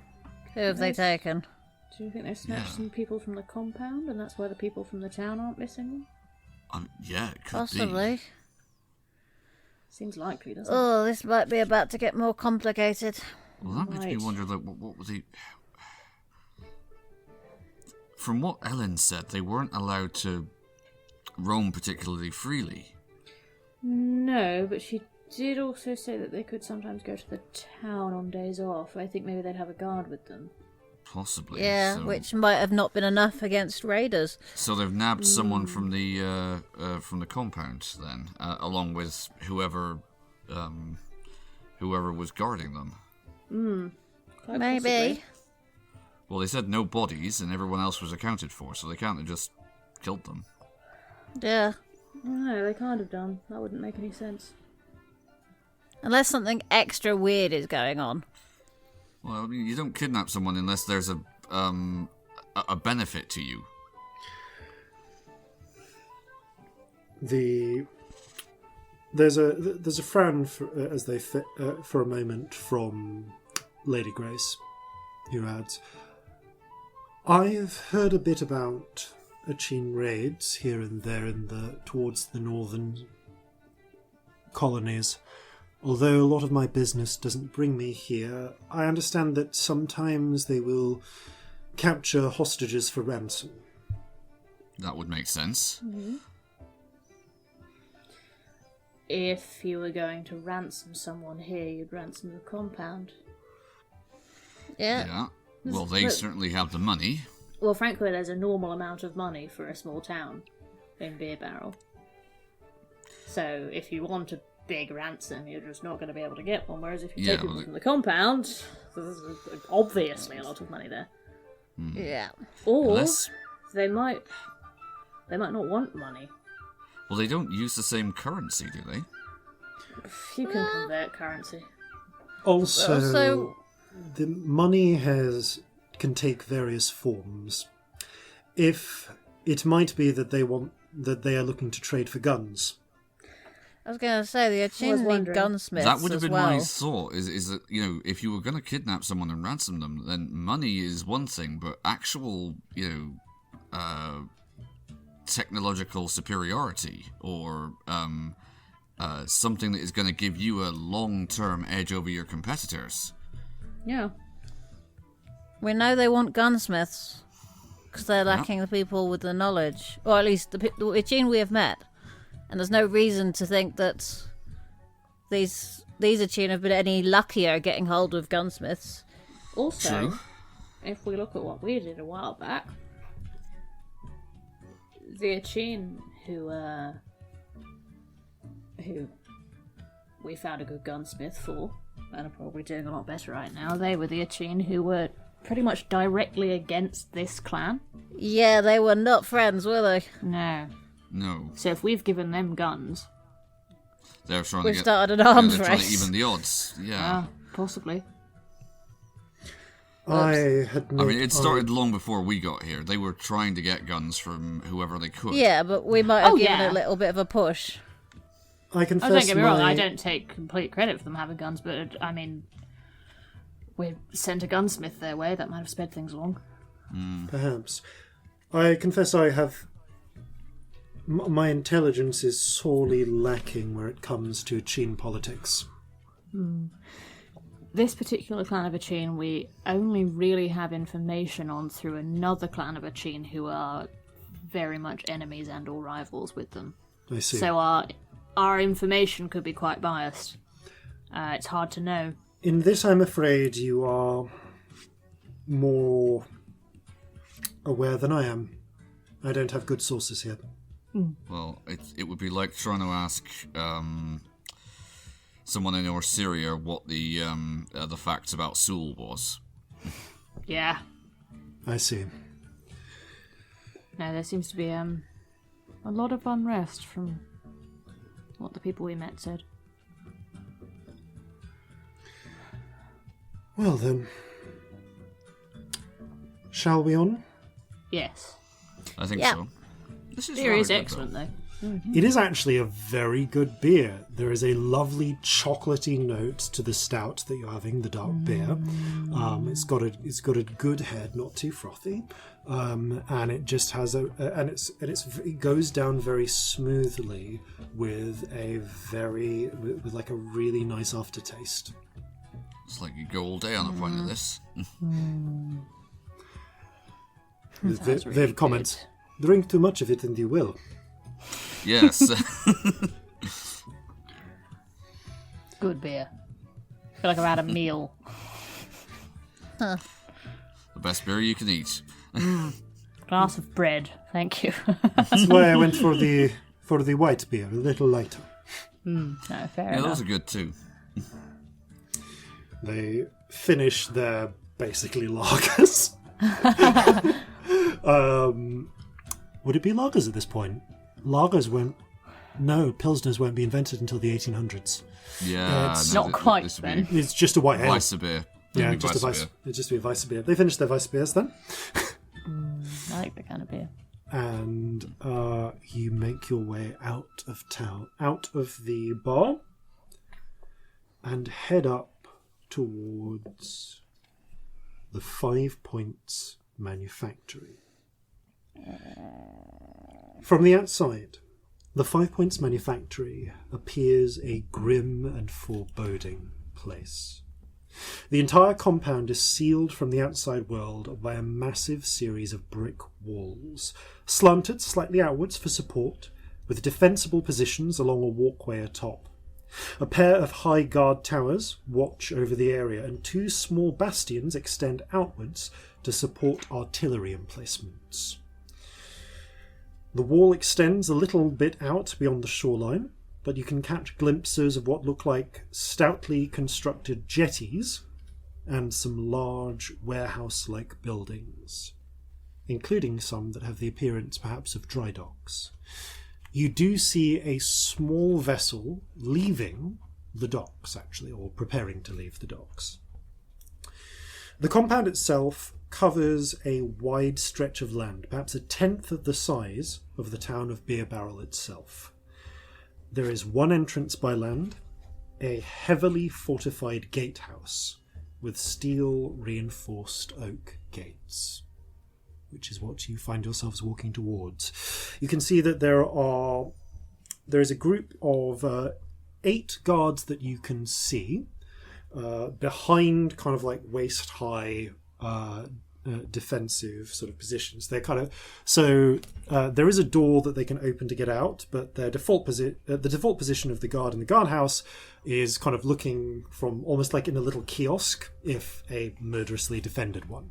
Who have they taken? Do you think they've snatched some people from the compound, and that's why the people from the town aren't missing them? Yeah, it could Possibly. be. Seems likely, doesn't it? Oh, this might be about to get more complicated. Well, that makes me Right. wonder, like, what was he... From what Ellen said, they weren't allowed to roam particularly freely. No, but she did also say that they could sometimes go to the town on days off. I think maybe they'd have a guard with them. Possibly. Yeah, so, which might have not been enough against raiders. So they've nabbed someone from the compound then, along with whoever was guarding them. Quite Maybe. possibly. Well, they said no bodies, and everyone else was accounted for, so they can't have just killed them. Yeah. No, they can't have done. That wouldn't make any sense. Unless something extra weird is going on. Well, I mean, you don't kidnap someone unless there's a benefit to you. There's a frown as they fit for a moment from Lady Grace, who adds, I've heard a bit about Achene raids here and there towards the northern colonies. Although a lot of my business doesn't bring me here, I understand that sometimes they will capture hostages for ransom. That would make sense. If you were going to ransom someone here, you'd ransom the compound. Yeah. Yeah. Well, they Look. certainly have the money. Well, frankly, there's a normal amount of money for a small town in Beer Barrel. So if you want a big ransom, you're just not going to be able to get one. Whereas if you take people from the compound, there's obviously a lot of money there. Yeah. Or Unless... they might not want money. Well, they don't use the same currency, do they? You can convert currency. Also, the money can take various forms. If it might be that they are looking to trade for guns. I was going to say, the Achene need wondering. gunsmiths That would have as been well. my thought, is that, if you were going to kidnap someone and ransom them, then money is one thing, but actual, technological superiority, or something that is going to give you a long-term edge over your competitors. Yeah. We know they want gunsmiths, because they're lacking the people with the knowledge. Or at least the Achene we have met. And there's no reason to think that these Achene have been any luckier getting hold of gunsmiths. Also, True. if we look at what we did a while back, the Achene who who we found a good gunsmith for, and are probably doing a lot better right now. They were the Achene who were pretty much directly against this clan. Yeah, they were not friends, were they? No. No. So if we've given them guns, They're trying We've to get, started an arms they're trying to race. even the odds. Yeah. possibly. I had no, I mean, it started long before we got here. They were trying to get guns from whoever they could. Yeah, but we might have Oh, given yeah. it a little bit of a push. I confess Oh, don't get me wrong, my- I don't take complete credit for them having guns, but I mean, we sent a gunsmith their way, that might have sped things along. Perhaps. I confess I have... my intelligence is sorely lacking where it comes to Achene politics. This particular clan of Achene we only really have information on through another clan of Achene who are very much enemies and or rivals with them. I see. So our information could be quite biased. It's hard to know. In this, I'm afraid you are more aware than I am. I don't have good sources here. Well, it would be like trying to ask someone in North Syria what the facts about Seoul was. Yeah. I see. No, there seems to be a lot of unrest from what the people we met said. Well then, shall we on? Yes. I think Yeah. so. This is Beer rather is good, excellent, though. It is actually a very good beer. There is a lovely chocolatey note to the stout that you're having, the dark beer. It's got a good head, not too frothy, and it just has it goes down very smoothly with with like a really nice aftertaste. It's like you go all day on a pint of this. They've comments. Drink too much of it and you will. Yes. Good beer. I feel like I've had a meal. The best beer you can eat. Glass of bread, thank you. That's why I went for the white beer, a little lighter. No, fair Yeah, enough. those are good too. They finish their basically lagers. Would it be lagers at this point? Lagers won't. No, pilsners won't be invented until the 1800s. Yeah, It's no, not quite this would then. be It's just a white ale. Weisse beer. Yeah, It'd be just a Weisse Weiss. beer. It'd just be a Weiss beer. They finished their Weiss beers then, I like that kind of beer. and you make your way out of town, out of the bar, and head up towards the 5 Points Manufactory. From the outside, the 5 Points Manufactory appears a grim and foreboding place. The entire compound is sealed from the outside world by a massive series of brick walls, slanted slightly outwards for support, with defensible positions along a walkway atop. A pair of high guard towers watch over the area, and two small bastions extend outwards to support artillery emplacements. The wall extends a little bit out beyond the shoreline, but you can catch glimpses of what look like stoutly constructed jetties and some large warehouse-like buildings, including some that have the appearance perhaps of dry docks. You do see a small vessel leaving the docks, actually, or preparing to leave the docks. The compound itself covers a wide stretch of land, perhaps a tenth of the size of the town of Beer Barrel itself. There is one entrance by land, a heavily fortified gatehouse with steel-reinforced oak gates, which is what you find yourselves walking towards. You can see that there is a group of 8 guards that you can see behind kind of like waist-high defensive sort of positions. They're kind of there is a door that they can open to get out, but their the default position of the guard in the guardhouse is kind of looking from almost like in a little kiosk, if a murderously defended one.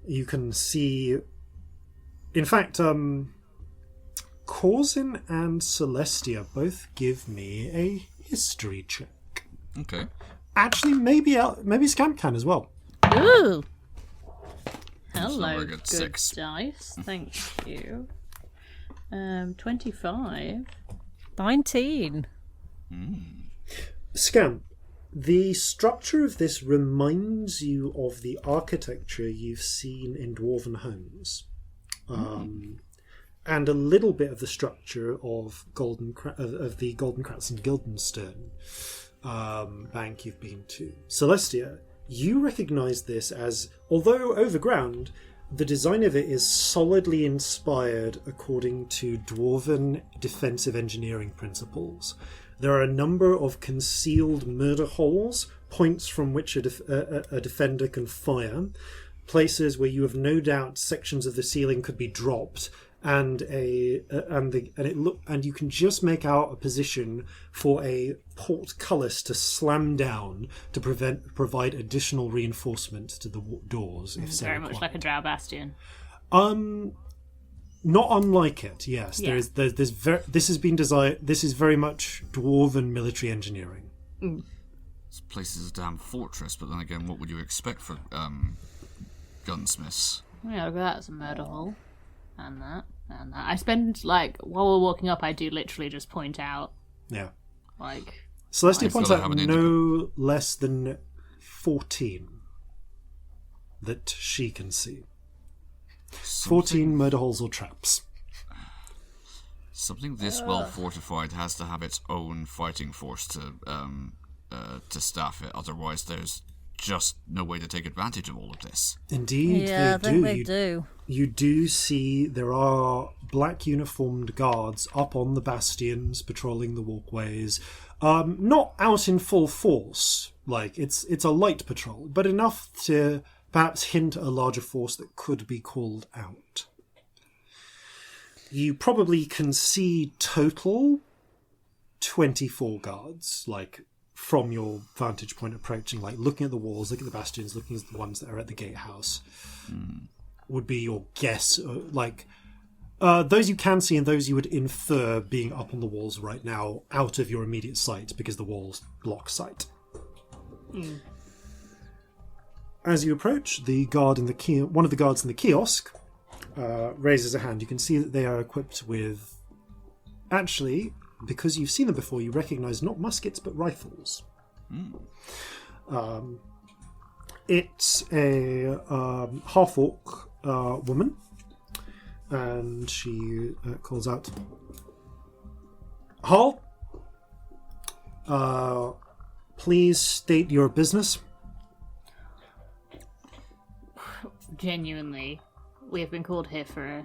You can see, in fact, Corzin and Celestia both give me a history check. Okay. Actually, maybe Scamp can as well. Ooh. Hello, very good good. 6. dice. Thank you. 25. 19. Scamp, the structure of this reminds you of the architecture you've seen in dwarven homes, and a little bit of the structure of the Golden Kratz and Guildenstern bank you've been to. Celestia, you recognise this as, although overground, the design of it is solidly inspired according to dwarven defensive engineering principles. There are a number of concealed murder holes, points from which a defender can fire, places where you have no doubt sections of the ceiling could be dropped, and you can just make out a position for a portcullis to slam down to provide additional reinforcement to the doors. If so Very much like a drow bastion. Not unlike it. Yes, Yeah. this has been designed. This is very much dwarven military engineering. This place is a damn fortress, but then again, what would you expect for gunsmiths? Yeah, look at that. It's a murder hole. And that. I spend, while we're walking up, I do literally just point out, Yeah. I Celestia points still out have an no less than 14 that she can see. 14 murder holes or traps. Something this well fortified has to have its own fighting force to staff it. Otherwise, there's just no way to take advantage of all of this. Indeed, Yeah, I they think do. they do. You do see there are black uniformed guards up on the bastions patrolling the walkways. Not out in full force. It's a light patrol, but enough to perhaps hint at a larger force that could be called out. You probably can see total 24 guards, from your vantage point approaching, looking at the walls, looking at the bastions, looking at the ones that are at the gatehouse, would be your guess. Those you can see and those you would infer being up on the walls right now, out of your immediate sight, because the walls block sight. As you approach, one of the guards in the kiosk raises a hand. You can see that they are equipped with... Actually, because you've seen them before, you recognise not muskets but rifles. It's a half-orc woman, and she calls out, "Halt! Please state your business." Genuinely, we have been called here for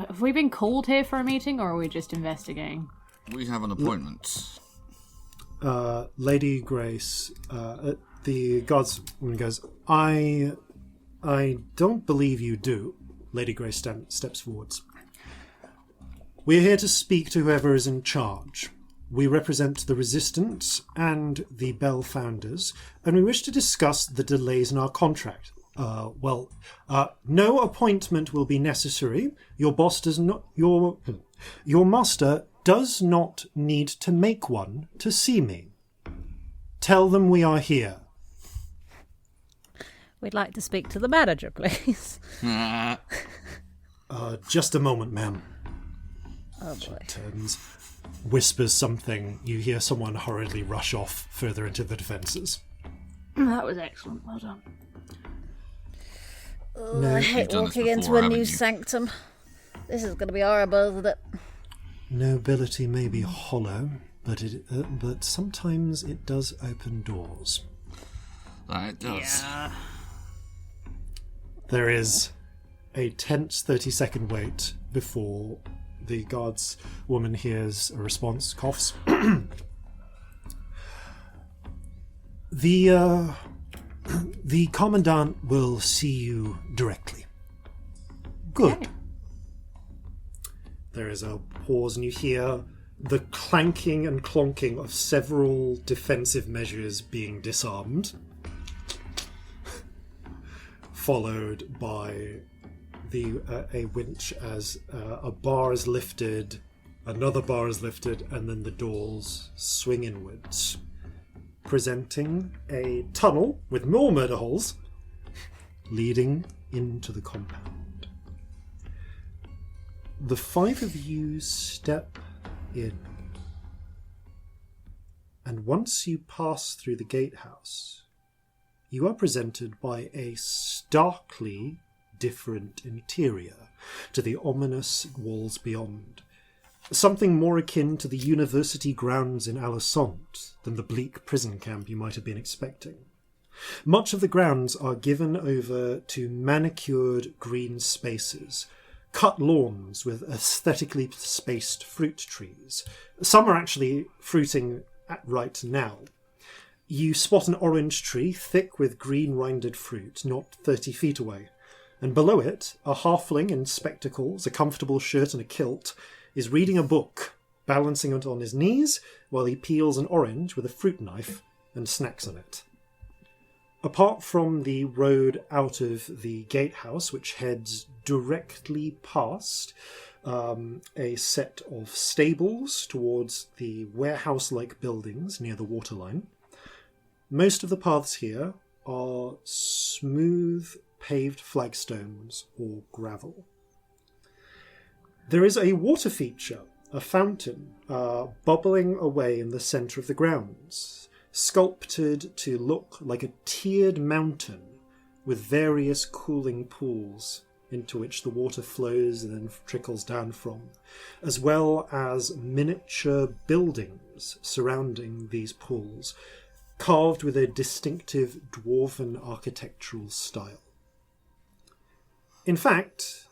Have we been called here for a meeting, or are we just investigating? We have an appointment. Lady Grace, the guardswoman goes, I don't believe you do. Lady Grace steps forwards. We're here to speak to whoever is in charge. We represent the Resistance and the Bell founders, and we wish to discuss the delays in our contract. No appointment will be necessary. Your boss does not. Your master does not need to make one to see me. Tell them we are here. We'd like to speak to the manager, please. Just a moment, ma'am. Oh boy. Turns, whispers something. You hear someone hurriedly rush off further into the defences. That was excellent. Well done. I hate You've done this walking into before, a haven't new you? sanctum. This is going to be horrible, isn't it? Nobility may be hollow, but sometimes it does open doors. That does. Yeah. There is a tense 30-second wait before the guards woman hears a response, coughs. The commandant will see you directly. Good. Okay. There is a pause, and you hear the clanking and clonking of several defensive measures being disarmed, followed by a winch as a bar is lifted, another bar is lifted, and then the doors swing inwards, presenting a tunnel with more murder holes leading into the compound. The 5 of you step in, and once you pass through the gatehouse, you are presented by a starkly different interior to the ominous walls beyond. Something more akin to the university grounds in Alisant than the bleak prison camp you might have been expecting. Much of the grounds are given over to manicured green spaces, cut lawns with aesthetically spaced fruit trees. Some are actually fruiting right now. You spot an orange tree thick with green-rinded fruit not 30 feet away, and below it, a halfling in spectacles, a comfortable shirt and a kilt, is reading a book, balancing it on his knees while he peels an orange with a fruit knife and snacks on it. Apart from the road out of the gatehouse, which heads directly past a set of stables towards the warehouse-like buildings near the waterline, most of the paths here are smooth paved flagstones or gravel. There is a water feature, a fountain, bubbling away in the centre of the grounds, sculpted to look like a tiered mountain with various cooling pools into which the water flows and then trickles down from, as well as miniature buildings surrounding these pools, carved with a distinctive dwarven architectural style. In fact,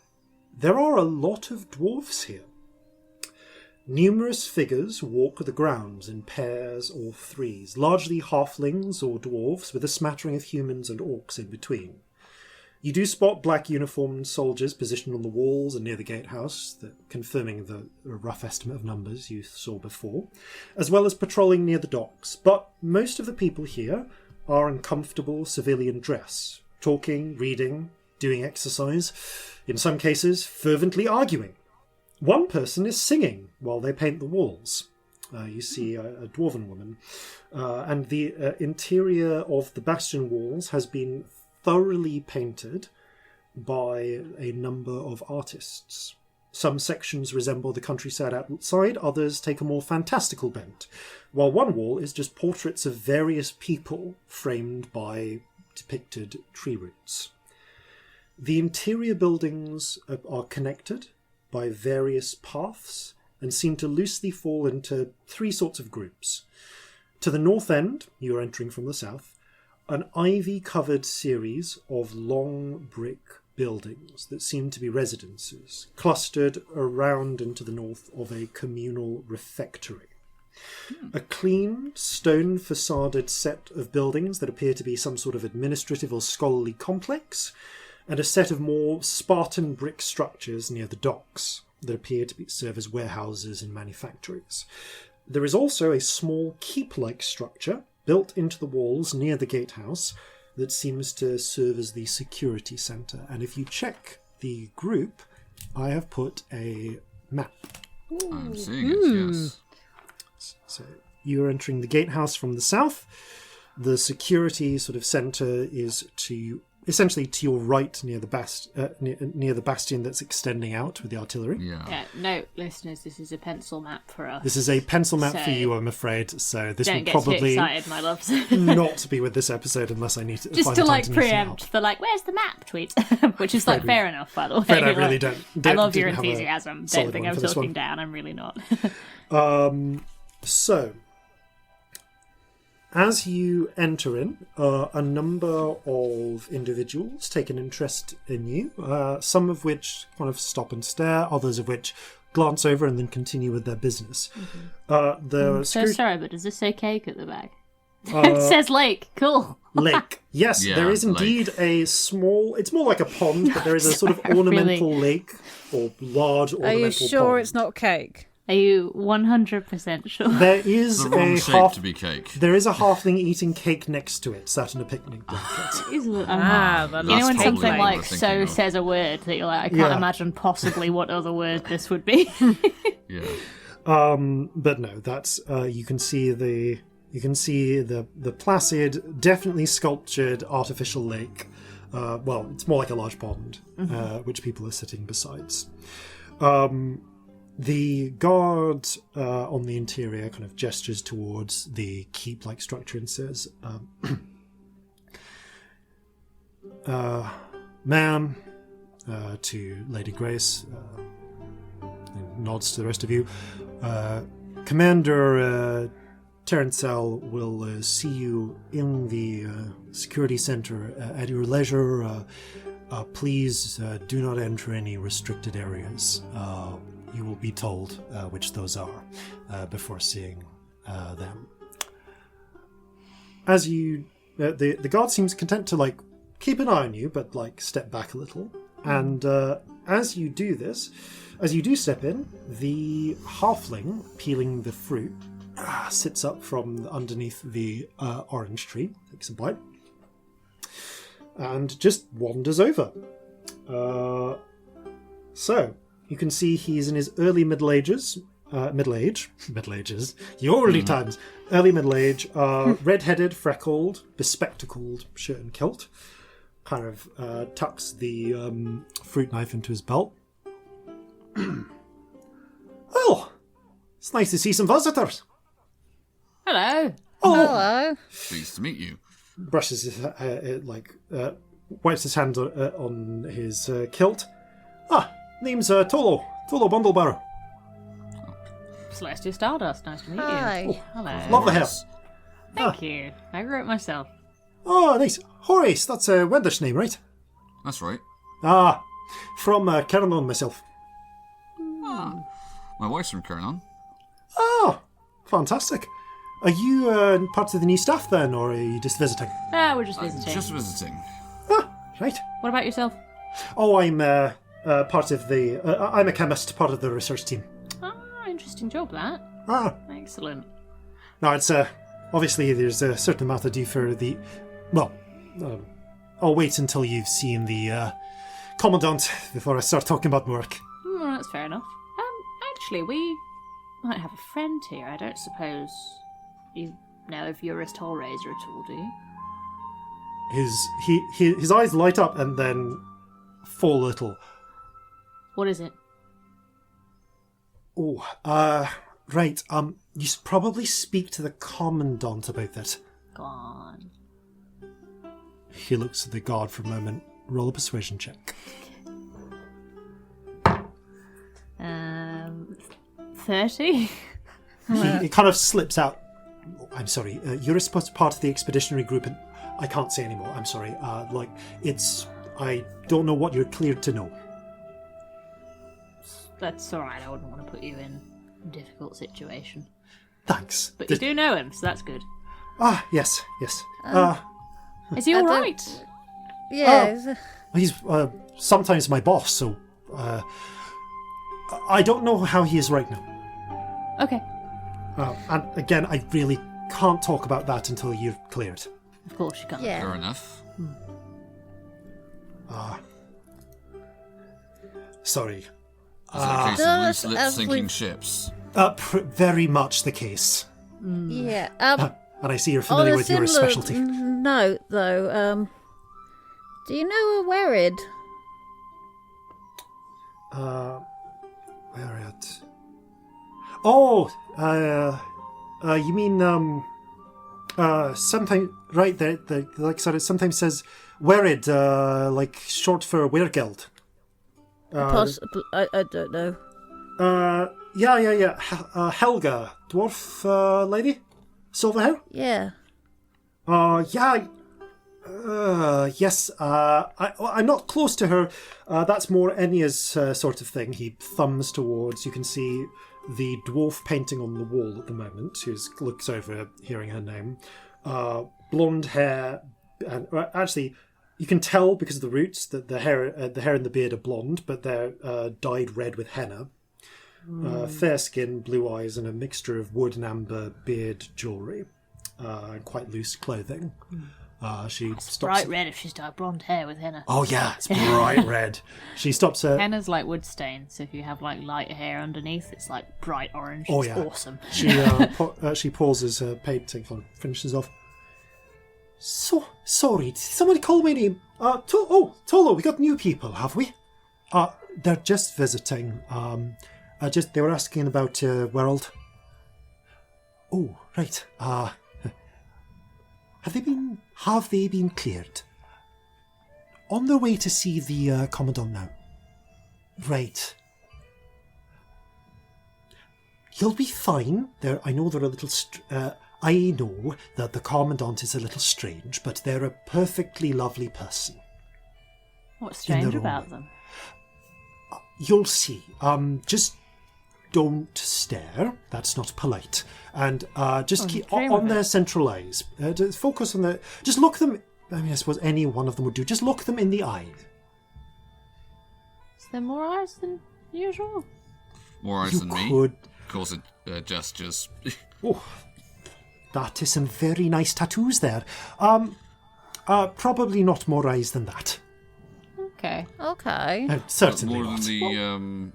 there are a lot of dwarves here. Numerous figures walk the grounds in pairs or threes, largely halflings or dwarves, with a smattering of humans and orcs in between. You do spot black uniformed soldiers positioned on the walls and near the gatehouse, confirming the rough estimate of numbers you saw before, as well as patrolling near the docks, but most of the people here are in comfortable civilian dress, talking, reading, doing exercise, in some cases fervently arguing. One person is singing while they paint the walls. You see a dwarven woman, and the interior of the bastion walls has been thoroughly painted by a number of artists. Some sections resemble the countryside outside, others take a more fantastical bent, while one wall is just portraits of various people framed by depicted tree roots. The interior buildings are connected by various paths and seem to loosely fall into 3 sorts of groups. To the north end, you are entering from the south, an ivy-covered series of long brick buildings that seem to be residences, clustered around and to the north of a communal refectory. A clean, stone-facaded set of buildings that appear to be some sort of administrative or scholarly complex, and a set of more Spartan brick structures near the docks that appear to serve as warehouses and manufactories. There is also a small keep-like structure built into the walls near the gatehouse that seems to serve as the security centre. And if you check the group, I have put a map. I'm seeing it, yes. So you're entering the gatehouse from the south. The security sort of centre is essentially to your right near the near the bastion that's extending out with the artillery. Yeah. No, listeners, this is a pencil map for us. This is a pencil map So, for you, I'm afraid. So this will Don't get too probably excited, my loves. not be with this episode unless I need to Just find to the time like to mix it up. preempt the where's the map tweet, which is like Afraid fair enough, by the way. Afraid I really Like, don't I love your didn't have a enthusiasm. solid Don't think one I'm for this talking one. down. I'm really not. So, as you enter in, a number of individuals take an interest in you, some of which kind of stop and stare, others of which glance over and then continue with their business. The So sorry, but does this say cake at the back? Uh, It says lake. Cool. lake. Yes, Yeah, there is indeed a small... It's more like a pond, but there is a sort of ornamental lake, or large Are ornamental you sure pond. it's not cake? Are you 100% sure? There is The wrong a shape to be cake. There is a halfling eating cake next to it, sat in a picnic blanket. Is it? The You know when That's something probably what like we're so thinking of. says a word that you're like, I can't Yeah. imagine possibly what other word this would be. Yeah. But no, that's you can see the placid, definitely sculptured artificial lake. Well, it's more like a large pond, which people are sitting besides. The guard on the interior kind of gestures towards the keep-like structure and says, "Ma'am," to Lady Grace, and nods to the rest of you. Commander Terencel will see you in the security center at your leisure. Please do not enter any restricted areas. You will be told which those are before seeing them. As you, the guard seems content to keep an eye on you, but step back a little. And as you do this, as you do step in, the halfling peeling the fruit sits up from underneath the orange tree, takes a bite, and just wanders over. So you can see he's in his early middle ages, early times, early middle age, red-headed, freckled, bespectacled shirt and kilt, kind of tucks the fruit knife into his belt. Well, it's nice to see some visitors. Hello. Oh, Hello. Pleased to meet you. brushes his wipes his hand on his kilt. Name's Tolo Bundlebarrow. Celestia Stardust, nice to meet Hi. you. Hello. Love the hair. Thank you. I wrote myself. Oh, nice. Horhace, that's a Wendish name, right? That's right. From Kernon myself. My wife's from Kernon. Oh, fantastic. Are you part of the new staff then, or are you just visiting? We're just visiting. Just visiting. Right. What about yourself? Oh, I'm part of the... I'm a chemist, part of the research team. Interesting job, that. Excellent. No, it's obviously there's a certain amount to do for the... Well, I'll wait until you've seen the Commandant before I start talking about my work. That's fair enough. Actually, we might have a friend here. I don't suppose you know of Eurus Tollraiser at all, do you? His eyes light up and then fall a little. What is it? Oh, right. You should probably speak to the Commandant about that. Go on. He looks at the guard for a moment. Roll a persuasion check. 30? He kind of slips out. Oh, I'm sorry. You're supposed to be part of the expeditionary group, and I can't say anymore. I'm sorry. I don't know what you're cleared to know. That's alright, I wouldn't want to put you in a difficult situation. Thanks. But you do know him, so that's good. Yes. Is he I don't- alright? Yeah. He's sometimes my boss, so I don't know how he is right now. Okay. And again, I really can't talk about that until you're cleared. Of course you can't. Yeah. Fair enough. Sorry. Is it a case of Does loose lips sinking every- ships? Very much the case. Yeah. And I see you're On familiar a with your similar specialty. note, though, do you know a Werid? Where at? Oh, you mean sometimes right there, it sometimes says Werid, short for Weregeld. I don't know. Yeah. Helga, dwarf lady, silver hair. Yeah. Yes. I'm not close to her. That's more Enya's sort of thing. He thumbs towards. You can see the dwarf painting on the wall at the moment. Who looks over, hearing her name. Blonde hair, and actually, you can tell because of the roots that the hair and the beard are blonde, but they're dyed red with henna. Fair skin, blue eyes, and a mixture of wood and amber beard jewellery. And quite loose clothing. She stops. Bright red if she's dyed blonde hair with henna. Oh yeah, it's bright red. She stops her. Henna's like wood stain, so if you have like light hair underneath, it's like bright orange. Oh, It's yeah. awesome. She pauses her painting and finishes off. So sorry, did somebody call my name? Tolo, we got new people, have we? They're just visiting. They were asking about world. Oh, right. Have they been cleared? On their way to see the Commandant now. Right. You'll be fine. I know they're a little... I know that the Commandant is a little strange, but they're a perfectly lovely person. What's strange their own about way. them? You'll see. Just don't stare. That's not polite. And just keep dream on of their it. central eyes. Just focus on just look them... I suppose any one of them would do. Just look them in the eye. Is there more eyes than usual? More eyes You than me. could... Of course, it gestures. Oh, that is some very nice tattoos there. Probably not more eyes than that. Okay. Okay. Certainly more not. than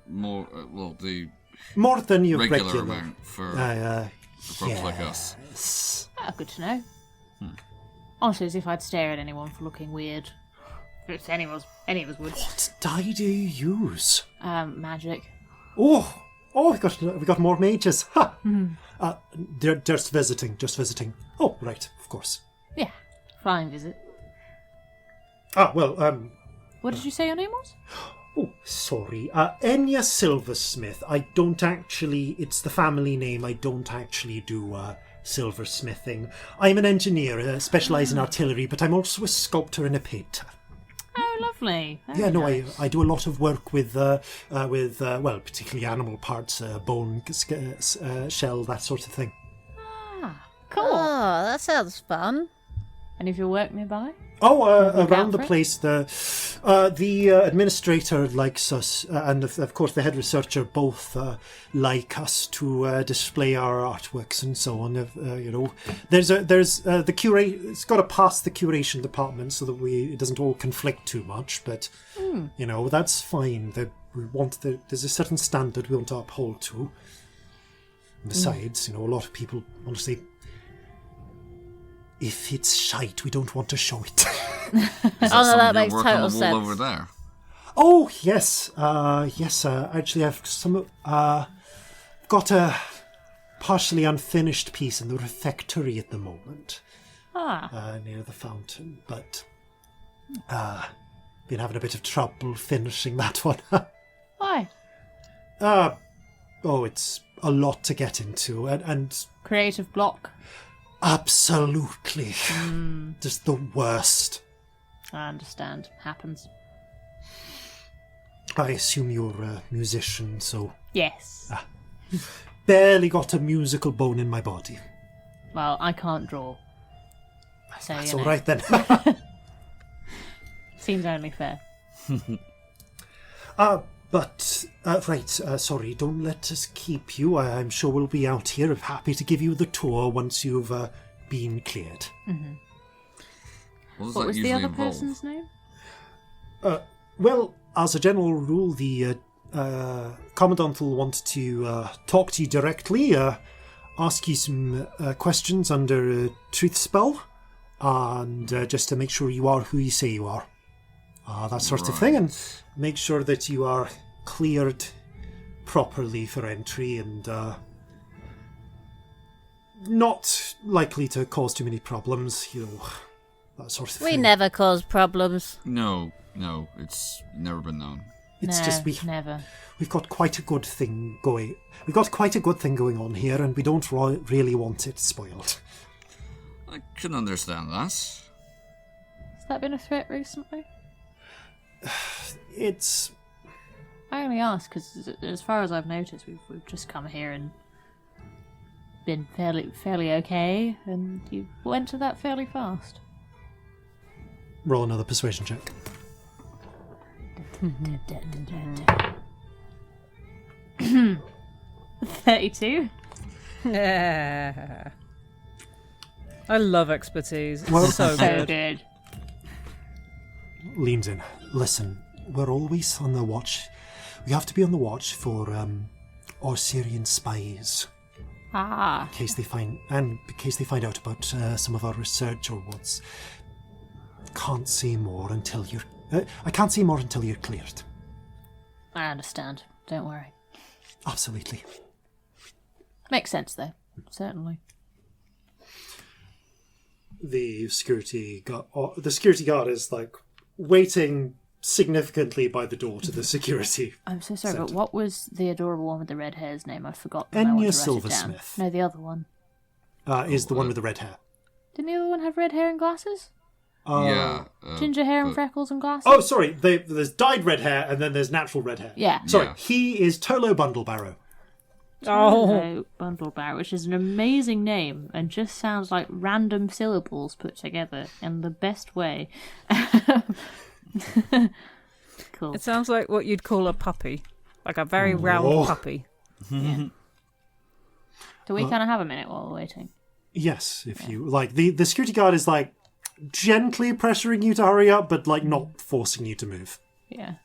the More than your regular amount for folks like us. Yes. Oh, good to know. Honestly, as if I'd stare at anyone for looking weird. If any of us would. What dye do you use? Magic. Oh, we got more mages. Ha! They're just visiting. Oh, right, of course. Yeah. Flying visit. What did you say your name was? Oh, sorry. Enya Silversmith. I don't actually... It's the family name. I don't actually do silversmithing. I'm an engineer, specialise in artillery, but I'm also a sculptor and a painter. Oh, lovely. Very nice. I do a lot of work with particularly animal parts, bone, shell, that sort of thing. Cool. Oh, that sounds fun. Any of your work nearby? Around the for it? place, the administrator likes us, and of course the head researcher both like us to display our artworks and so on. There's the curate. It's got to pass the curation department so that it doesn't all conflict too much. But that's fine. There's a certain standard we want to uphold to. And besides, a lot of people honestly. If it's shite, we don't want to show it. Is that that something makes you're working total on the wall sense. over there? Oh, yes. Actually, I've got a partially unfinished piece in the refectory at the moment. Near the fountain. But been having a bit of trouble finishing that one. Why? It's a lot to get into. And Creative block. absolutely. Just the worst. I understand. Happens. I assume you're a musician, so Yes. barely got a musical bone in my body. Well, I can't draw. So, That's you know, all right then. Seems only fair. Sorry, don't let us keep you. I'm sure we'll be out here. Happy to give you the tour once you've been cleared. What, What was the other involve? person's name? Well, as a general rule, the Commandant will want to talk to you directly, ask you some questions under a truth spell, and just to make sure you are who you say you are. That sort of thing, and make sure that you are cleared properly for entry and not likely to cause too many problems, that sort of We thing. never cause problems. No, it's never been known. It's no, just never. we've got quite a good thing going. We've got quite a good thing going on here, and we don't really want it spoiled. I can understand that. Has that been a threat recently? It's I only ask because, as far as I've noticed, we've just come here and been fairly okay, and you went to that fairly fast. roll another persuasion check. 32. Yeah. I love expertise. Well- It's so So good. good. Leans in. Listen, we're always on the watch. We have to be on the watch for Syrian spies Ah. in case they find out about some of our research or what's. Can't say more until you're. I can't say more until you're cleared. I understand. Don't worry. Absolutely. Makes sense, though. Certainly. The security guard is like waiting significantly by the door to the security. I'm so sorry, but Centre. what was the adorable one with the red hair's name? I forgot. but I want Enya to write it down. Silversmith. No, the other one. Is the one with the red hair. Didn't the other one have red hair and glasses? Yeah. Ginger hair and but- freckles and glasses? Oh, sorry. There's dyed red hair and then there's natural red hair. Yeah. Sorry, Yeah. he is Tolo Bundlebarrow. Oh, Hello, Bundlebar, which is an amazing name and just sounds like random syllables put together in the best way. Cool. it sounds like what you'd call a puppy. Like a very round puppy. Do we kind of have a minute while we're waiting? Yes, if you like. The security guard is like gently pressuring you to hurry up, but like not forcing you to move. Yeah.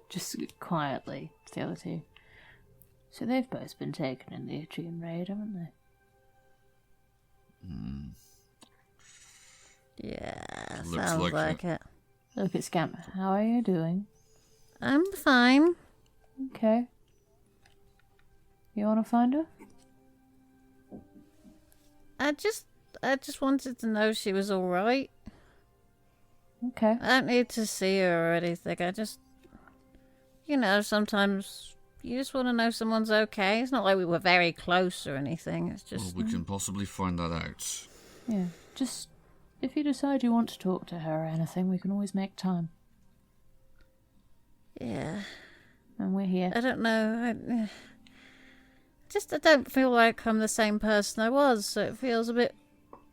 Just quietly, the other two. So they've both been taken in the Aegean raid, haven't they? Yeah, Looks sounds like like it. it. Look at Scamp. How are you doing? I'm fine. Okay. You want to find her? I just wanted to know she was all right. Okay. I don't need to see her or anything. I just, sometimes you just want to know someone's okay. It's not like we were very close or anything. It's Well, just, we can possibly find that out. Yeah. Just, if you decide you want to talk to her or anything, we can always make time. yeah. And we're here. I don't know. I don't feel like I'm the same person I was. So it feels a bit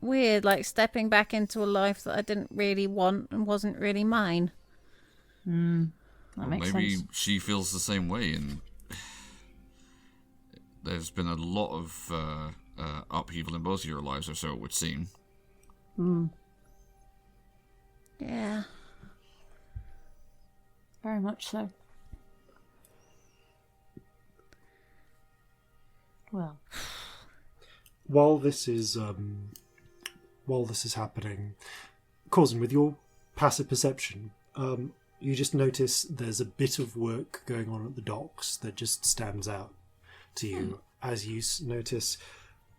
weird, like stepping back into a life that I didn't really want and wasn't really mine. That Well, makes maybe sense. she feels the same way, and there's been a lot of upheaval in both of your lives, or so it would seem. Yeah. Very much so. Well, While this is happening, Corzin, with your passive perception, you just notice there's a bit of work going on at the docks that just stands out to you. As you notice,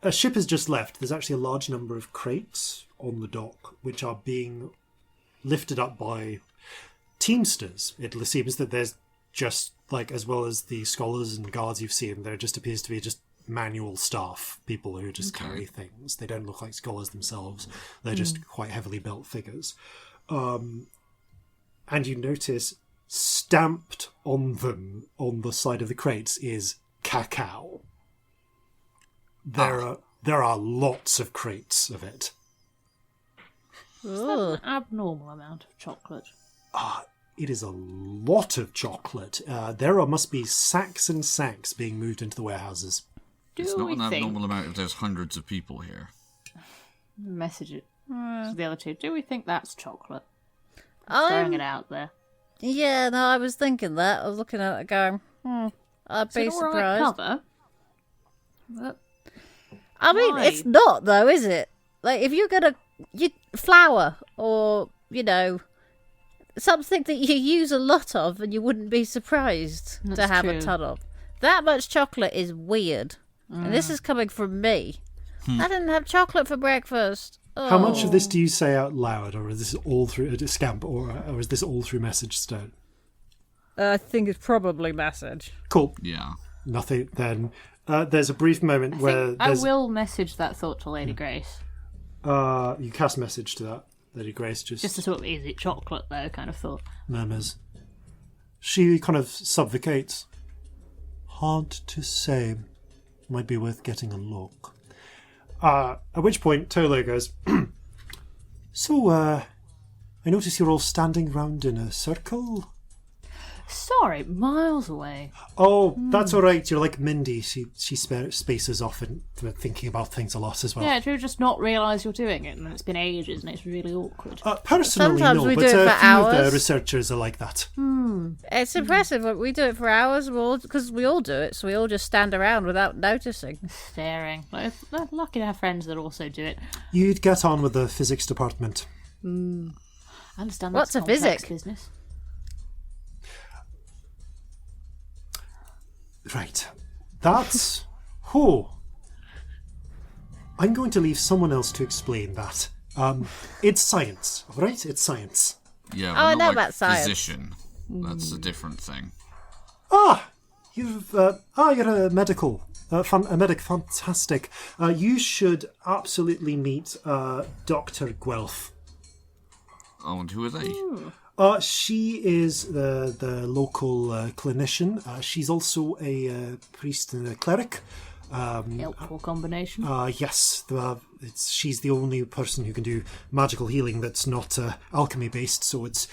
a ship has just left. There's actually a large number of crates on the dock, which are being lifted up by teamsters. It seems that there's just, like, as well as the scholars and guards you've seen, there just appears to be just manual staff, people who just carry things. They don't look like scholars themselves. They're just quite heavily built figures. And you notice stamped on them, on the side of the crates, is cacao. There are lots of crates of it. is that an abnormal amount of chocolate? It is a lot of chocolate. Must be sacks and sacks being moved into the warehouses. It's Do not we an think... abnormal amount if there's hundreds of people here. Message it to the other two. Do we think that's chocolate? Throwing it out there. Yeah, no, I was thinking that. I was looking at it going, I'd be Is it all right surprised. cover? But I mean, Why? it's not, though, is it? Like, if you're gonna... flour or, something that you use a lot of and you wouldn't be surprised to That's have true. a ton of. That much chocolate is weird. And this is coming from me. I didn't have chocolate for breakfast. How much of Oh. this do you say out loud, or is this all through a Scamp, or is this all through message stone? I think it's probably message. Cool. Yeah. Nothing. Then there's a brief moment where I there's will message that thought to Lady Grace. you cast message to that. Lady Grace Just just a sort of, is it chocolate though, kind of thought. murmurs. She kind of subvocates. Hard to say. Might be worth getting a look. At which point Tolo goes, So, I notice you're all standing round in a circle. Sorry, miles away. Oh, that's all right. You're like Mindy. She spaces off and thinking about things a lot as well. Yeah, do you just not realise you're doing it, and it's been ages, and it's really awkward. Personally, Sometimes no, we but do it a for few of the hours. researchers are like that. It's impressive. Like, we do it for hours, because we all do it, so we all just stand around without noticing. Staring. Like, they're lucky to have friends that also do it. You'd get on with the physics department. I understand What's that's a complex physic? business. Right. That's... Oh. I'm going to leave someone else to explain that. It's science, right? It's science. Yeah, I we're know not about science. physician. That's a different thing. You're a medical... a medic, fantastic. You should absolutely meet Dr. Guelph. Oh, and who are they? She is the local clinician. She's also a priest and a cleric. Helpful combination. Yes, she's the only person who can do magical healing that's not alchemy based, so it's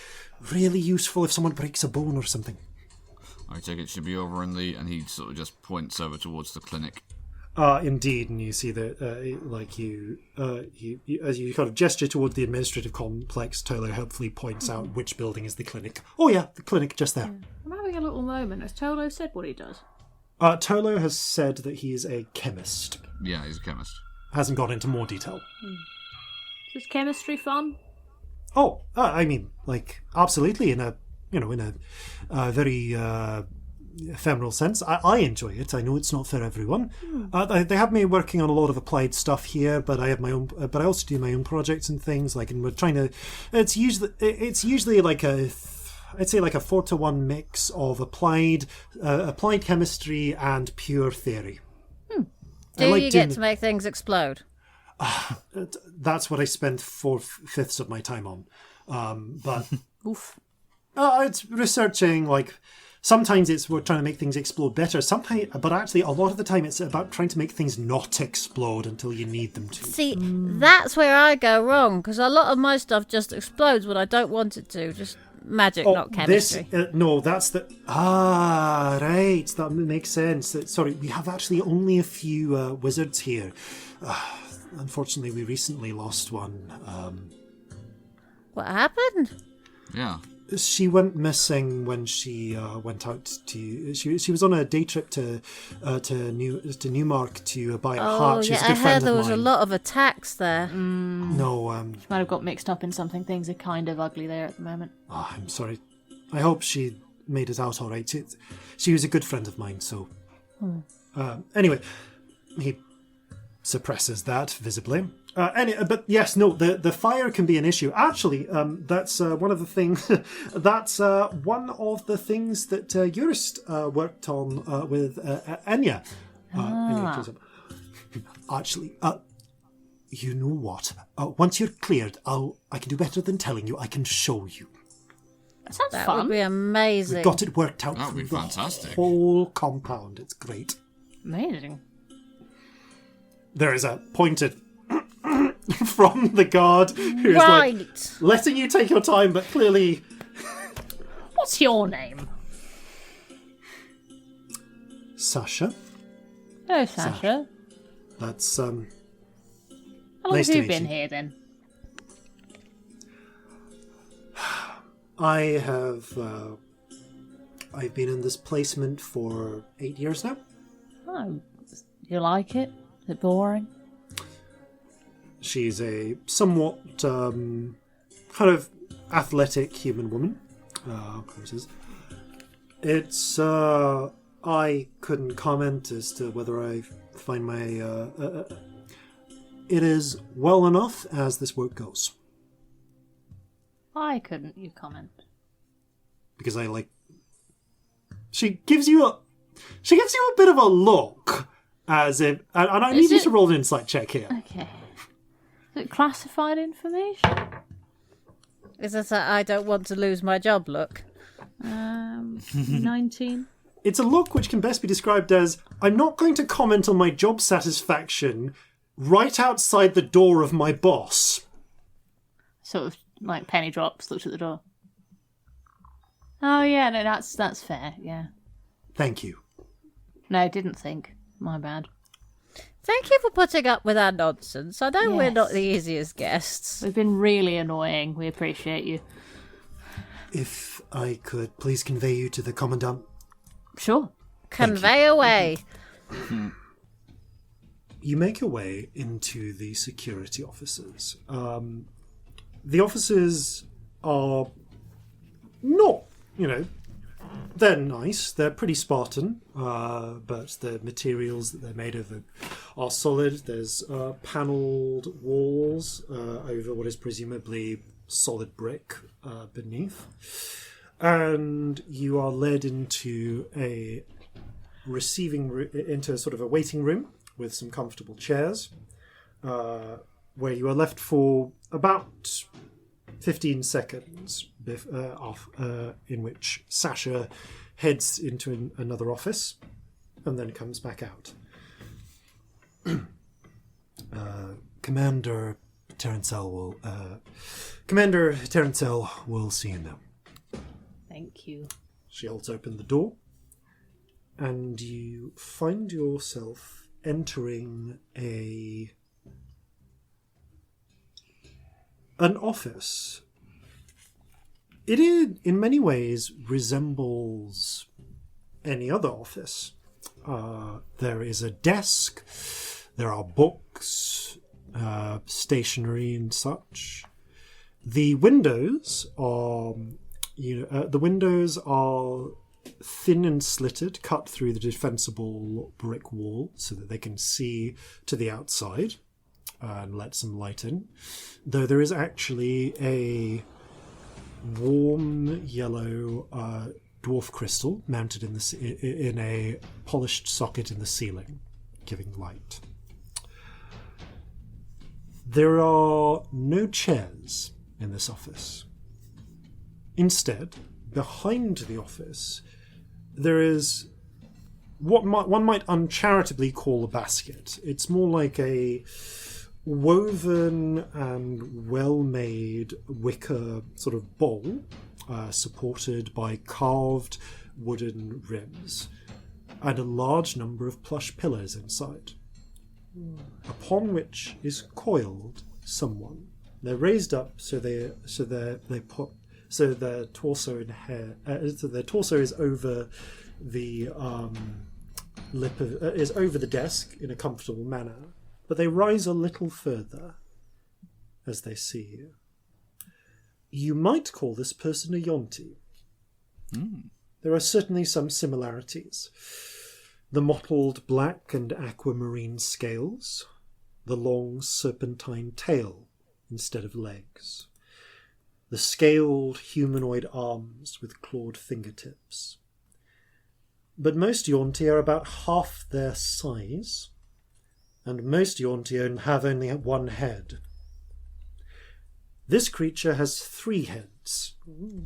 really useful if someone breaks a bone or something. I take it should be over in the... And he sort of just points over towards the clinic. Indeed, and you see that, as you kind of gesture toward the administrative complex, Tyler helpfully points out which building is the clinic. Oh yeah, the clinic just there. I'm having a little moment. Has Tolo said what he does? Tyler has said that he is a chemist. Yeah, he's a chemist. Hasn't gone into more detail. Is chemistry fun? Oh, I mean, like, absolutely, in a very ephemeral sense. I enjoy it. I know it's not for everyone. They have me working on a lot of applied stuff here, but I have my own. But I also do my own projects and things. Like, and we're trying to. It's usually like I'd say like a 4-to-1 mix of applied chemistry and pure theory. Do you get to make things explode? That's what I spend 4/5 of my time on. But Oof. it's researching, like, sometimes we're trying to make things explode better. Sometimes, but actually, a lot of the time, it's about trying to make things not explode until you need them to. See, that's where I go wrong, because a lot of my stuff just explodes when I don't want it to. Just magic, not chemistry. No, that's the... right, that makes sense. Sorry, we have actually only a few wizards here. Unfortunately, we recently lost one. What happened? Yeah. She went missing when she went out to... She was on a day trip to Newmark to buy a hat. She's yeah, a good I friend heard of there was a mine. lot of attacks there. No, She might have got mixed up in something. Things are kind of ugly there at the moment. I'm sorry. I hope she made it out all right. She was a good friend of mine, so... Anyway, he suppresses that visibly. But yes, no, the fire can be an issue. Actually, that's one of the things. That's one of the things that Eurist worked on with Enya. Actually, you know what? Once you're cleared, I can do better than telling you. I can show you. That sounds That fun. would be amazing. We've got it worked out That would be through fantastic. the whole compound. It's great. Amazing. There is a pointed from the guard who's Right. like letting you take your time, but clearly What's your name? Sasha. Oh, Sasha. That's How long nice have to you meet been you. here then? I've been in this placement for 8 years now. Oh, you like it? Is it boring? She's a somewhat kind of athletic human woman. It's I couldn't comment as to whether I find my it is well enough as this work goes, Why couldn't you comment? because I like. She gives you a bit of a look, as if, and I need you it- to roll an insight check here. Okay. Is it classified information? Is this a I don't want to lose my job look? 19. It's a look which can best be described as, I'm not going to comment on my job satisfaction right outside the door of my boss. Sort of like penny drops, looked at the door. Oh, yeah, no, that's fair, yeah. Thank you. No, didn't think. My bad. Thank you for putting up with our nonsense. I know we're not Yes. the easiest guests. We've been really annoying. We appreciate you. If I could please convey you to the Commandant. Sure. Convey away. You make your way into the security offices. The offices are not, they're nice. They're pretty Spartan, but the materials that they're made of are solid. There's panelled walls over what is presumably solid brick beneath. And you are led into into sort of a waiting room with some comfortable chairs, where you are left for about 15 seconds in which Sasha heads into another office and then comes back out. Commander Terencel will see you now. Thank you. She holds open the door, and you find yourself entering an office. It in many ways resembles any other office. There is a desk, there are books, stationery and such. The windows are thin and slitted, cut through the defensible brick wall so that they can see to the outside and let some light in. Though there is actually a warm yellow dwarf crystal mounted in a polished socket in the ceiling, giving light. There are no chairs in this office. Instead, behind the office, there is what one might uncharitably call a basket. It's more like a woven and well-made wicker sort of bowl, supported by carved wooden ribs, and a large number of plush pillows inside, upon which is coiled someone. They're raised up so their torso and hair. So their torso is over the is over the desk in a comfortable manner, but they rise a little further as they see you. You might call this person a Yonti. There are certainly some similarities. The mottled black and aquamarine scales, the long serpentine tail instead of legs, the scaled humanoid arms with clawed fingertips. But most Yonti are about half their size, and most Yonti have only one head. This creature has 3 heads,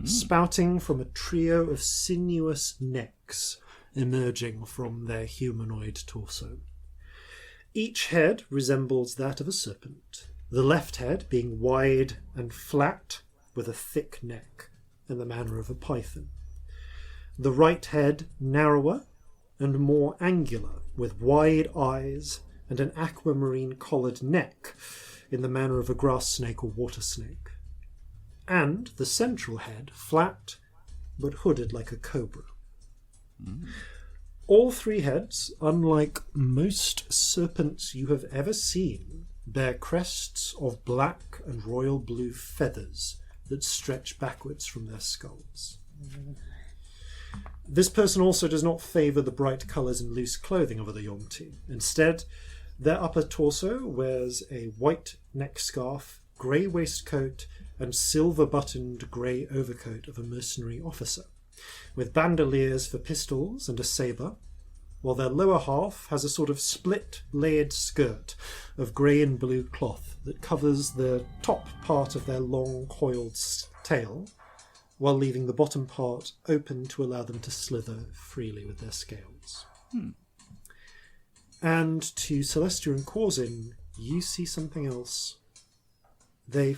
spouting from a trio of sinuous necks emerging from their humanoid torso. Each head resembles that of a serpent, the left head being wide and flat with a thick neck in the manner of a python. The right head narrower and more angular, with wide eyes and an aquamarine collared neck in the manner of a grass snake or water snake. And the central head flat but hooded like a cobra. All 3 heads, unlike most serpents you have ever seen, bear crests of black and royal blue feathers that stretch backwards from their skulls. This person also does not favour the bright colours and loose clothing of other Yonti. Instead, their upper torso wears a white neck scarf, grey waistcoat, and silver-buttoned grey overcoat of a mercenary officer, with bandoliers for pistols and a sabre, while their lower half has a sort of split layered skirt of grey and blue cloth that covers the top part of their long coiled tail, while leaving the bottom part open to allow them to slither freely with their scales. And to Celestia and Corzin, you see something else. They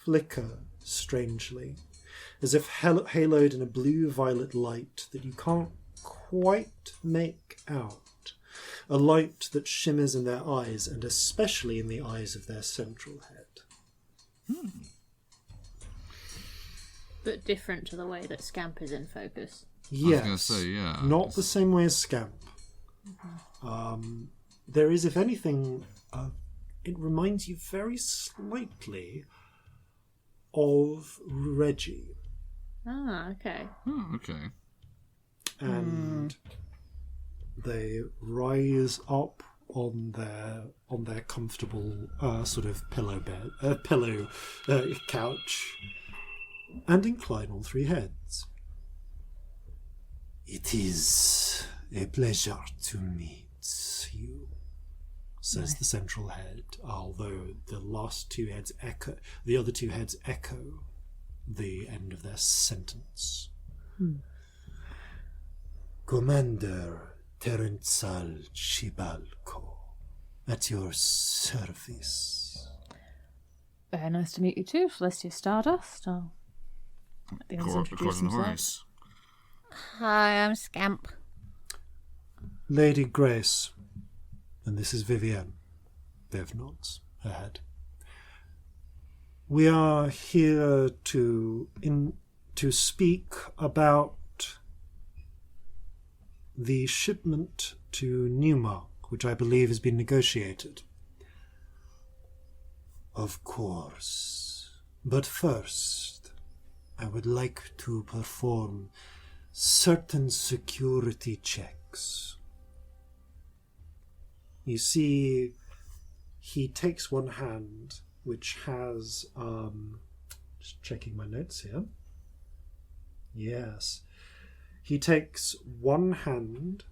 flicker strangely, as if haloed in a blue-violet light that you can't quite make out. A light that shimmers in their eyes, and especially in the eyes of their central head. But different to the way that Scamp is in focus. Yes. I was going to say, yeah. Not the same way as Scamp. There is, if anything, it reminds you very slightly of Reggie. Ah, okay. Oh, okay. And they rise up on their comfortable sort of pillow couch and incline all three heads. It is a pleasure to meet you, says the central head, although the other two heads echo the end of their sentence. Commander Terenzal Chibalko, at your service. Very nice to meet you too, Celestia Stardust. I'll let the others introduce Corzin themselves. Horhace. Hi, I'm Scamp. Lady Grace, and this is Vivienne. Viv nods her head. We are here to speak about the shipment to Newmark, which I believe has been negotiated. Of course. But first, I would like to perform certain security checks. You see, he takes one hand, which has, just checking my notes here. Yes. He takes one hand,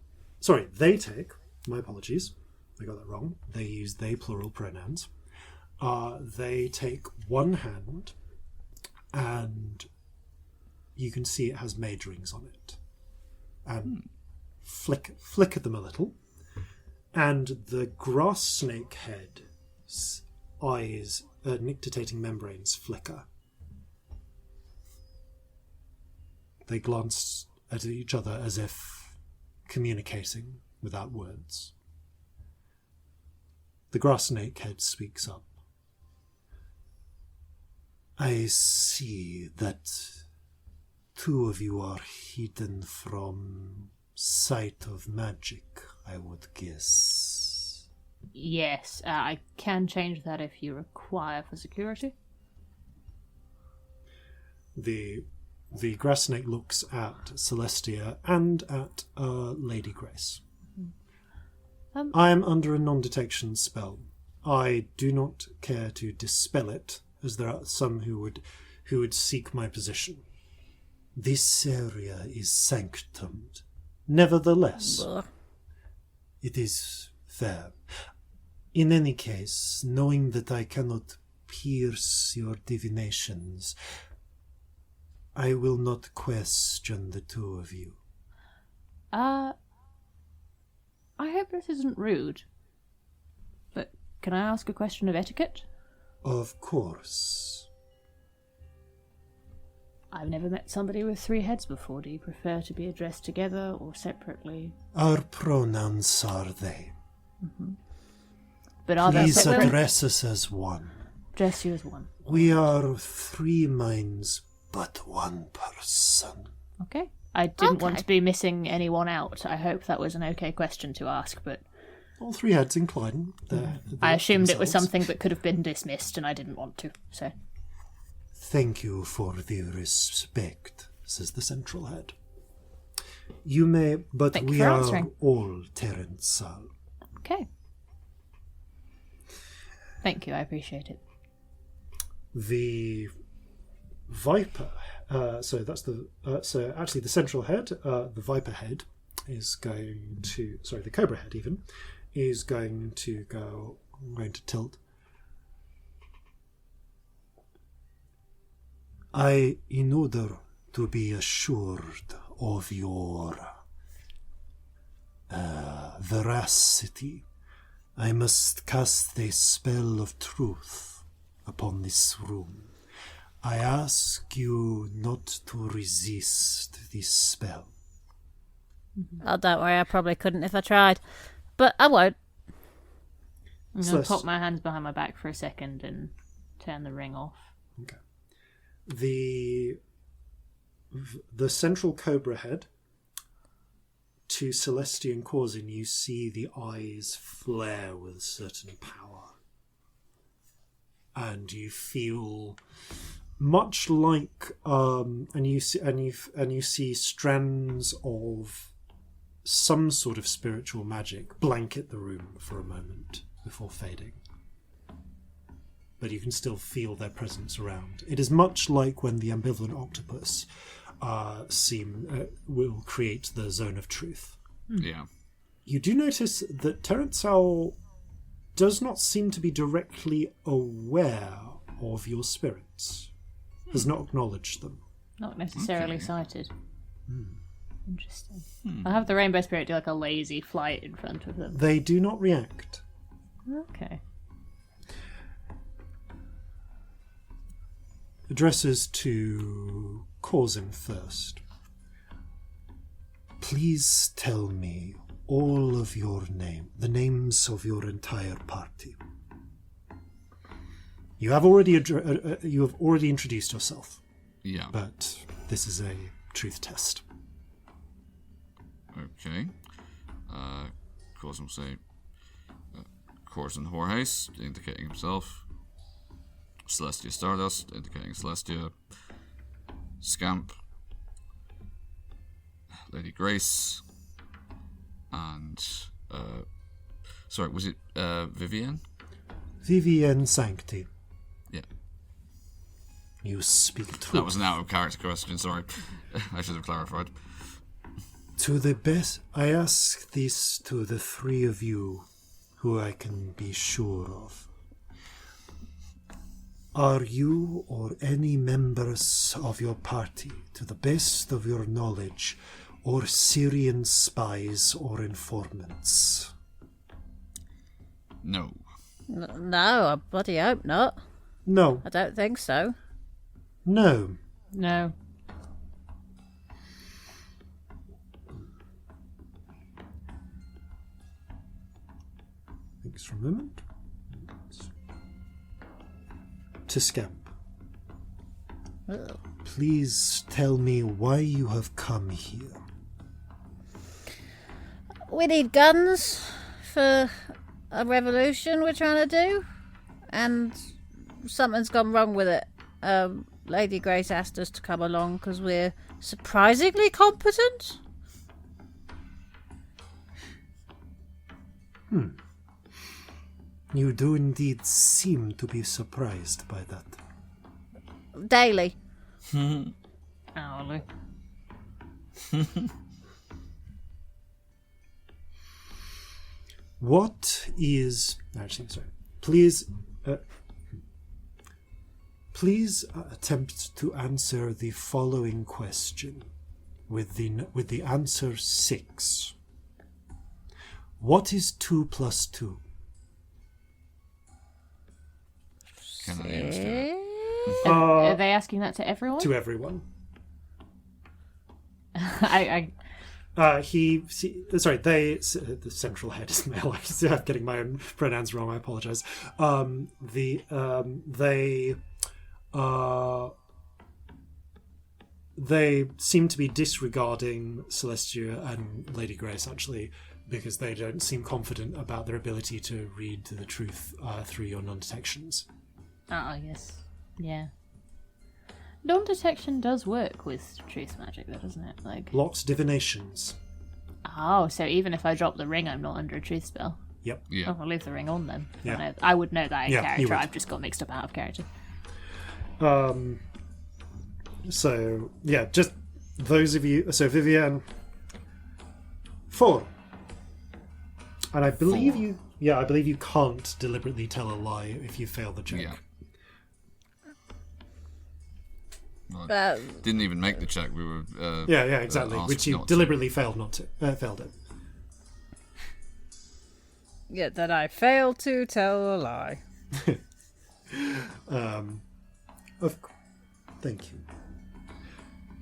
they take, my apologies, I got that wrong. They use they plural pronouns. They take one hand, and you can see it has mage rings on it. And flick at them a little, and the grass snake head's eyes, nictitating membranes, flicker. They glance at each other as if communicating without words. The grass snake head speaks up. I see that two of you are hidden from sight of magic, I would guess. Yes, I can change that if you require for security. The grass snake looks at Celestia and at Lady Grace. I am under a non-detection spell. I do not care to dispel it, as there are some who would seek my position. This area is sanctumed. Nevertheless, it is fair. In any case, knowing that I cannot pierce your divinations, I will not question the two of you. I hope this isn't rude, but can I ask a question of etiquette? Of course. I've never met somebody with three heads before. Do you prefer to be addressed together or separately? Our pronouns are they. But are there Please separate? address us as one. Address you as one. We are three minds, but one person. Okay. I didn't want to be missing anyone out. I hope that was an okay question to ask, but All three heads incline. I assumed it was themselves. something that could have been dismissed, and I didn't want to, so... Thank you for the respect, says the central head. You may, but Thank you we for are answering. all Terenzal. Okay. Thank you, I appreciate it. The Viper, so that's the, so actually the central head, the Viper head is going to, sorry, the Cobra head even, is going to go, I'm going to tilt. In order to be assured of your veracity, I must cast a spell of truth upon this room. I ask you not to resist this spell. Oh, don't worry, I probably couldn't if I tried. But I won't. I'm going to Celeste. pop my hands behind my back for a second and turn the ring off. Okay. The central cobra head, to Celestia and Corzin, you see the eyes flare with certain power. And you feel much like and you see strands of some sort of spiritual magic blanket the room for a moment before fading. But you can still feel their presence around. It is much like when the ambivalent octopus will create the zone of truth. Yeah. You do notice that Terence Owl does not seem to be directly aware of your spirits, has not acknowledged them. Not necessarily sighted. Interesting. I'll have the rainbow spirit do like a lazy flight in front of them. They do not react. Okay. Addresses to Corzin first. Please tell me all of the names of your entire party. You have already introduced yourself, Yeah. but this is a truth test. Okay. Corzin will say Corzin Horhace, indicating himself. Celestia Stardust, indicating Celestia. Scamp. Lady Grace. And sorry, was it Vivienne? Vivienne Sancti. Yeah. You speak truth. That was an out of character question, sorry. I should have clarified. To the best, I ask this to the three of you who I can be sure of. Are you or any members of your party, to the best of your knowledge, or Syrian spies or informants? No. No, I bloody hope not. No. I don't think so. No. No. Thanks for a moment. To Scamp. Ugh. Please tell me why you have come here. We need guns for a revolution we're trying to do, and something's gone wrong with it. Lady Grace asked us to come along because we're surprisingly competent. You do indeed seem to be surprised by that. Daily. Hourly. What is... Actually, sorry. Please attempt to answer the following question with the answer 6. What is 2 plus 2? Can I answer it? Are they asking that to everyone? To everyone. I The central head is male. I'm getting my own pronouns wrong. I apologize. They seem to be disregarding Celestia and Lady Grace, actually, because they don't seem confident about their ability to read the truth through your non-detections. Oh, yes. Yeah. Non-detection does work with truth magic, though, doesn't it? Like, Locked divinations. oh, so even if I drop the ring, I'm not under a truth spell. Yep. Yeah. Oh, I'll leave the ring on then. Yeah. I would know that in Yeah, you character. would. I've just got mixed up out of character. So, yeah, just those of you... So, Vivienne, 4. And I believe 4. you... Yeah, I believe you can't deliberately tell a lie if you fail the check. Yeah. Well, didn't even make the check. We were. Yeah, exactly. asked Which you not to. deliberately failed failed it. Yet that I failed to tell a lie. Thank you.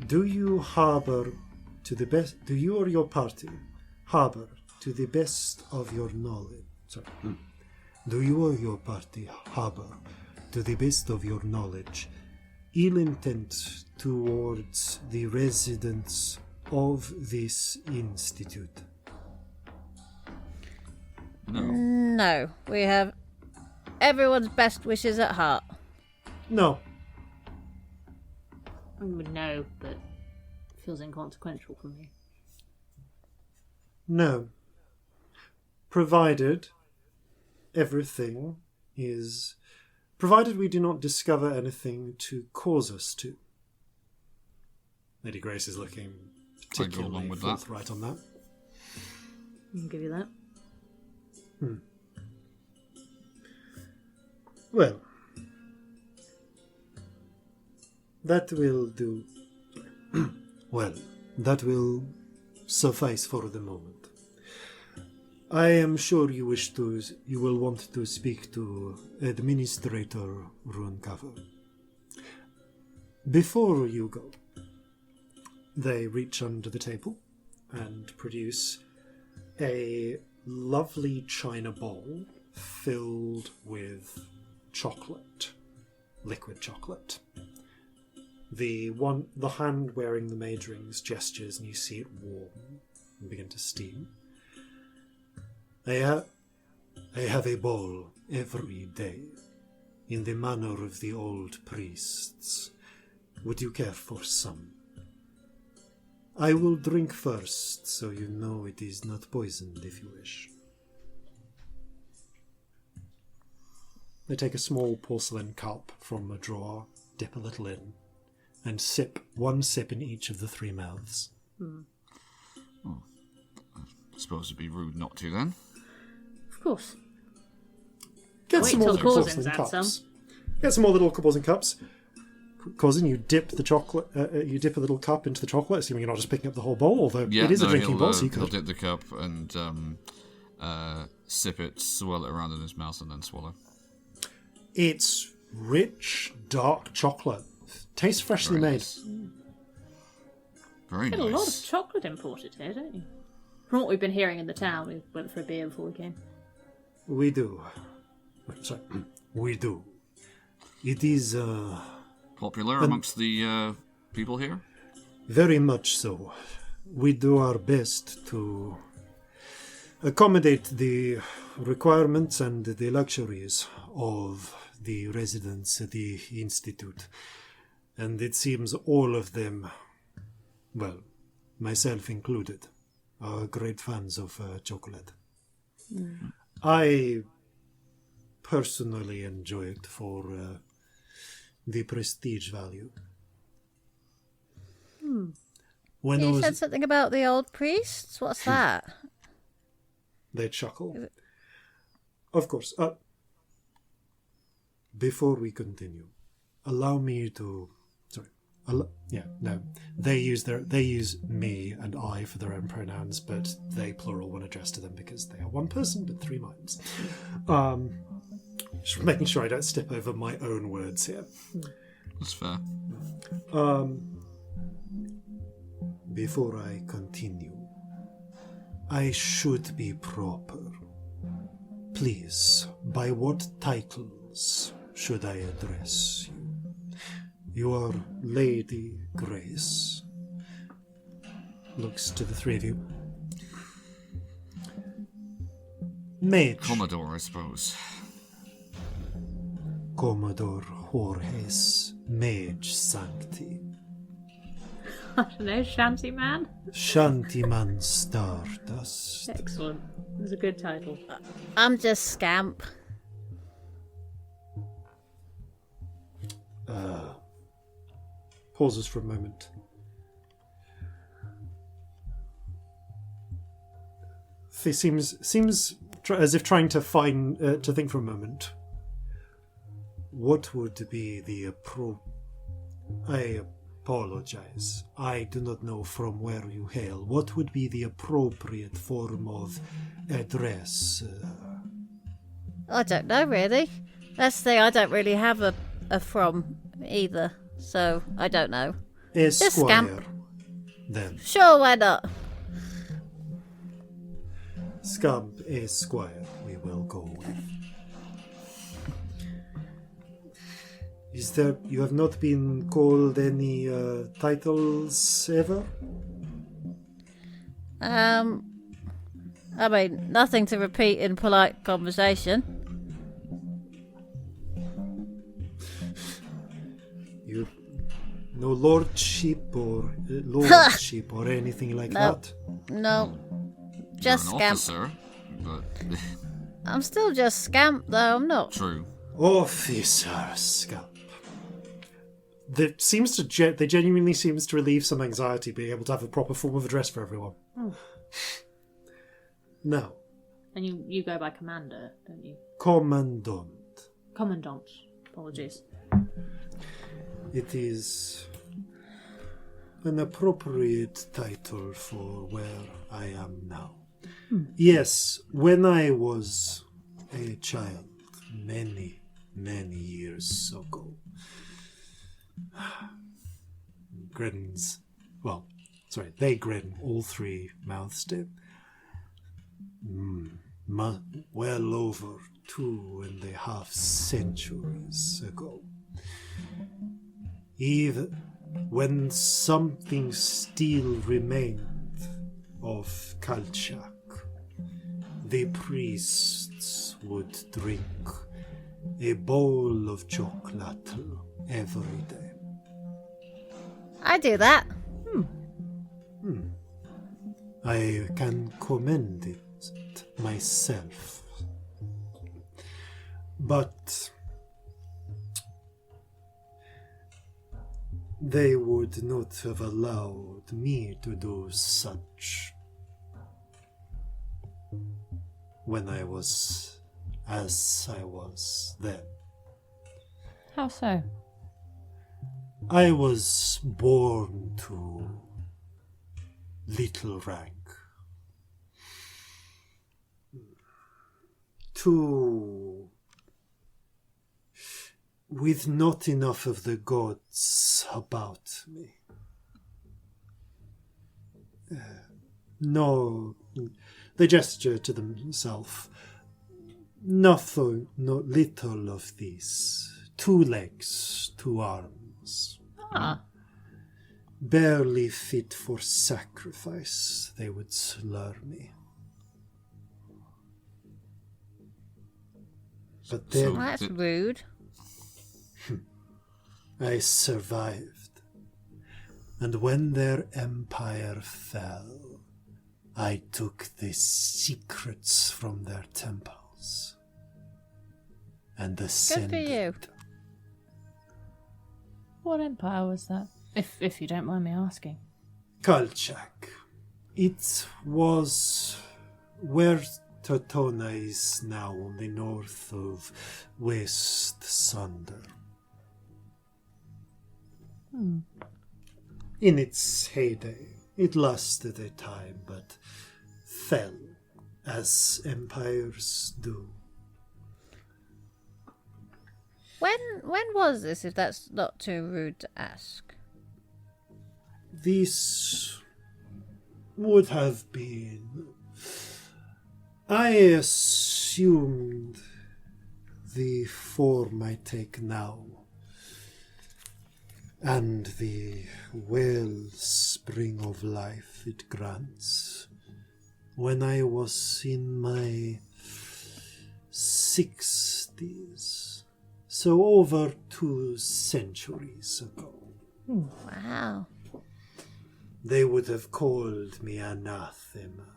Do you harbor to the best? Do you or your party harbor to the best of your knowledge? Sorry. Do you or your party harbor to the best of your knowledge ill intent towards the residents of this institute? No, we have everyone's best wishes at heart. No. I would know, but it feels inconsequential for me. No. Provided everything is... Provided we do not discover anything to cause us to. Lady Grace is looking particularly forthright on that. I'll give you that. Well, that will do. Well, that will suffice for the moment. I am sure you will want to speak to Administrator Runcover. Before you go, they reach under the table and produce a lovely china bowl filled with chocolate, liquid chocolate. The hand wearing the mage rings gestures, and you see it warm and begin to steam. I have a bowl every day, in the manner of the old priests. Would you care for some? I will drink first, so you know it is not poisoned if you wish. They take a small porcelain cup from a drawer, dip a little in, and sip one sip in each of the three mouths. I suppose it'd be rude not to then. Of course. Get Wait some more till little Corzin's porcelain had cups. some. Get some more little porcelain cups. Corzin, you dip the chocolate. You dip a little cup into the chocolate, assuming you're not just picking up the whole bowl. Although it is a drinking bowl, so you he'll could. dip the cup and sip it, swirl it around in his mouth, and then swallow. It's rich, dark chocolate. Tastes freshly Very made. nice. Very Get nice. a lot of chocolate imported here, don't you? From what we've been hearing in the town, we went for a beer before we came. We do. Sorry, we do. It is Popular amongst the people here? very much so. We do our best to accommodate the requirements and the luxuries of the residents at the Institute. And it seems all of them, well, myself included, are great fans of chocolate. I personally enjoy it for the prestige value. When You those, said something about the old priests? What's that? they chuckle. Of course. Before we continue, allow me to. Sorry. They use me and I for their own pronouns, but they plural when addressed to them because they are one person but three minds. Just making sure I don't step over my own words here. That's fair. Before I continue, I should be proper. Please, by what titles should I address you? You are Lady Grace. Looks to the three of you. Mage. Commodore, I suppose. Commodore Horhace, Mage Sancti. I don't know, Shanty Man? Shantyman Stardust. Excellent. It was a good title. I'm just Scamp. Pauses for a moment. He seems as if trying to think for a moment. What would be the I apologize. I do not know from where you hail. What would be the appropriate form of address? I don't know, really. That's the thing, I don't really have a from. either, so I don't know. Esquire. Scamp. Then. Sure, why not? Scamp Esquire, we will go with. Is there... You have not been called any titles ever? I mean, nothing to repeat in polite conversation. You... No lordship or lordship or anything like that? No. Just You're an Scamp. officer, but I'm still just Scamp, though. I'm not. true. Officer Scamp. That seems to they genuinely seems to relieve some anxiety being able to have a proper form of address for everyone. Now, And you go by commander, don't you? Commandant. Commandant. Apologies. It is an appropriate title for where I am now. Yes, when I was a child, many, many years ago, grins. Well, sorry, they grin. All three mouths did. Well over 2.5 centuries ago. Even when something still remained of Kalchak, the priests would drink a bowl of chocolate every day. I do that. I can commend it myself. But they would not have allowed me to do such when I was as I was then. How so? I was born to little rank. With not enough of the gods about me. No, they gesture to themselves. Nothing, not little of these. 2 legs, 2 arms. Ah. Barely fit for sacrifice, they would slur me. But then Well, that's rude. I survived. And when their empire fell, I took the secrets from their temples and ascended. you. What empire was that? If you don't mind me asking. Kalchak. It was where Totona is now, on the north of West Sunder. In its heyday, it lasted a time, but fell, as empires do. When was this, if that's not too rude to ask? This would have been... I assumed the form I take now, and the wellspring of life it grants, when I was in my 60s, so over 2 centuries ago. Wow. They would have called me anathema.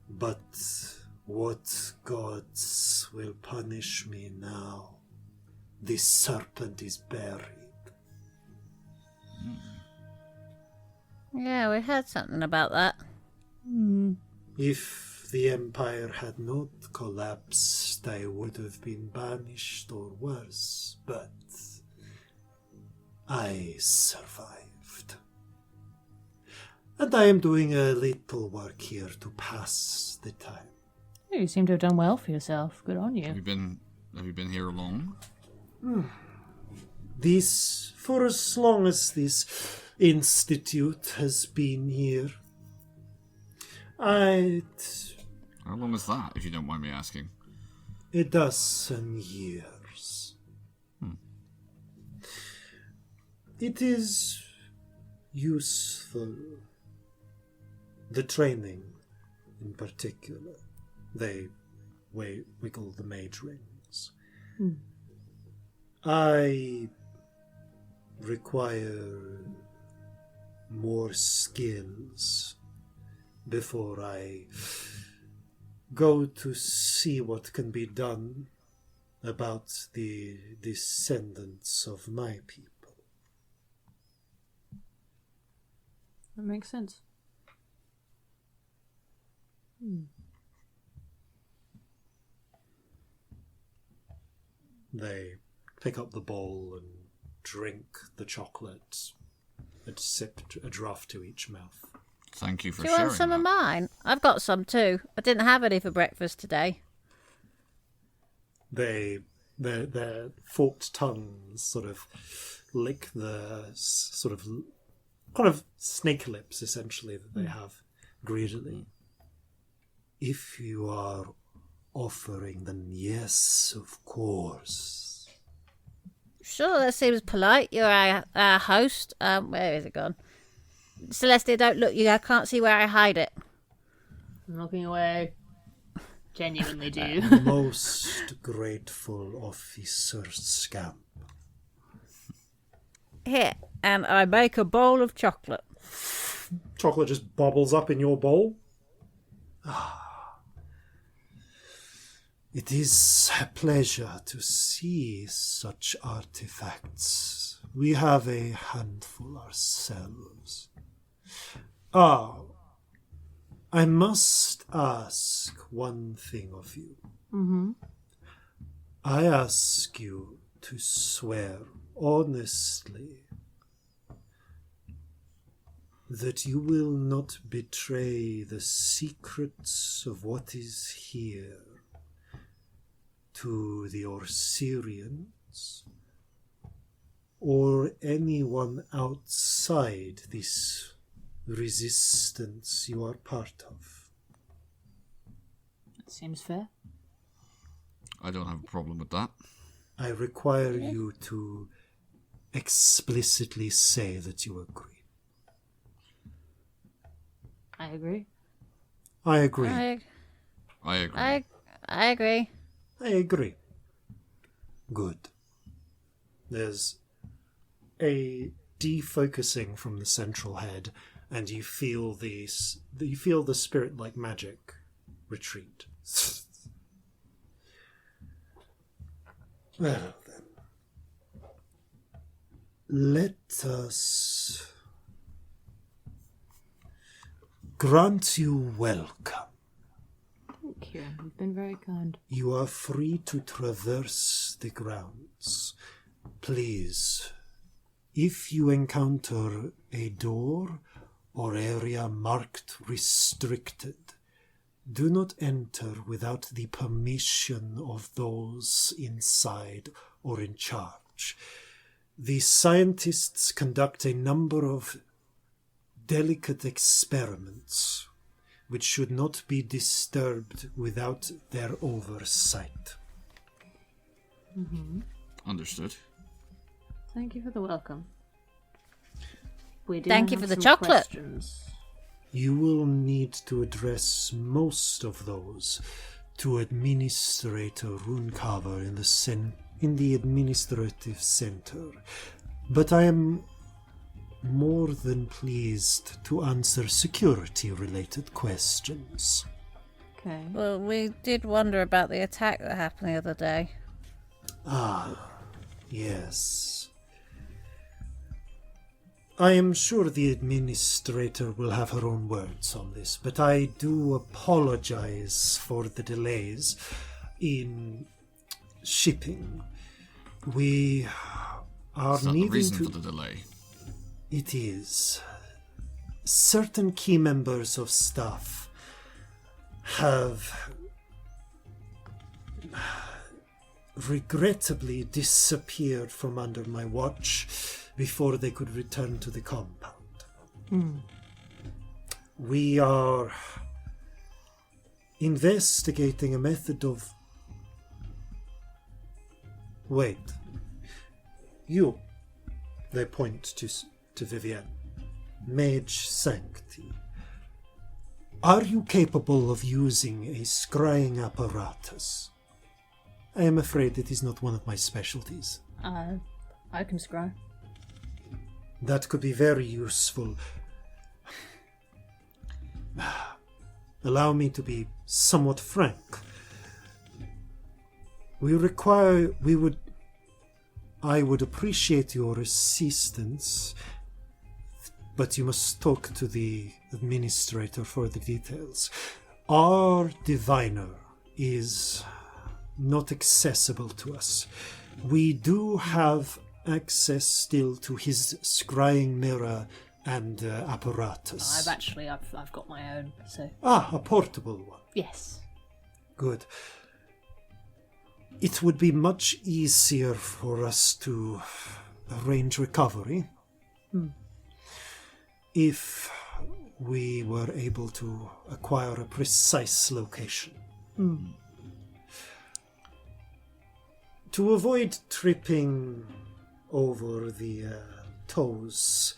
But what gods will punish me now? The serpent is buried. Yeah, we heard something about that. If the empire had not collapsed, I would have been banished or worse, but I survived. And I am doing a little work here to pass the time. You seem to have done well for yourself. Good on Have you. you been here long? For as long as this institute has been here. How long is that, if you don't mind me asking? A dozen years. It is useful. The training, in particular. They wiggle the mage rings. I require more skills before I go to see what can be done about the descendants of my people. That makes sense. They pick up the bowl and drink the chocolate, a draught to each mouth. Thank you for Do you sharing want some that. of mine? I've got some too. I didn't have any for breakfast today. Their forked tongues sort of lick the kind of snake lips, essentially, that they have greedily. If you are offering, then yes, of course. Sure, that seems polite. You're our host. Where is it gone? Celestia, don't look. I can't see where I hide it. I'm looking away. Genuinely do. Most grateful officer Scamp. Here, and I make a bowl of chocolate. Chocolate just bubbles up in your bowl. It is a pleasure to see such artifacts. We have a handful ourselves. I must ask one thing of you. I ask you to swear honestly that you will not betray the secrets of what is here to the Orsirians or anyone outside this resistance you are part of. That seems fair. I don't have a problem with that. I require you to explicitly say that you agree. I agree. I agree. I agree. I agree. I agree. Good. There's a defocusing from the central head, and you feel the spirit like magic retreat. Well then, let us grant you welcome. Thank you. You've been very kind. You are free to traverse the grounds. Please, if you encounter a door or area marked restricted, do not enter without the permission of those inside or in charge. The scientists conduct a number of delicate experiments which should not be disturbed without their oversight. Understood. Thank you for the welcome. We do Thank you have for the some chocolate. questions. You will need to address most of those to Administrator Runecarver in the administrative center, but I am more than pleased to answer security-related questions. Okay. Well, we did wonder about the attack that happened the other day. Yes. I am sure the administrator will have her own words on this, but I do apologize for the delays in shipping. We are Is that the needing reason to... for the delay? It is. Certain key members of staff have regrettably disappeared from under my watch before they could return to the compound. We are investigating a method of... Wait. You, they point to Vivienne. Mage Sancti. Are you capable of using a scrying apparatus? I am afraid it is not one of my specialties. I can scry. That could be very useful. Allow me to be somewhat frank. I would appreciate your assistance, but you must talk to the administrator for the details. Our diviner is not accessible to us. We do have access still to his scrying mirror and apparatus. I've got my own, so... A portable one. Yes. Good. It would be much easier for us to arrange recovery if we were able to acquire a precise location. To avoid tripping over the toes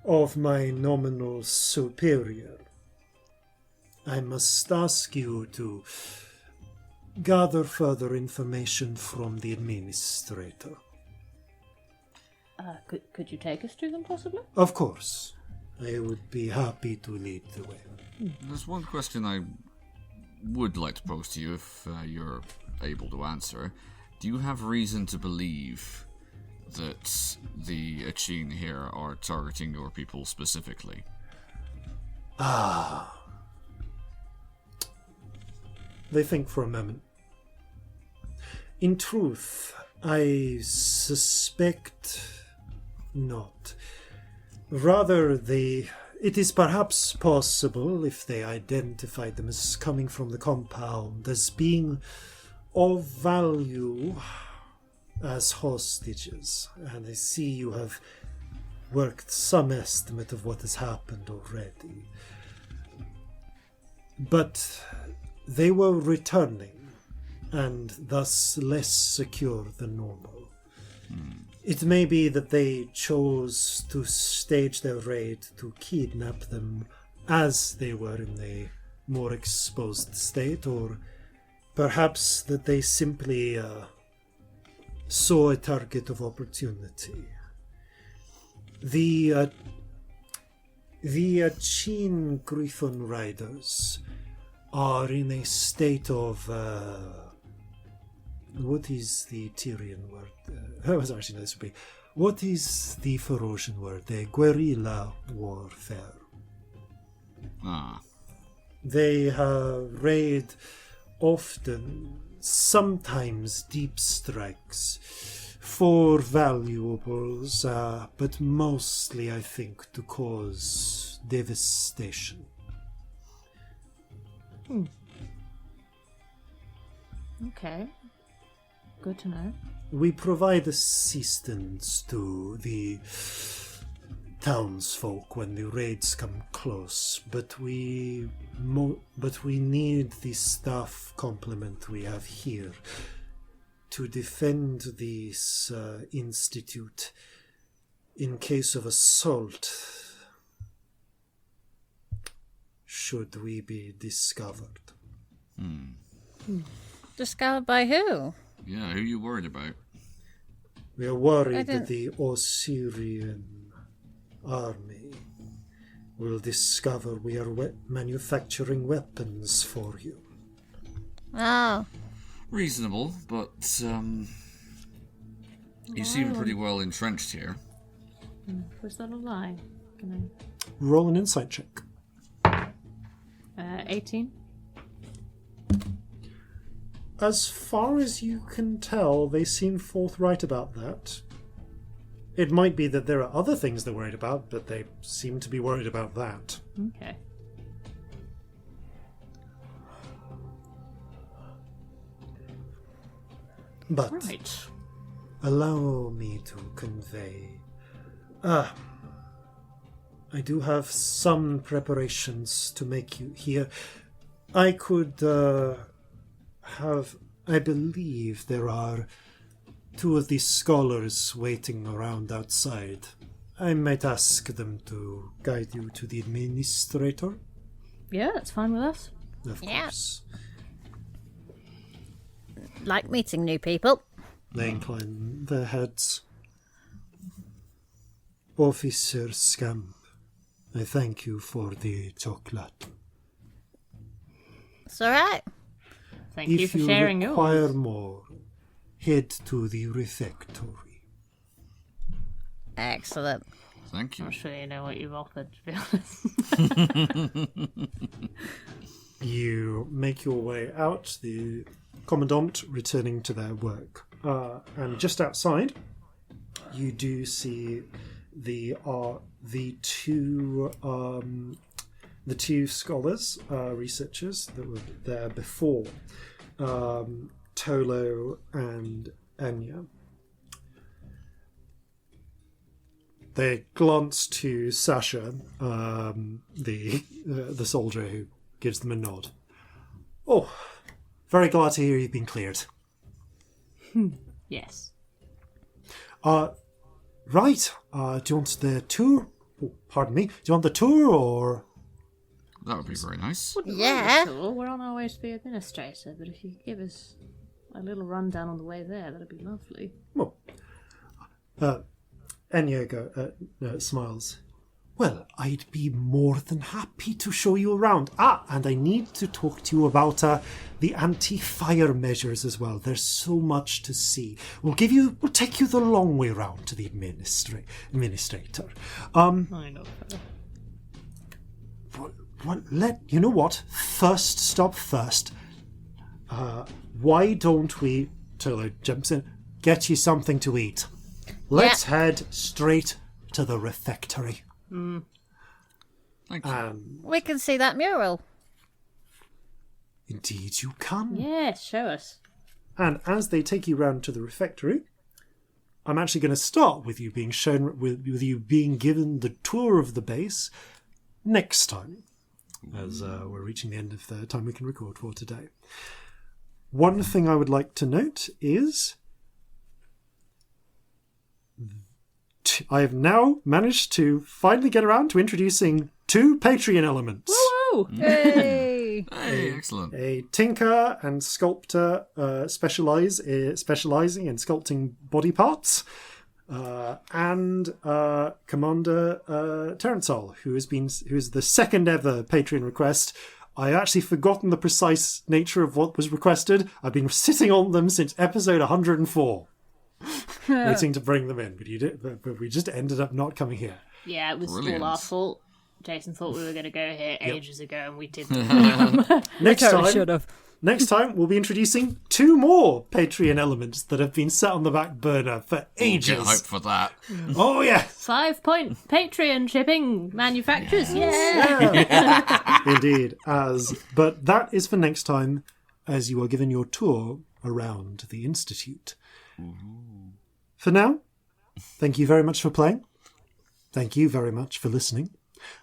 of my nominal superior, I must ask you to gather further information from the administrator. Could you take us to them, possibly? Of course. I would be happy to lead the way. There's one question I would like to pose to you if you're able to answer. Do you have reason to believe that the Achin here are targeting your people specifically? They think for a moment. In truth, I suspect not. Rather, it is perhaps possible, if they identified them as coming from the compound, as being of value as hostages. And I see you have worked some estimate of what has happened already. But they were returning, and thus less secure than normal. It may be that they chose to stage their raid to kidnap them as they were in a more exposed state, or perhaps that they simply saw a target of opportunity. The Achin Griffon Riders are in a state of... what is the Tyrian word? What is the Ferocian word? The guerrilla warfare. They raid often, sometimes deep strikes for valuables, but mostly, I think, to cause devastation. Okay. Good to know. We provide assistance to the townsfolk when the raids come close, but we need the staff complement we have here to defend this institute in case of assault, should we be discovered. Discovered by who? Yeah, who are you worried about? We are worried that the Osirian army will discover we are manufacturing weapons for you. Oh. Reasonable, but you seem pretty well entrenched here. Was that a lie? Can Roll an insight check. I... 18? As far as you can tell, they seem forthright about that. It might be that there are other things they're worried about, but they seem to be worried about that. Okay. But Right. allow me to convey. I do have some preparations to make you here. I could I believe there are 2 of these scholars waiting around outside. I might ask them to guide you to the administrator. Yeah, that's fine with us. Of Yeah. course. Like meeting new people. They incline their heads. Officer Scamp, I thank you for the chocolate. It's alright. Thank you If for you sharing require yours. more, head to the refectory. Excellent. Thank you. I'm sure you know what you've offered, to be honest. You make your way out, the commandant returning to their work. And just outside, you do see the two scholars, researchers that were there before, Tolo and Enya. They glance to Sasha, the soldier, who gives them a nod. Oh, very glad to hear you've been cleared. Yes. Right. Do you want the tour? Oh, pardon me. Do you want the tour or? That would be very nice. Yeah. Cool. We're on our way to the administrator, but if you could give us a little rundown on the way there, that'd be lovely. Well, Enya smiles. Well, I'd be more than happy to show you around. And I need to talk to you about the anti-fire measures as well. There's so much to see. We'll take you the long way round to the administrator. I know. You know what? First stop first. Why don't we, Tolo jumps in, get you something to eat? Let's head straight to the refectory. Thank you. We can see that mural. Indeed you can. Yes, show us. And as they take you round to the refectory, I'm actually going to start with you being shown, with you being given the tour of the base next time, as we're reaching the end of the time we can record for today. One thing I would like to note is I have now managed to finally get around to introducing 2 Patreon elements. Woo! Hey. Hey, excellent. A tinker and sculptor specializing in sculpting body parts, and Commander Terensol, who is the second ever Patreon request. I actually forgotten the precise nature of what was requested. I've been sitting on them since episode 104. Waiting to bring them in, but we just ended up not coming here. Yeah, it was Brilliant. all our fault. Jason thought we were going to go here ages ago, and we didn't. Next Should have. Next time, we'll be introducing 2 more Patreon elements that have been set on the back burner for ages. Get hype for that. Oh, yeah. 5-point Patreon shipping manufacturers. Yeah. Indeed. But that is for next time, as you are given your tour around the Institute. For now, thank you very much for playing. Thank you very much for listening.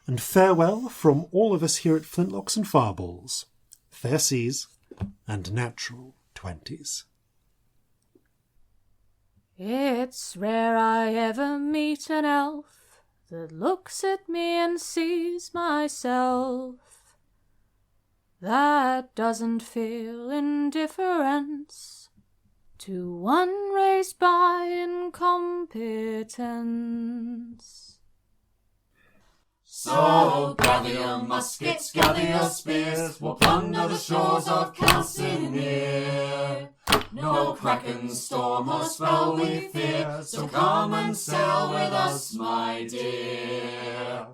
And farewell from all of us here at Flintlocks and Fireballs. Fair seas and natural 20s. It's rare I ever meet an elf that looks at me and sees myself, that doesn't feel indifference to one raised by incompetence. So gather your muskets, gather your spears, we'll plunder the shores of Calcinea. No kraken, storm or spell we fear, so come and sail with us, my dear.